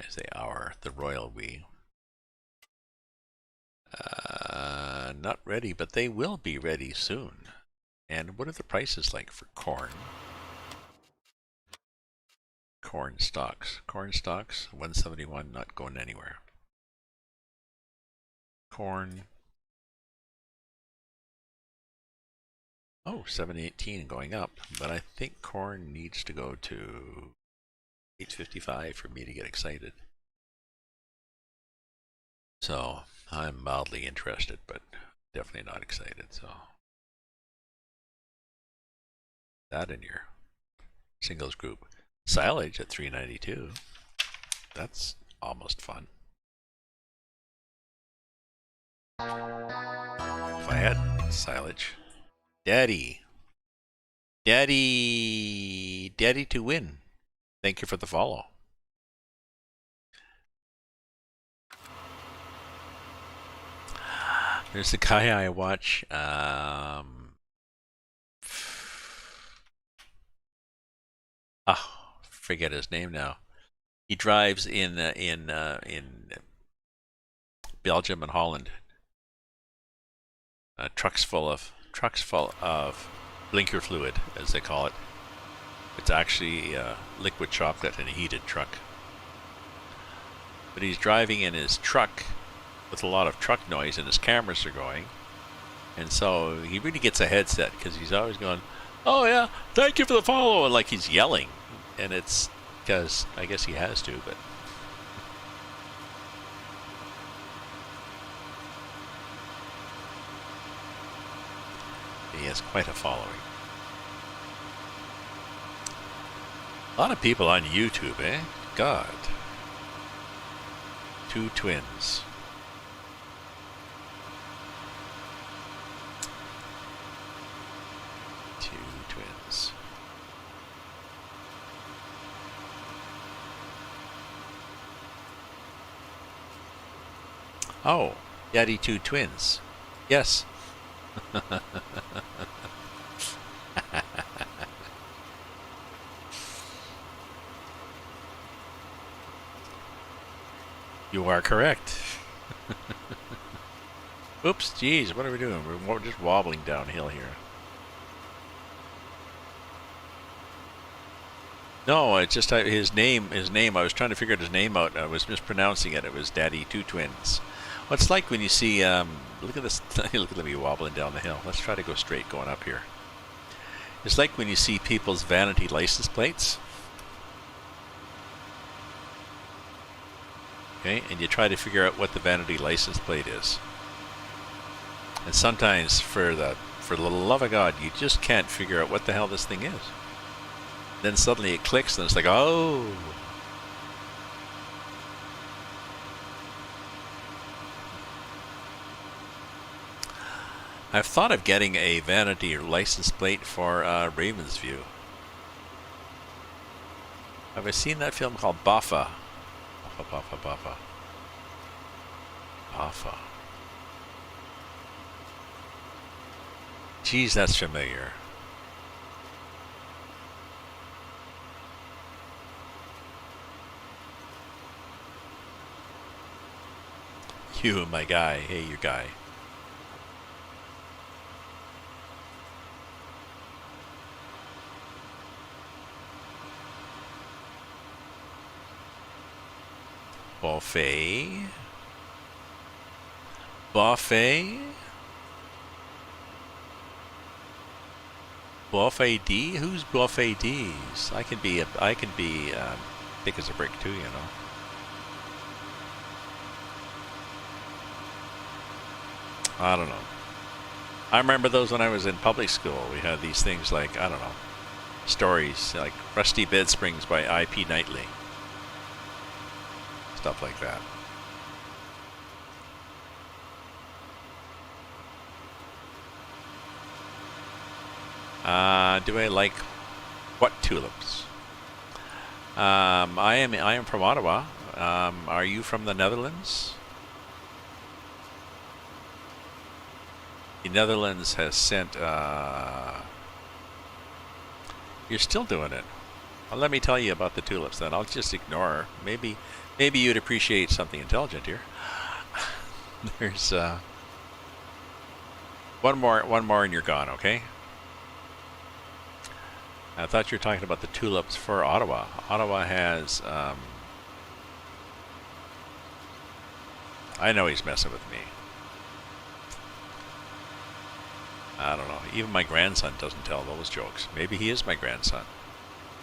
say the royal we? Not ready, but they will be ready soon. And what are the prices like for corn? Corn stocks, 171, not going anywhere. Corn. Oh, 718 going up, but I think corn needs to go to 855 for me to get excited. So I'm mildly interested, but definitely not excited. So that in your singles group. Silage at 392. That's almost fun. If I had silage. Daddy to win. Thank you for the follow. There's the guy I watch. Forget his name now. He drives in Belgium and Holland. Trucks full of blinker fluid, as they call it. It's actually liquid chocolate in a heated truck. But he's driving in his truck with a lot of truck noise, and his cameras are going. And so he really gets a headset because he's always going, "Oh yeah, thank you for the follow," and like he's yelling. And it's because I guess he has to, but he has quite a following. A lot of people on YouTube, eh? God. Two twins. Oh, Daddy Two Twins. Yes. You are correct. Oops, geez, what are we doing? We're just wobbling downhill here. No, it's just his name. I was trying to figure his name out. I was mispronouncing it. It was Daddy Two Twins. Well, it's like when you see, look at this, look at me wobbling down the hill. Let's try to go straight going up here. It's like when you see people's vanity license plates. Okay, and you try to figure out what the vanity license plate is. And sometimes, for the love of God, you just can't figure out what the hell this thing is. Then suddenly it clicks, and it's like, oh. I've thought of getting a vanity license plate for Ravensview. Have I seen that film called Baffa? Baffa. Geez, that's familiar. You, my guy. Hey, your guy. Buffet. Buffet. Buffet D? Who's Buffet D's? I can be thick as a brick too, you know. I don't know. I remember those when I was in public school. We had these things like, I don't know, stories like Rusty Bed Springs by I.P. Knightley. Stuff like that. Do I like what tulips? I am from Ottawa. Are you from the Netherlands? The Netherlands has sent. You're still doing it. Well, let me tell you about the tulips. Then I'll just ignore. Maybe you'd appreciate something intelligent here. There's one more, and you're gone. Okay. I thought you were talking about the tulips for Ottawa. Ottawa has. I know he's messing with me. I don't know. Even my grandson doesn't tell those jokes. Maybe he is my grandson.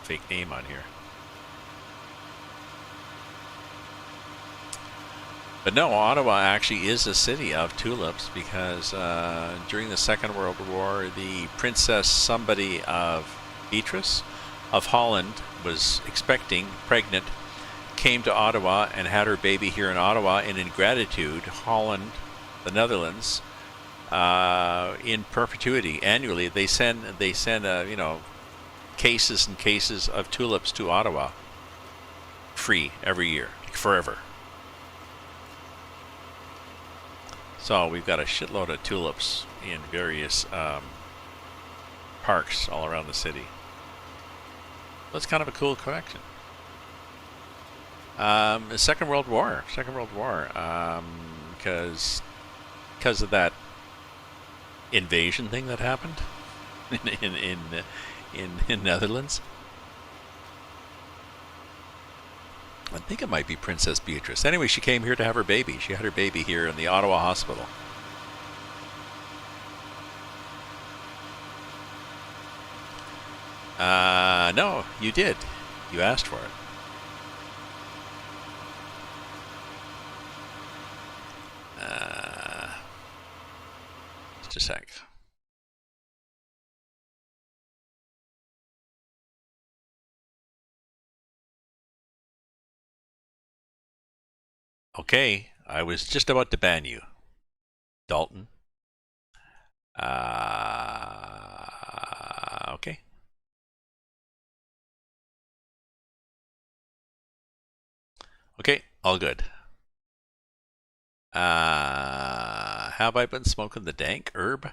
Fake name on here. But no, Ottawa actually is a city of tulips because during the Second World War, the Princess somebody of Beatrice of Holland was pregnant, came to Ottawa and had her baby here in Ottawa, and in gratitude, Holland, the Netherlands, in perpetuity, annually, they send cases and cases of tulips to Ottawa, free every year, forever. So we've got a shitload of tulips in various parks all around the city. That's kind of a cool collection. The Second World War, because of that invasion thing that happened in Netherlands. I think it might be Princess Beatrice. Anyway, she came here to have her baby. She had her baby here in the Ottawa hospital. No, you did. You asked for it. Just a sec. Okay, I was just about to ban you, Dalton. Okay. Okay, all good. Have I been smoking the dank herb?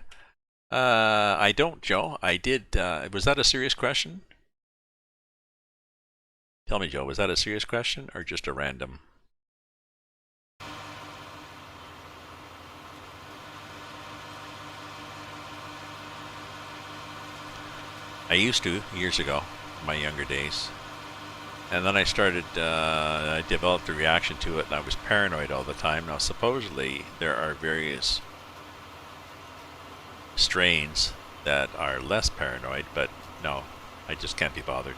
I don't, Joe. I did. Was that a serious question? Tell me, Joe, was that a serious question or just a random? I used to, years ago, in my younger days. And then I developed a reaction to it, and I was paranoid all the time. Now, supposedly, there are various strains that are less paranoid, but no, I just can't be bothered.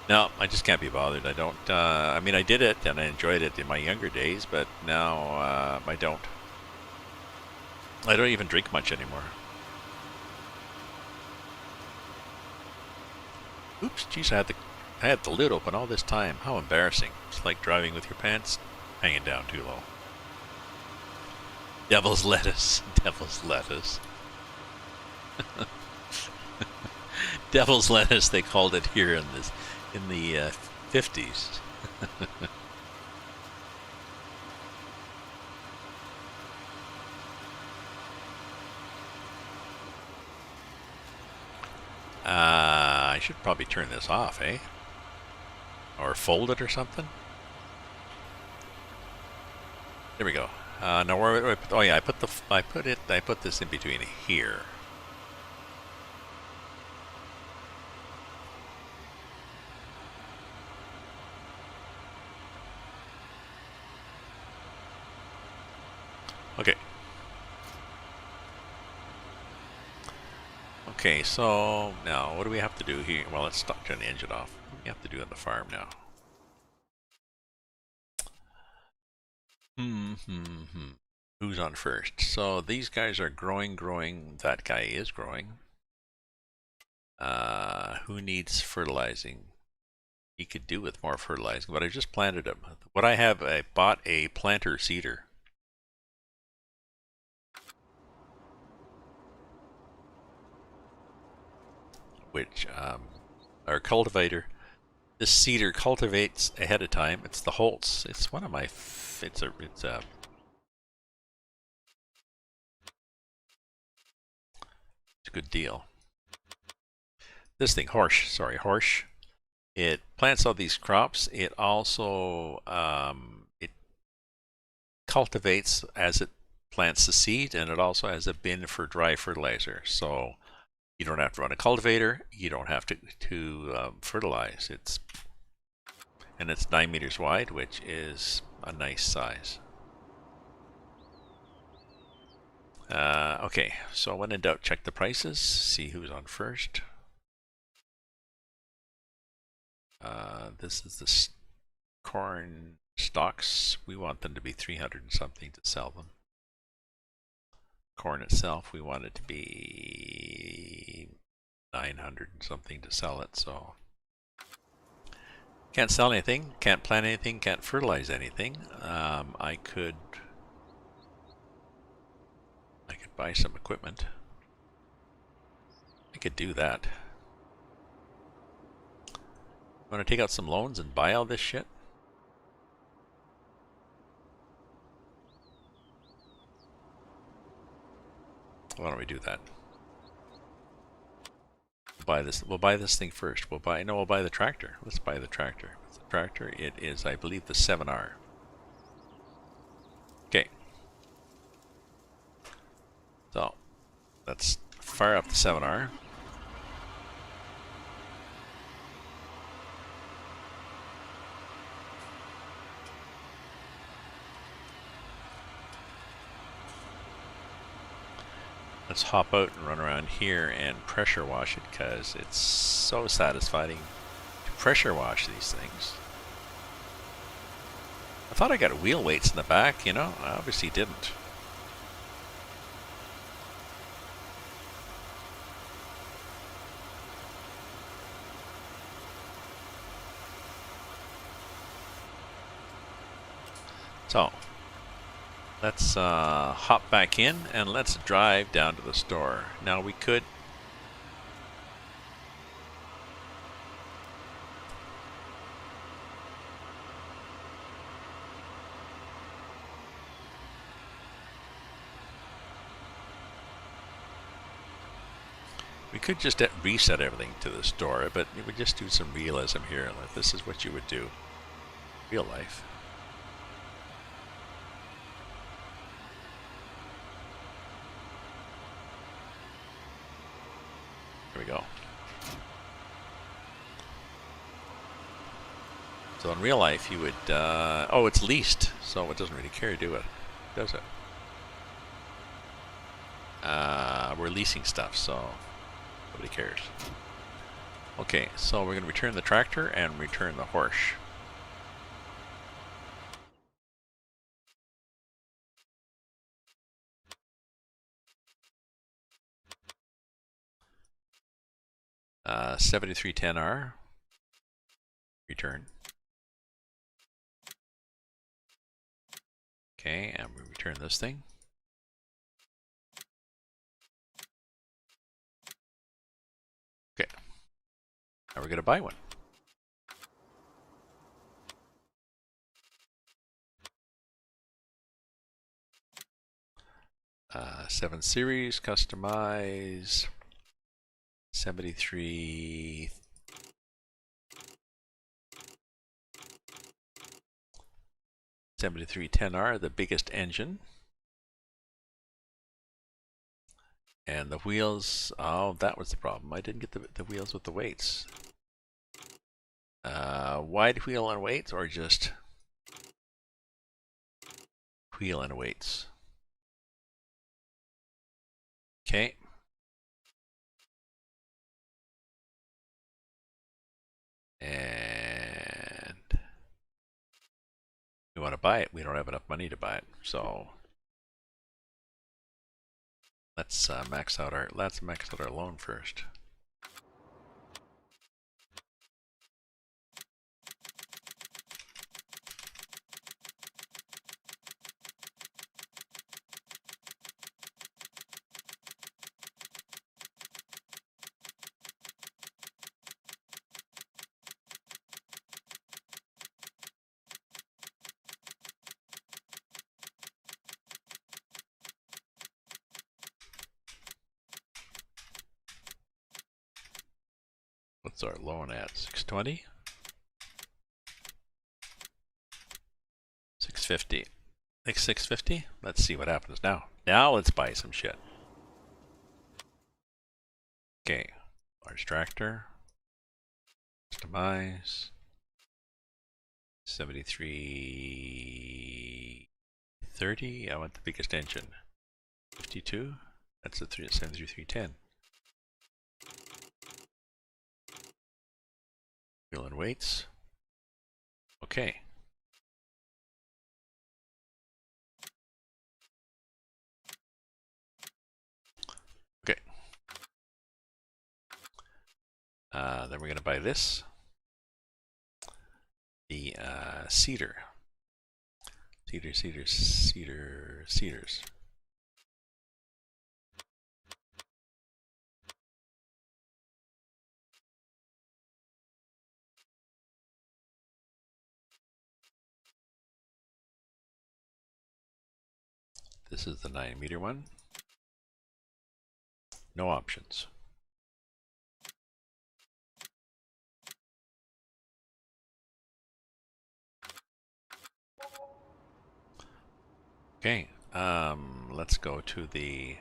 No, I just can't be bothered. I don't, I mean, I did it, and I enjoyed it in my younger days, but now I don't. I don't even drink much anymore. Oops, geez, I had the lid open all this time. How embarrassing. It's like driving with your pants hanging down too low. Devil's lettuce. Devil's lettuce. Devil's lettuce, they called it here in the 50s. I should probably turn this off, eh? Or fold it or something. There we go. Now where? Oh yeah, I put this in between here. Okay. Okay, so now what do we have to do here? Well, let's turn the engine off. What do we have to do on the farm now? Who's on first? So these guys are growing. That guy is growing. Who needs fertilizing? He could do with more fertilizing, but I just planted him. What I have, I bought a planter seeder. Which, our cultivator, this seeder cultivates ahead of time. It's the Holtz. It's one of my, it's a good deal. This thing, Horsch. It plants all these crops. It also, it cultivates as it plants the seed, and it also has a bin for dry fertilizer. So you don't have to run a cultivator. You don't have to fertilize. It's 9 meters wide, which is a nice size. Okay, so when in doubt, check the prices. See who's on first. This is the corn stalks. We want them to be 300 and something to sell them. Corn itself, we want it to be 900 and something to sell it. So can't sell anything, can't plant anything, can't fertilize anything. I could buy some equipment. I could do that. Want to take out some loans and buy all this shit? Why don't we do that? We'll buy this thing first. We'll buy the tractor. Let's buy the tractor. What's the tractor? It is, I believe, the 7R. Okay. So let's fire up the 7R. Let's hop out and run around here and pressure wash it, because it's so satisfying to pressure wash these things. I thought I got wheel weights in the back, you know? I obviously didn't. So let's hop back in and let's drive down to the store. Now we could just reset everything to the store, but it would just do some realism here. Like, this is what you would do in real life. Here we go. So in real life, you would, oh, it's leased, so it doesn't really care to do it, does it? We're leasing stuff, so nobody cares. Okay, so we're going to return the tractor and return the Horsch. Uh, 7310R. Return. Okay, and we return this thing. Okay. Now we're going to buy one. Uh, 7 series, customize, 73. 7310R, the biggest engine. And the wheels, oh, that was the problem. I didn't get the wheels with the weights. Wide wheel and weights, or just wheel and weights? Okay. And We want to buy it. We don't have enough money to buy it. So let's max out our loan first. What's our loan at? 620? 650. Like 650? Let's see what happens now. Now let's buy some shit. Okay. Large tractor. Customize. 7330. I want the biggest engine. 52. That's the 73310. Wheel and weights. Okay. Okay. Then we're going to buy this. The cedar. Cedars. This is the 9-meter one. No options. Okay, let's go to the,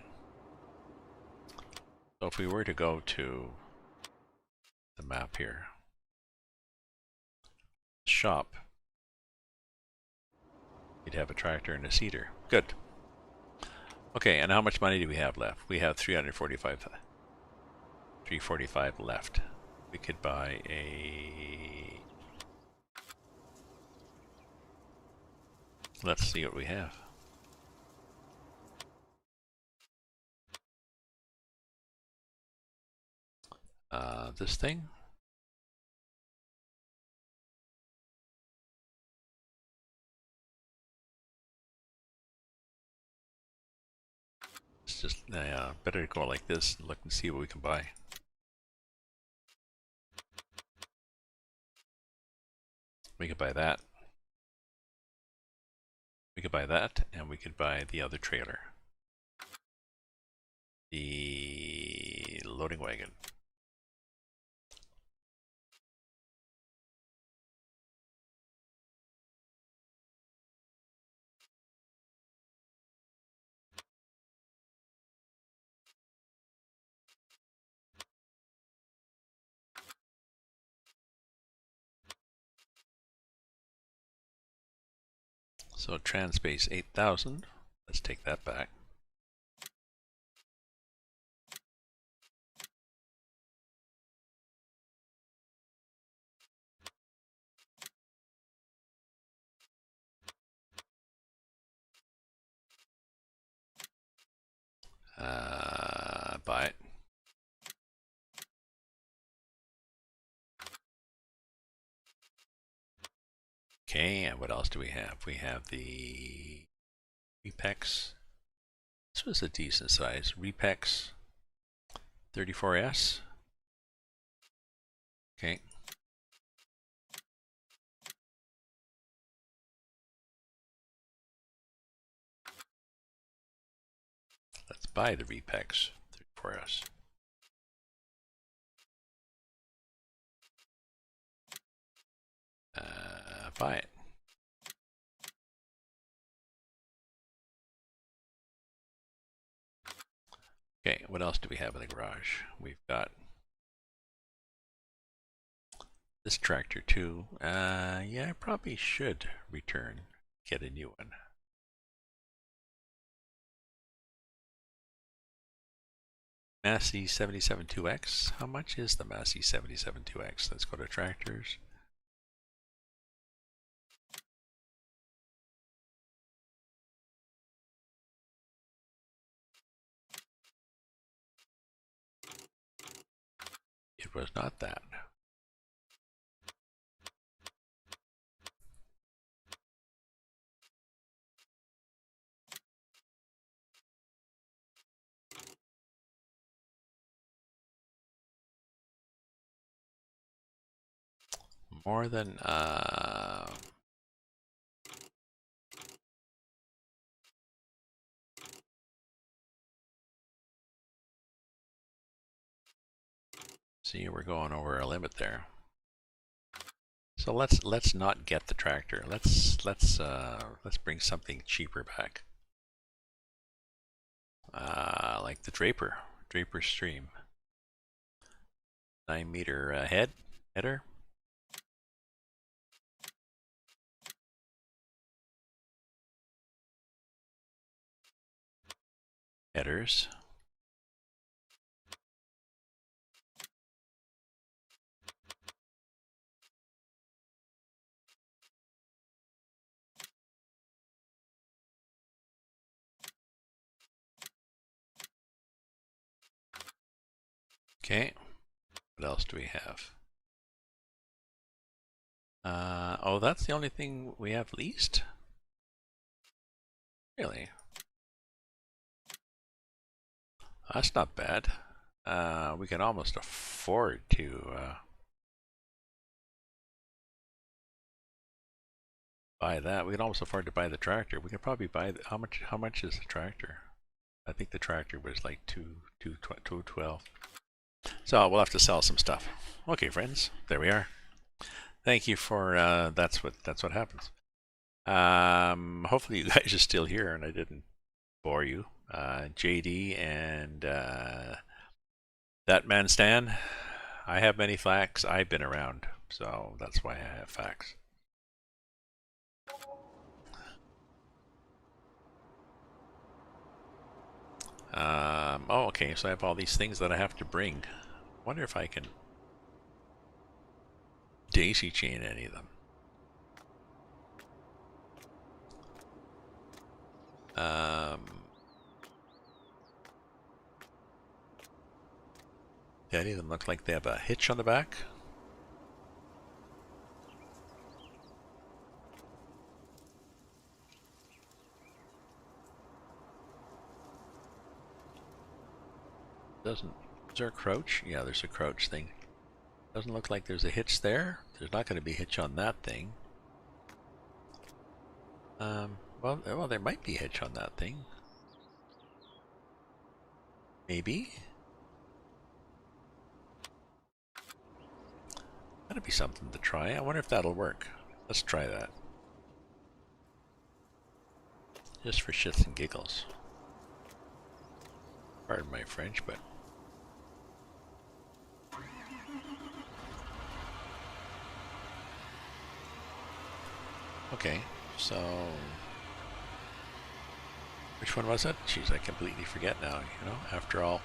so if we were to go to the map here, shop, you'd have a tractor and a seeder. Good. Okay, and how much money do we have left? We have 345 left. We could buy a, let's see what we have. This thing. It's just better to go like this and look and see what we can buy. We could buy that. We could buy that, and we could buy the other trailer. The loading wagon. So Transpace 8000, let's take that back. Buy it. Okay, and what else do we have? We have the Repex. This was a decent size. Repex 34S. Okay. Let's buy the Repex 34S. Buy it. Okay, what else do we have in the garage? We've got this tractor too. Yeah, I probably should return, get a new one. Massey 772X. How much is the Massey 772X? Let's go to tractors. It was not that. More than see, we're going over our limit there. So let's not get the tractor. Let's bring something cheaper back. Like the Draper Stream. 9-meter header. Headers. Okay. What else do we have? Oh, that's the only thing we have leased? Really? That's not bad. We can almost afford to buy that. We can almost afford to buy the tractor. We could probably buy how much is the tractor? I think the tractor was like 212. So we'll have to sell some stuff. Okay, friends, there we are. Thank you for that's what happens. Hopefully you guys are still here and I didn't bore you. JD and that man Stan, I have many facts. I've been around, so that's why I have facts. Oh, okay, so I have all these things that I have to bring. Wonder if I can daisy chain any of them. Yeah, any of them look like they have a hitch on the back. Doesn't. Is there a crouch? Yeah, there's a crouch thing. Doesn't look like there's a hitch there. There's not going to be a hitch on that thing. Well, there might be a hitch on that thing. Maybe. That'd be something to try. I wonder if that'll work. Let's try that. Just for shits and giggles. Pardon my French, but... Okay, so... Which one was it? Jeez, I completely forget now, you know, after all.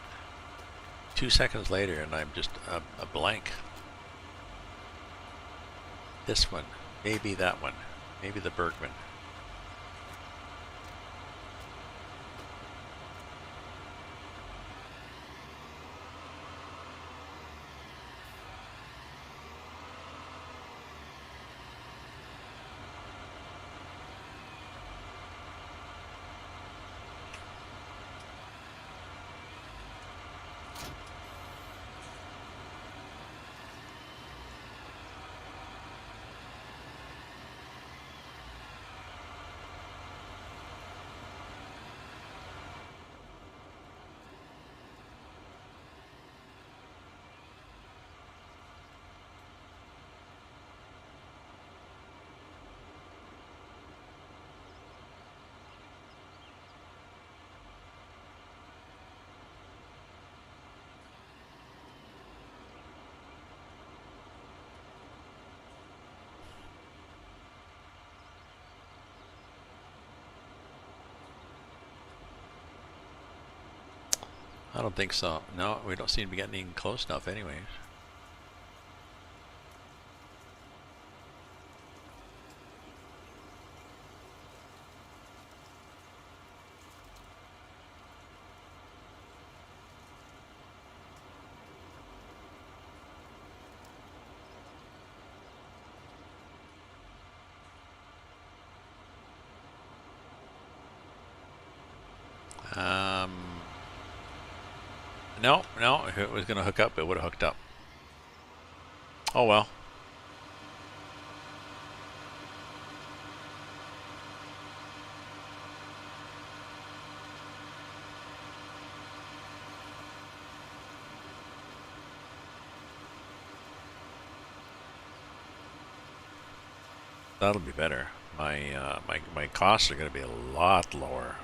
2 seconds later and I'm just a blank. This one. Maybe that one. Maybe the Bergman. I don't think so. No, we don't seem to be getting close enough anyways. No, no, if it was going to hook up, it would have hooked up. Oh well. That'll be better. My costs are going to be a lot lower.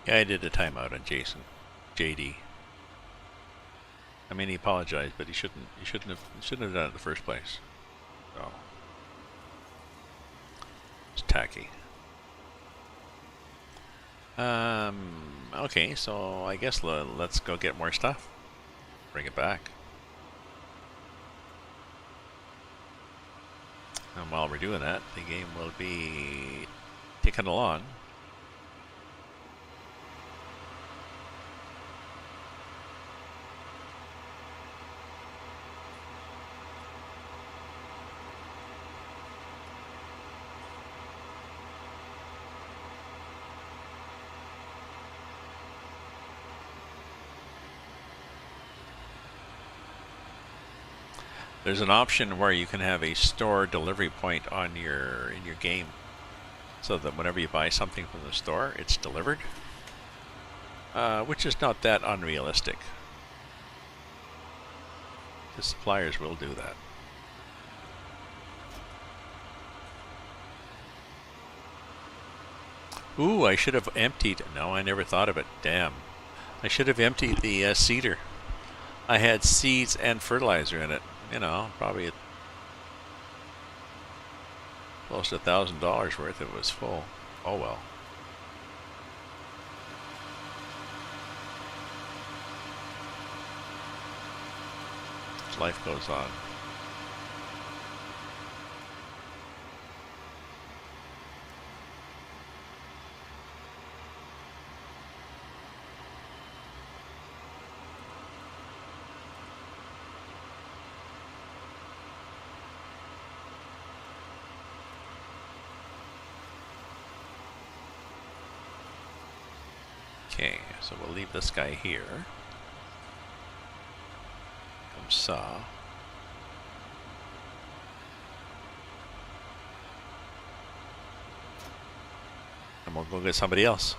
Yeah, I did a timeout on Jason, JD. I mean, he apologized, but he shouldn't have done it in the first place. So it's tacky. Okay, so I guess let's go get more stuff. Bring it back. And while we're doing that, the game will be ticking along. There's an option where you can have a store delivery point on in your game, so that whenever you buy something from the store, it's delivered, which is not that unrealistic. The suppliers will do that. Ooh, I should have emptied. No, I never thought of it. Damn. I should have emptied the seeder. I had seeds and fertilizer in it. You know, probably close to $1,000 worth. It was full. Oh well. Life goes on. Okay, so we'll leave this guy here. Come saw. And we'll go get somebody else.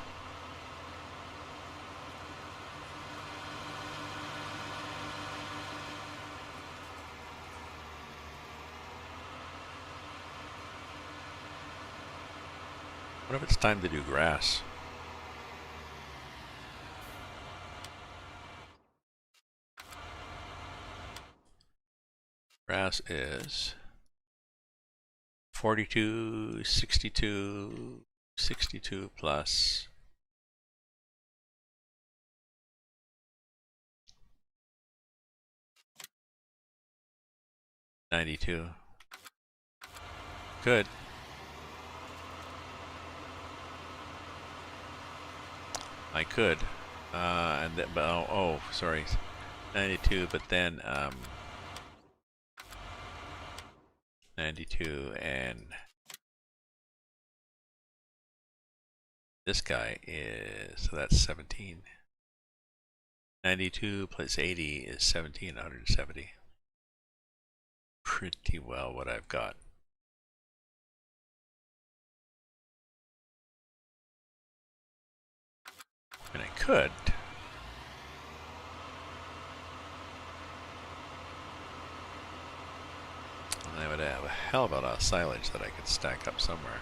What if it's time to do grass? Grass is 42, 62, 62 plus 92. Good. I could. And then, but oh, sorry. 92, but then 92 and this guy is, so that's 17. 92 plus 80 is 1770. Pretty well what I've got. I mean, I could. And I would have a hell of a lot of silage that I could stack up somewhere.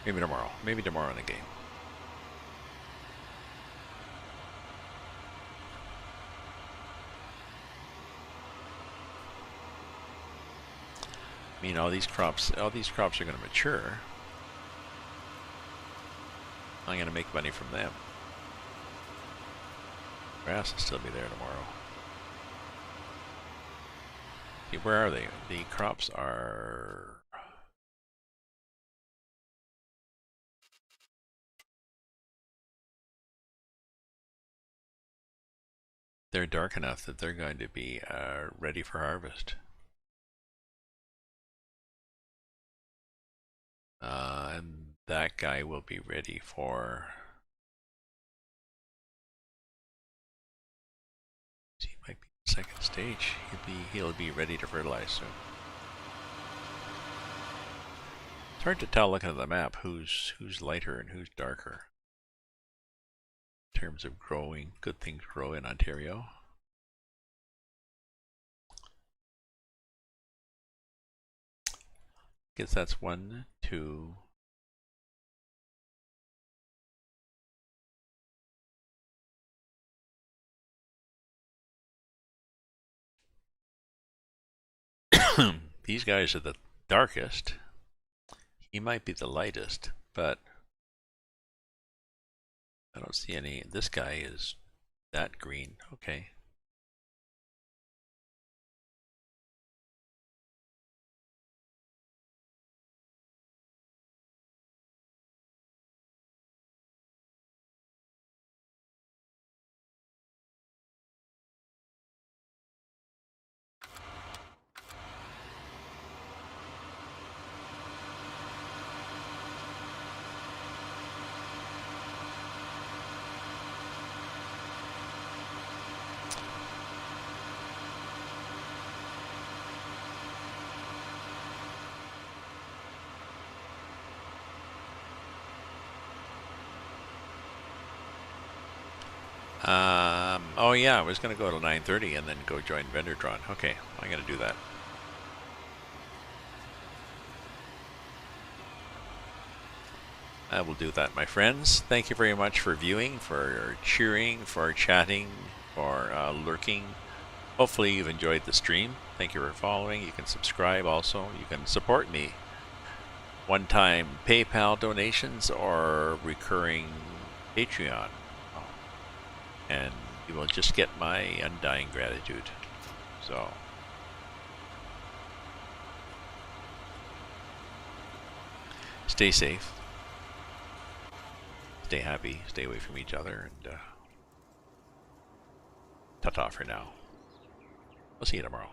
Maybe tomorrow. Maybe tomorrow in the game. I mean, all these crops are going to mature. I'm going to make money from them. Grass will still be there tomorrow. See, where are they? The crops are... They're dark enough that they're going to be ready for harvest. And that guy will be ready for... He might be in the second stage. He'll be ready to fertilize soon. It's hard to tell looking at the map who's lighter and who's darker. In terms of growing, good things grow in Ontario. Guess that's 1, 2. These guys are the darkest. He might be the lightest, but I don't see any. This guy is that green. Okay. Oh yeah, I was going to go to 9:30 and then go join Vendortron. Okay, I'm going to do that. I will do that, my friends. Thank you very much for viewing, for cheering, for chatting, for lurking. Hopefully you've enjoyed the stream. Thank you for following. You can subscribe also. You can support me. One-time PayPal donations or recurring Patreon. And you will just get my undying gratitude. So, stay safe, stay happy, stay away from each other, and ta-ta for now. We'll see you tomorrow.